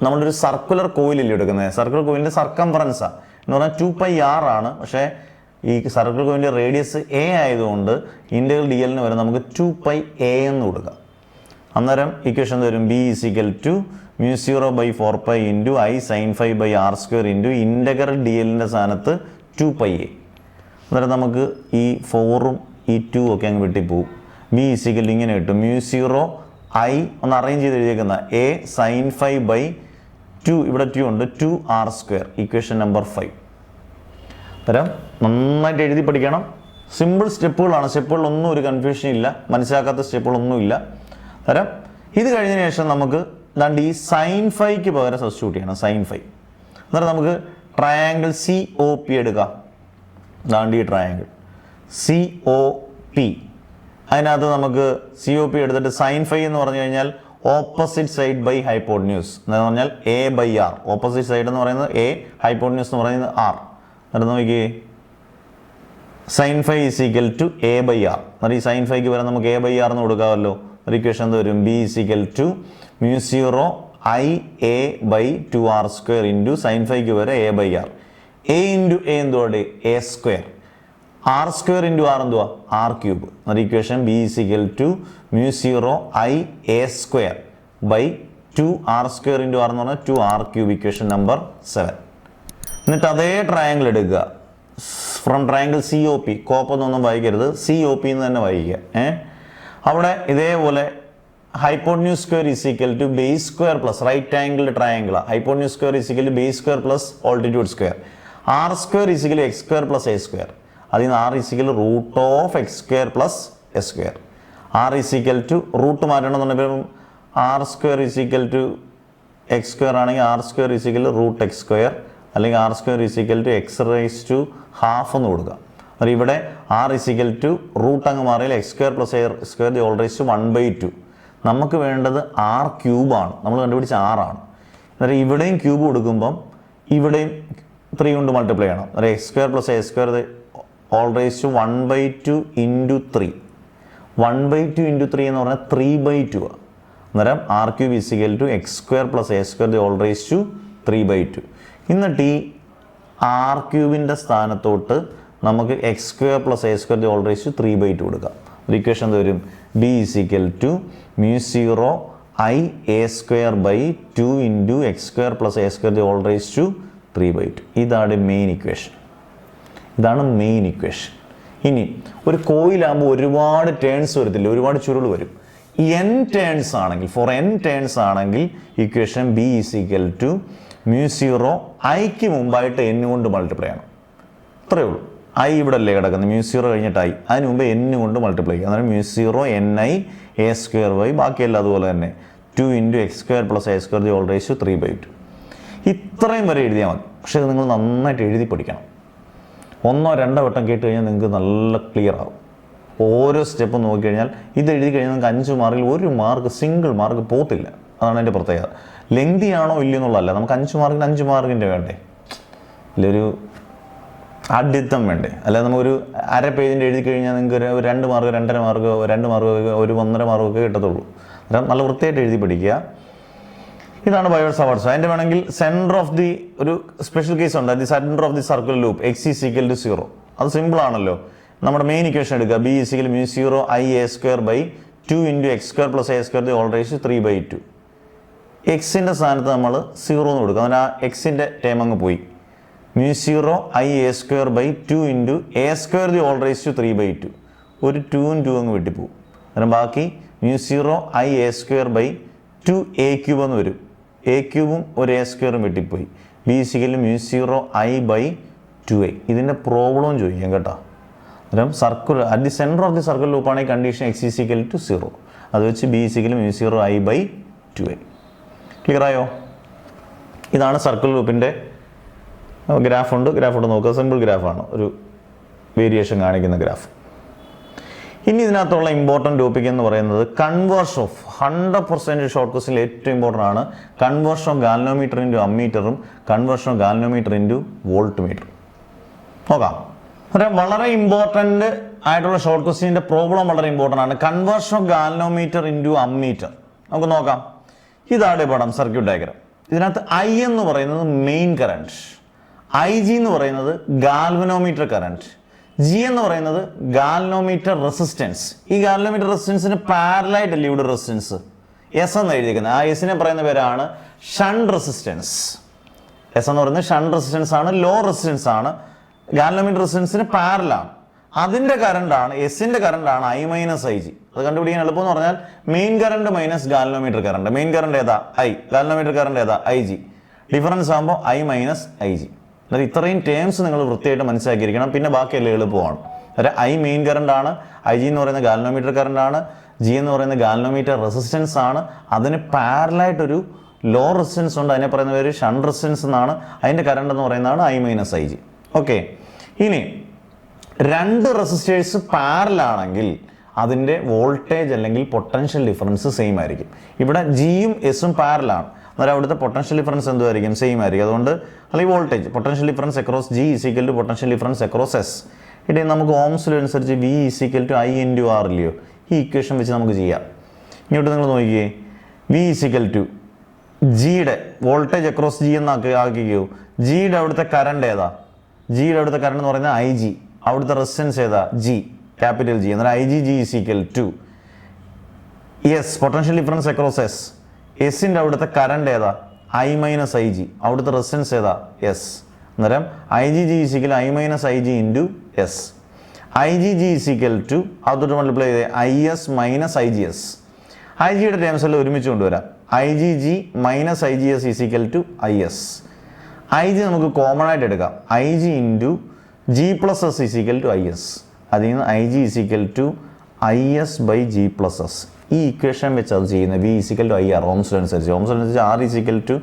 നമ്മളൊരു സർക്കുലർ കോയിലല്ലേ എടുക്കുന്നത്. സർക്കുലർ കോയിലിൻ്റെ സർക്കംഫറൻസാണ് എന്ന് പറഞ്ഞാൽ 2πr ആണ്. പക്ഷേ ഈ സർക്കുലർ കോയിലിൻ്റെ റേഡിയസ് a ആയതുകൊണ്ട് ഇൻ്റഗ്രൽ dl-ന് വരെ നമുക്ക് 2πa എന്ന് കൊടുക്കാം. അന്നേരം ഇക്വേഷൻ വരും b μ0/4π into i sine phi by R square into integral dl-ൻ്റെ സ്ഥാനത്ത് 2πa. അന്നേരം നമുക്ക് ഈ 4ഉം ഈ 2 ഒക്കെ അങ്ങ് വെട്ടിപ്പോവും. b ഇങ്ങനെ കിട്ടും. μ0i ഒന്ന് അറേഞ്ച് ചെയ്ത് എഴുതിയേക്കുന്ന a സൈൻ ഫൈ ബൈ 2, ഇവിടെ 2 ഉണ്ട്, 2r സ്ക്വയർ, ഇക്വേഷൻ നമ്പർ 5. അന്നേരം നന്നായിട്ട് എഴുതി പഠിക്കണം. സിമ്പിൾ സ്റ്റെപ്പുകളാണ്. സ്റ്റെപ്പുകളൊന്നും ഒരു കൺഫ്യൂഷൻ ഇല്ല, മനസ്സിലാക്കാത്ത സ്റ്റെപ്പുകളൊന്നുമില്ല. അന്നേരം ഇത് കഴിഞ്ഞതിന് ശേഷം നമുക്ക് ദാണ്ട് ഈ സൈൻ ഫൈക്ക് പകരം സബ്സ്റ്റിറ്റ്യൂട്ട് ചെയ്യണം. Sine phi. അന്നേരം നമുക്ക് ട്രയാങ്കിൾ COP എടുക്കാം. ദാണ്ട് ഈ ട്രയാങ്കിൾ COP. അതിനകത്ത് നമുക്ക് COP എടുത്തിട്ട് സൈൻ ഫൈ എന്ന് പറഞ്ഞു കഴിഞ്ഞാൽ ഓപ്പോസിറ്റ് സൈഡ് ബൈ ഹൈപ്പോട്ടന്യൂസ് എന്ന് പറഞ്ഞാൽ a/r. ഓപ്പോസിറ്റ് സൈഡ് എന്ന് പറയുന്നത് a, ഹൈപ്പോട്ടന്യൂസ് എന്ന് പറയുന്നത് r. എന്നിട്ട് നോക്കിയേ സൈൻ ഫൈ a/r. എന്നിട്ട് ഈ സൈൻ ഫൈക്ക് വരെ നമുക്ക് a/r എന്ന് കൊടുക്കാമല്ലോ. ഒരു ഇക്വേഷൻ എന്ത് വരും? b μ0ia/2r square into sine ഫൈക്ക് വരെ a/r. a ഇൻറ്റു a എന്തുവാണ്? a square. r square into r എന്തുവാ? r cube. എന്നിട്ട് equation b μ0ia square by 2r square into r എന്ന് പറഞ്ഞാൽ 2r ക്യൂബ്, ഇക്വേഷൻ നമ്പർ 7. എന്നിട്ട് അതേ ട്രയാങ്കിൾ എടുക്കുക. From triangle COP. കോപ്പൊന്നും വായിക്കരുത്, COP എന്ന് തന്നെ വായിക്കുക. അവിടെ ഇതേപോലെ hypotenuse square base square plus right angle triangle. Hypotenuse square base square plus altitude square. r square x square plus a square. അതിൽ നിന്ന് r √x square plus a square. r root മാറ്റണമെന്നുണ്ടെങ്കിൽ r square x square ആണെങ്കിൽ r square √x square, അല്ലെങ്കിൽ r സ്ക്വയർ x⁻½ എന്ന് കൊടുക്കുക. അത് ഇവിടെ r റൂട്ട് അങ്ങ് മാറിയാൽ x square plus a square ⁻1/2. നമുക്ക് വേണ്ടത് ആർ ക്യൂബാണ്, നമ്മൾ കണ്ടുപിടിച്ച ആറാണ്. അന്നേരം ഇവിടെയും ക്യൂബ് കൊടുക്കുമ്പം ഇവിടെയും 3 കൊണ്ട് മൾട്ടിപ്ലൈ ചെയ്യണം. അന്നേരം X square plus A square whole raise to 1/2 into 3. 1/2 into 3 എന്ന് പറഞ്ഞാൽ 3/2 ആണ്. അന്നേരം R cube is equal to X square plus A square whole raise to 3/2. എന്നിട്ട് ഈ ആർ ക്യൂബിൻ്റെ സ്ഥാനത്തോട്ട് നമുക്ക് X square plus A square whole raise to 3/2 കൊടുക്കാം. ഒരു ഇക്വേഷൻ എന്ത് വരും? B is equal to μ0 i a square by 2 into X square plus A square whole raise to 3/2. ഇതാണ് മെയിൻ ഇക്വേഷൻ. ഇനി ഒരു കോയിലാകുമ്പോൾ ഒരുപാട് ടേൺസ് വരത്തില്ല, ഒരുപാട് ചുരുൾ വരും. n ടേൺസ് ആണെങ്കിൽ, ഫോർ n ടേൺസ് ആണെങ്കിൽ ഇക്വേഷൻ ബി ഇസിക്കൽ ടു μ0 ഐക്ക് മുമ്പായിട്ട് n കൊണ്ട് മൾട്ടിപ്ലൈ ചെയ്യണം. അത്രയേ ഉള്ളൂ. ഐ ഇവിടെ അല്ലേ കിടക്കുന്നത്, μ0 കഴിഞ്ഞിട്ട് ഐ, അതിന് മുമ്പ് n കൊണ്ട് മൾട്ടിപ്ലൈ ചെയ്യുക. അന്നേരം μ0 ni a സ്ക്വയർ ബൈ ബാക്കിയെല്ലാം അതുപോലെ തന്നെ 2 into X square plus A square whole raise to 3/2. ഇത്രയും വരെ എഴുതിയാൽ മതി. പക്ഷേ ഇത് നിങ്ങൾ നന്നായിട്ട് എഴുതി പഠിക്കണം. 1-2 വട്ടം കേട്ട് കഴിഞ്ഞാൽ നിങ്ങൾക്ക് നല്ല ക്ലിയർ ആവും. ഓരോ സ്റ്റെപ്പും നോക്കിക്കഴിഞ്ഞാൽ ഇത് എഴുതി കഴിഞ്ഞാൽ നിങ്ങൾക്ക് 5 മാർക്കിൽ 1 മാർക്ക്, സിംഗിൾ മാർക്ക് പോകത്തില്ല. അതാണ് എൻ്റെ പ്രത്യേകത. ലെങ്തി ആണോ ഇല്ലയോ എന്നുള്ളതല്ല, നമുക്ക് 5 മാർക്കിന് 5 മാർക്കിൻ്റെ വേണ്ടേ, ഇല്ലൊരു ആദ്യത്വം വേണ്ടേ. അല്ലാതെ നമുക്കൊരു അര പേജിൻ്റെ എഴുതി കഴിഞ്ഞാൽ നിങ്ങൾക്ക് ഒരു 2 മാർക്ക്, 2.5 മാർക്ക്, 2 മാർക്ക്, ഒരു 1.5 മാർക്കൊക്കെ കിട്ടത്തുള്ളൂ. അന്നേരം നല്ല വൃത്തിയായിട്ട് എഴുതി പഠിക്കുക. ഇതാണ് ബയോട്ട് സവാർട്സ്. അതിൻ്റെ വേണമെങ്കിൽ സെൻറ്റർ ഓഫ് ദി ഒരു സ്പെഷ്യൽ കേസ് ഉണ്ട്. The centre of the circle loop X is equal to 0. അത് സിമ്പിൾ ആണല്ലോ. നമ്മുടെ മെയിൻ ഇക്വേഷൻ എടുക്കുക. B is equal μ0 i a square by 2 into X square plus A square whole raise 3/2. എക്സിൻ്റെ സ്ഥാനത്ത് നമ്മൾ 0 എന്ന് കൊടുക്കുക. അങ്ങനെ ആ എക്സിൻ്റെ ടേം അങ്ങ് പോയി. μ0 i a square by 2 into A square whole raise to 3/2. ഒരു 2 അങ്ങ് വെട്ടിപ്പോവും. അന്നേരം ബാക്കി μ0 i a square by 2 a cube എന്ന് വരും. എ ക്യൂബും ഒരു എ സ്ക്വയറും വെട്ടിപ്പോയി. B is equal μ0 i by 2a. ഇതിൻ്റെ പ്രോബ്ലം ചോദിക്കാം കേട്ടോ. അന്നേരം circle at the centre of the circle ലൂപ്പാണ് ഈ കണ്ടീഷൻ എക്സ് ഈസിക്കൽ ടു 0. അത് വെച്ച് B is equal μ0 i by 2a. Clear ആയോ? ഇതാണ് സർക്കിൾ ലൂപ്പിൻ്റെ ഗ്രാഫുണ്ട് നോക്കുക. സിമ്പിൾ ഗ്രാഫാണ്, ഒരു വേരിയേഷൻ കാണിക്കുന്ന ഗ്രാഫ്. ഇനി ഇതിനകത്തുള്ള ഇമ്പോർട്ടൻറ്റ് ടോപ്പിക് എന്ന് പറയുന്നത് കൺവേർഷൻ ഓഫ് 100% ഷോർട്ട് ക്വസ്റ്റിൽ ഏറ്റവും ഇമ്പോർട്ടൻ്റ് ആണ് കൺവേർഷൻ ഓഫ് ഗാൽവനോമീറ്റർ ഇൻറ്റു അമ്മീറ്ററും conversion of galvanometer into voltmeter. നോക്കാം. വളരെ ഇമ്പോർട്ടൻ്റ് ആയിട്ടുള്ള ഷോർട്ട് ക്വസ്റ്റിൻ്റെ പ്രോബ്ലം വളരെ ഇമ്പോർട്ടൻ്റ് ആണ്. Conversion of galvanometer into ammeter. നമുക്ക് നോക്കാം. ഇതാണ് പടം, സർക്യൂട്ട് ഡയഗ്രാം. ഇതിനകത്ത് ഐ എന്ന് പറയുന്നത് മെയിൻ കറണ്ട്, ഐ ജി എന്ന് പറയുന്നത് ഗാൽവനോമീറ്റർ കറണ്ട്, ജി എന്ന് പറയുന്നത് ഗാൽവനോമീറ്റർ റെസിസ്റ്റൻസ്. ഈ ഗാൽവനോമീറ്റർ റെസിസ്റ്റൻസിന് പാരലായിട്ടല്ലേ ഇവിടെ റെസിസ്റ്റൻസ് എസ് എന്ന് എഴുതിയിരിക്കുന്നത്. ആ എസിനെ പറയുന്ന പേരാണ് ഷണ്ട് റെസിസ്റ്റൻസ്. എസ് എന്ന് പറയുന്നത് ഷണ്ട് റെസിസ്റ്റൻസ് ആണ്, ലോ റെസിസ്റ്റൻസ് ആണ്. ഗാൽവനോമീറ്റർ റെസിസ്റ്റൻസിന് പാരലാണ്. അതിൻ്റെ കറണ്ടാണ്, എസിൻ്റെ കറണ്ടാണ് ഐ മൈനസ് ഐ ജി. അത് കണ്ടുപിടിക്കാൻ എളുപ്പം എന്ന് പറഞ്ഞാൽ main current minus galvanometer current. Main current ഏതാ? ഐ. ഗാൽവനോമീറ്റർ കറണ്ട് ഏതാ? I G. ഡിഫറൻസ് ആകുമ്പോൾ ഐ മൈനസ് ഐ ജി. അതായത് ഇത്രയും ടേംസ് നിങ്ങൾ വൃത്തിയായിട്ട് മനസ്സിലാക്കിയിരിക്കണം. പിന്നെ ബാക്കിയെല്ലാം എളുപ്പമാണ്. അതായത് ഐ മെയിൻ കറണ്ട് ആണ്, ഐ ജി എന്ന് പറയുന്ന ഗാൽവനോമീറ്റർ കറണ്ട് ആണ്, ജി എന്ന് പറയുന്ന ഗാൽവനോമീറ്റർ റെസിസ്റ്റൻസ് ആണ്. അതിന് പാരലായിട്ടൊരു ലോ റെസിസ്റ്റൻസ് ഉണ്ട്, അതിനെ പറയുന്ന പേര് ഷണ്ട് റെസിസ്റ്റൻസ് എന്നാണ്. അതിൻ്റെ കറണ്ട് എന്ന് പറയുന്നതാണ് I minus I G. Okay. ഇനി 2 റെസിസ്റ്റേഴ്സ് പാരലാണെങ്കിൽ അതിൻ്റെ വോൾട്ടേജ് അല്ലെങ്കിൽ പൊട്ടൻഷ്യൽ ഡിഫറൻസ് സെയിം ആയിരിക്കും. ഇവിടെ ജിയും എസും പാരലാണ്. അന്നേരം അവിടുത്തെ പൊട്ടൻഷ്യൽ ഡിഫറൻസ് എന്തുമായിരിക്കും? സെയിം ആയിരിക്കും. അതുകൊണ്ട് അല്ലെങ്കിൽ voltage potential difference across G is equal to potential difference across S. ഇനി നമുക്ക് ഓംസ് ലോ അനുസരിച്ച് V is equal to I into R ഇല്ലയോ? ഈ ഇക്വേഷൻ വെച്ച് നമുക്ക് ചെയ്യാം. ഇങ്ങോട്ട് നിങ്ങൾ നോക്കിയേ. വി ഈസിക്കൽ ടു ജിയുടെ വോൾട്ടേജ് അക്രോസ് ജി എന്ന് ആക്കിക്കോ. ജിയുടെ അവിടുത്തെ കറണ്ട് ഏതാ? ജിയുടെ അവിടുത്തെ കറണ്ട് എന്ന് പറയുന്നത് ഐ ജി. അവിടുത്തെ റെസിസ്റ്റൻസ് ഏതാ? G, capital G. എന്നാൽ I G G is equal to S potential difference across S. എസിൻ്റെ അവിടുത്തെ കറണ്ട് ഏതാ? I minus I G. അവിടുത്തെ റെസിസ്റ്റൻസ് ഏതാ? എസ്. അന്നേരം I G G is equal I minus I G into S. I G G is equal to അതൊട്ട് multiply ചെയ്ത് I S minus I G S. I ജിയുടെ terms എല്ലാം ഒരുമിച്ച് കൊണ്ടുവരാം. I G G minus I G S is equal to I S. I G നമുക്ക് common ആയിട്ട് എടുക്കാം. I G into G plus S is equal to I S. അതിൽ നിന്ന് I G is equal to I S by G plus S. ഈ equation വെച്ച് അത് ചെയ്യുന്നത് V is equal to I R. Ohm's അനുസരിച്ച് R is equal to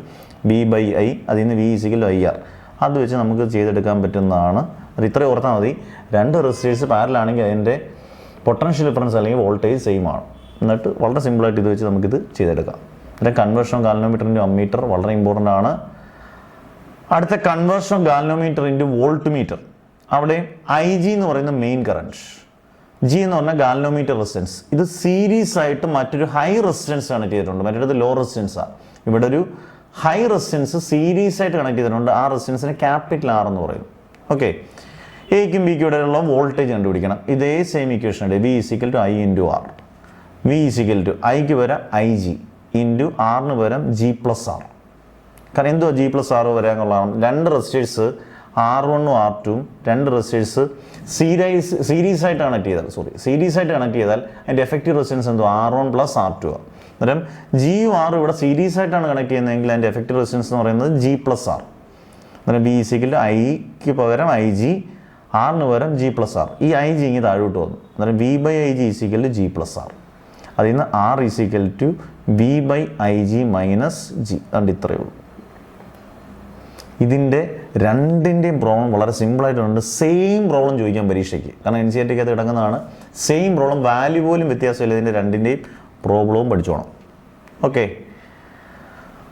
B by I. അതിൽ നിന്ന് V is equal to I R. അത് വെച്ച് നമുക്ക് ചെയ്തെടുക്കാൻ പറ്റുന്നതാണ്. അത് ഇത്രയും ഓർത്താൽ മതി. 2 റെസിസ്റ്റേഴ്സ് പാരലാണെങ്കിൽ അതിൻ്റെ പൊട്ടൻഷ്യൽ ഡിഫറൻസ് അല്ലെങ്കിൽ വോൾട്ടേജ് സെയിം ആണ്. എന്നിട്ട് വളരെ സിമ്പിളായിട്ട് ഇത് വെച്ച് നമുക്കിത് ചെയ്തെടുക്കാം. അതിൻ്റെ conversion of galvanometer into ammeter വളരെ ഇമ്പോർട്ടൻ്റ് ആണ്. അടുത്ത conversion of galvanometer into volt meter. അവിടെ IG എന്ന് പറയുന്ന മെയിൻ കറണ്ട്, G എന്ന് പറഞ്ഞാൽ ഗാൽവനോമീറ്റർ റെസിസ്റ്റൻസ്. ഇത് സീരീസ് ആയിട്ട് മറ്റൊരു ഹൈ റെസിസ്റ്റൻസ് കണക്ട് ചെയ്തിട്ടുണ്ട്, മറ്റേത് ലോ റെസിസ്റ്റൻസാണ്. ഇവിടെ ഒരു ഹൈ റെസിസ്റ്റൻസ് സീരീസ് ആയിട്ട് കണക്ട് ചെയ്തിട്ടുണ്ട്. ആ റെസിസ്റ്റൻസിനെ ക്യാപിറ്റൽ R എന്ന് പറയും. ഓക്കെ, എയ്ക്കും ബിക്കും ഇടയിലുള്ള വോൾട്ടേജ് കണ്ടുപിടിക്കണം. ഇതേ സെയിം ഇക്വേഷൻ ഉണ്ട്. V = I × R. V = Iക്ക് പകരം IG ഇൻറ്റു ആറിന് പകരം G+R. കാരണം എന്തുവാ G+R വരാനുള്ളതാണ്? രണ്ട് റെസിസ്റ്റേഴ്സ് R1 R2 രണ്ട് റെസിസ്റ്റേഴ്സ് സീരീസ് ആയിട്ട് കണക്ട് ചെയ്താൽ അതിൻ്റെ എഫക്റ്റീവ് റെസിസ്റ്റൻസ് എന്തോ R1 + R2 ആണ്. അന്നേരം Gയും R ഇവിടെ സീരീസ് ആയിട്ടാണ് കണക്ട് ചെയ്യുന്നതെങ്കിൽ അതിൻ്റെ എഫക്റ്റീവ് റെസിസ്റ്റൻസ് എന്ന് പറയുന്നത് G+R. അന്നേരം V = Iക്ക് പകരം IG, ആറിന് പകരം G+R. ഈ IG ഇങ്ങനെ താഴോട്ട് വന്നു. അന്നേരം V/IG = G+R. അതിൽ നിന്ന് R = V/IG - G. അതുകൊണ്ട് ഇത്രയേ ഉള്ളൂ. ഇതിൻ്റെ രണ്ടിൻ്റെയും പ്രോബ്ലം വളരെ സിമ്പിളായിട്ടുണ്ട്. സെയിം പ്രോബ്ലം ചോദിക്കാൻ പരീക്ഷയ്ക്ക്, കാരണം NCERT-ക്കകത്ത് കിടക്കുന്നതാണ്. സെയിം പ്രോബ്ലം, വാല്യൂ പോലും വ്യത്യാസമില്ല. ഇതിൻ്റെ രണ്ടിൻ്റെയും പ്രോബ്ലവും പഠിച്ചോണം. ഓക്കെ,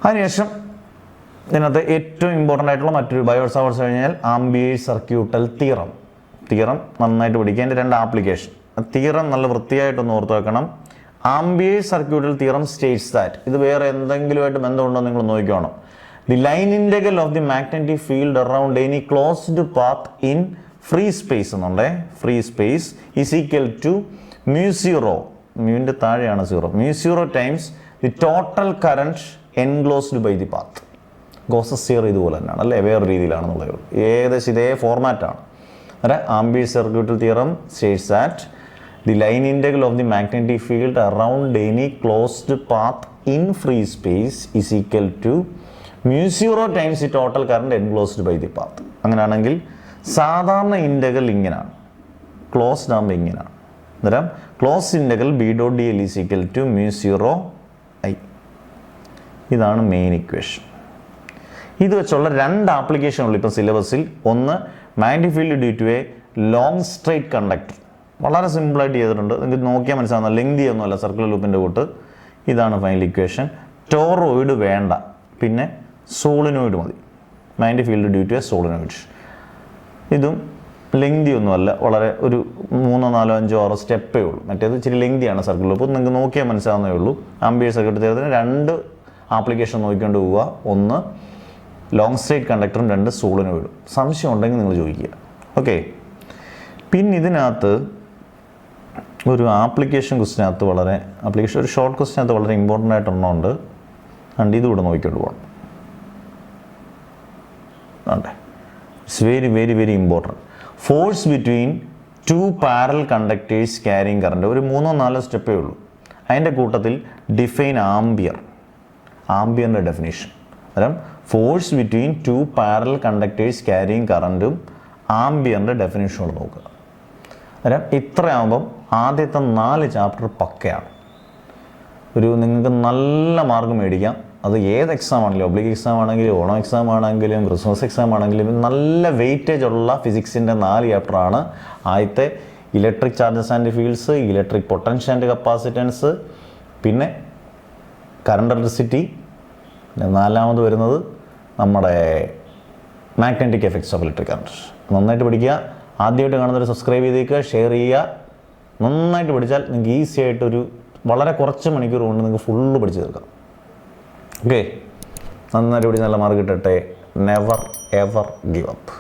അതിനുശേഷം ഇതിനകത്ത് ഏറ്റവും ഇമ്പോർട്ടൻ്റ് ആയിട്ടുള്ള മറ്റൊരു ബയോസാവേഴ്സ് കഴിഞ്ഞാൽ ആംബിയേഴ്സ് സർക്യൂട്ടൽ തിയറം നന്നായിട്ട് പഠിക്കുക. അതിൻ്റെ രണ്ട് ആപ്ലിക്കേഷൻ. തിയറം നല്ല വൃത്തിയായിട്ടൊന്ന് ഓർത്ത് വെക്കണം. Amperes circuital theorem states that, ഇത് വേറെ എന്തെങ്കിലുമായിട്ട് ബന്ധമുണ്ടോ നിങ്ങൾ നോക്കിക്കോണം. The line integral of the magnetic field around any closed path in free space എന്നുണ്ടേ, free space is equal to mu0, മ്യൂവിൻ്റെ താഴെയാണ് 0, mu0 times the total current enclosed by the path. Gauss's theory ഇതുപോലെ തന്നെയാണ് അല്ലേ, വേറെ രീതിയിലാണെന്നുള്ളത്. ഏകദേശം ഇതേ ഫോർമാറ്റാണ്. അതായത് amperes circuital theorem states that the line integral of the magnetic field around any closed path in free space is equal to mu0 times the total current enclosed by the path. അങ്ങനെയാണെങ്കിൽ സാധാരണ integral ഇങ്ങനെയാണ്, closed ആകുമ്പോൾ ഇങ്ങനെയാണ്. അന്നേരം close integral B.dl is equal to mu0 I. ഇതാണ് main equation. ഇത് വെച്ചുള്ള രണ്ട് ആപ്ലിക്കേഷനുള്ളൂ ഇപ്പം സിലബസിൽ. ഒന്ന് magnetic field due to a long straight conductor, വളരെ സിമ്പിളായിട്ട് ചെയ്തിട്ടുണ്ട്, നിങ്ങൾക്ക് നോക്കിയാൽ മനസ്സിലാവുന്ന. ലെങ്തി ഒന്നുമല്ല, സർക്കുലർ ലൂപ്പിൻ്റെ കൂട്ട്. ഇതാണ് ഫൈനൽ ഇക്വേഷൻ. ടോറോയിഡ് വേണ്ട, പിന്നെ സോളിനോയിഡ് മതി. Magnetic field due to a solenoid. ഇതും ലെങ്തി ഒന്നുമല്ല, വളരെ ഒരു 3, 4, 5, 6 സ്റ്റെപ്പേ ഉള്ളൂ. മറ്റേത് ഇച്ചിരി ലെങ്തിയാണ് സർക്കുലർ ലൂപ്പ്. നിങ്ങൾക്ക് നോക്കിയാൽ മനസ്സിലാവുന്നേ ഉള്ളൂ. ആംബിയേഴ്സ് സർക്യൂട്ട് തിയറത്തിന് രണ്ട് ആപ്ലിക്കേഷൻ നോക്കിക്കൊണ്ട് പോവുക. ഒന്ന് ലോങ് സ്ട്രൈറ്റ് കണ്ടക്ടറും, രണ്ട് സോളിനോയിഡും. സംശയം ഉണ്ടെങ്കിൽ നിങ്ങൾ ചോദിക്കുക. ഓക്കെ, പിന്നെ ഇതിനകത്ത് ഒരു ആപ്ലിക്കേഷൻ ക്വസ്റ്റിനകത്ത് ഒരു ഷോർട്ട് ക്വസ്റ്റിനകത്ത് വളരെ ഇമ്പോർട്ടൻ്റ് ആയിട്ടൊന്നുണ്ട്. അതുകൊണ്ട് ഇതുകൂടെ നോക്കിക്കൊണ്ട് പോകണം. It's very important. Force between 2 parallel conductors carrying current. ഒരു 3 or 4 സ്റ്റെപ്പേ ഉള്ളൂ. അതിൻ്റെ കൂട്ടത്തിൽ ഡിഫൈൻ ആംബിയറിൻ്റെ ഡെഫിനേഷൻ. അന്നേരം force between 2 parallel conductors carrying കറണ്ടും ആംബിയറിൻ്റെ ഡെഫിനേഷനോട് നോക്കുക. അന്നേരം ഇത്രയാകുമ്പം ആദ്യത്തെ 4 ചാപ്റ്റർ പക്കയാണ്. നിങ്ങൾക്ക് നല്ല മാർക്ക് മേടിക്കാം. അത് ഏത് എക്സാം ആണെങ്കിലും, ഒബ്ലിക് എക്സാം ആണെങ്കിലും, ഓണം എക്സാം ആണെങ്കിലും, ക്രിസ്മസ് എക്സാം ആണെങ്കിലും, നല്ല വെയിറ്റേജ് ഉള്ള ഫിസിക്സിൻ്റെ 4 ചാപ്റ്ററാണ്. ആദ്യത്തെ electric charges and fields, electric potential and capacitance, പിന്നെ കറണ്ട് ഇലക്ട്രിസിറ്റി, നാലാമത് വരുന്നത് നമ്മുടെ magnetic effects of electric current. നന്നായിട്ട് പഠിക്കുക. ആദ്യമായിട്ട് കാണുന്നവർ സബ്സ്ക്രൈബ് ചെയ്തേക്കുക, ഷെയർ ചെയ്യുക. നന്നായിട്ട് പഠിച്ചാൽ നിങ്ങൾക്ക് ഈസി ആയിട്ടൊരു വളരെ കുറച്ച് മണിക്കൂർ കൊണ്ട് നിങ്ങൾക്ക് ഫുള്ള് പഠിച്ചു തീർക്കാം. ഓക്കെ, നന്നായിട്ട് പഠിച്ച് നല്ല മാർക്ക് കിട്ടട്ടെ. Never ever give up.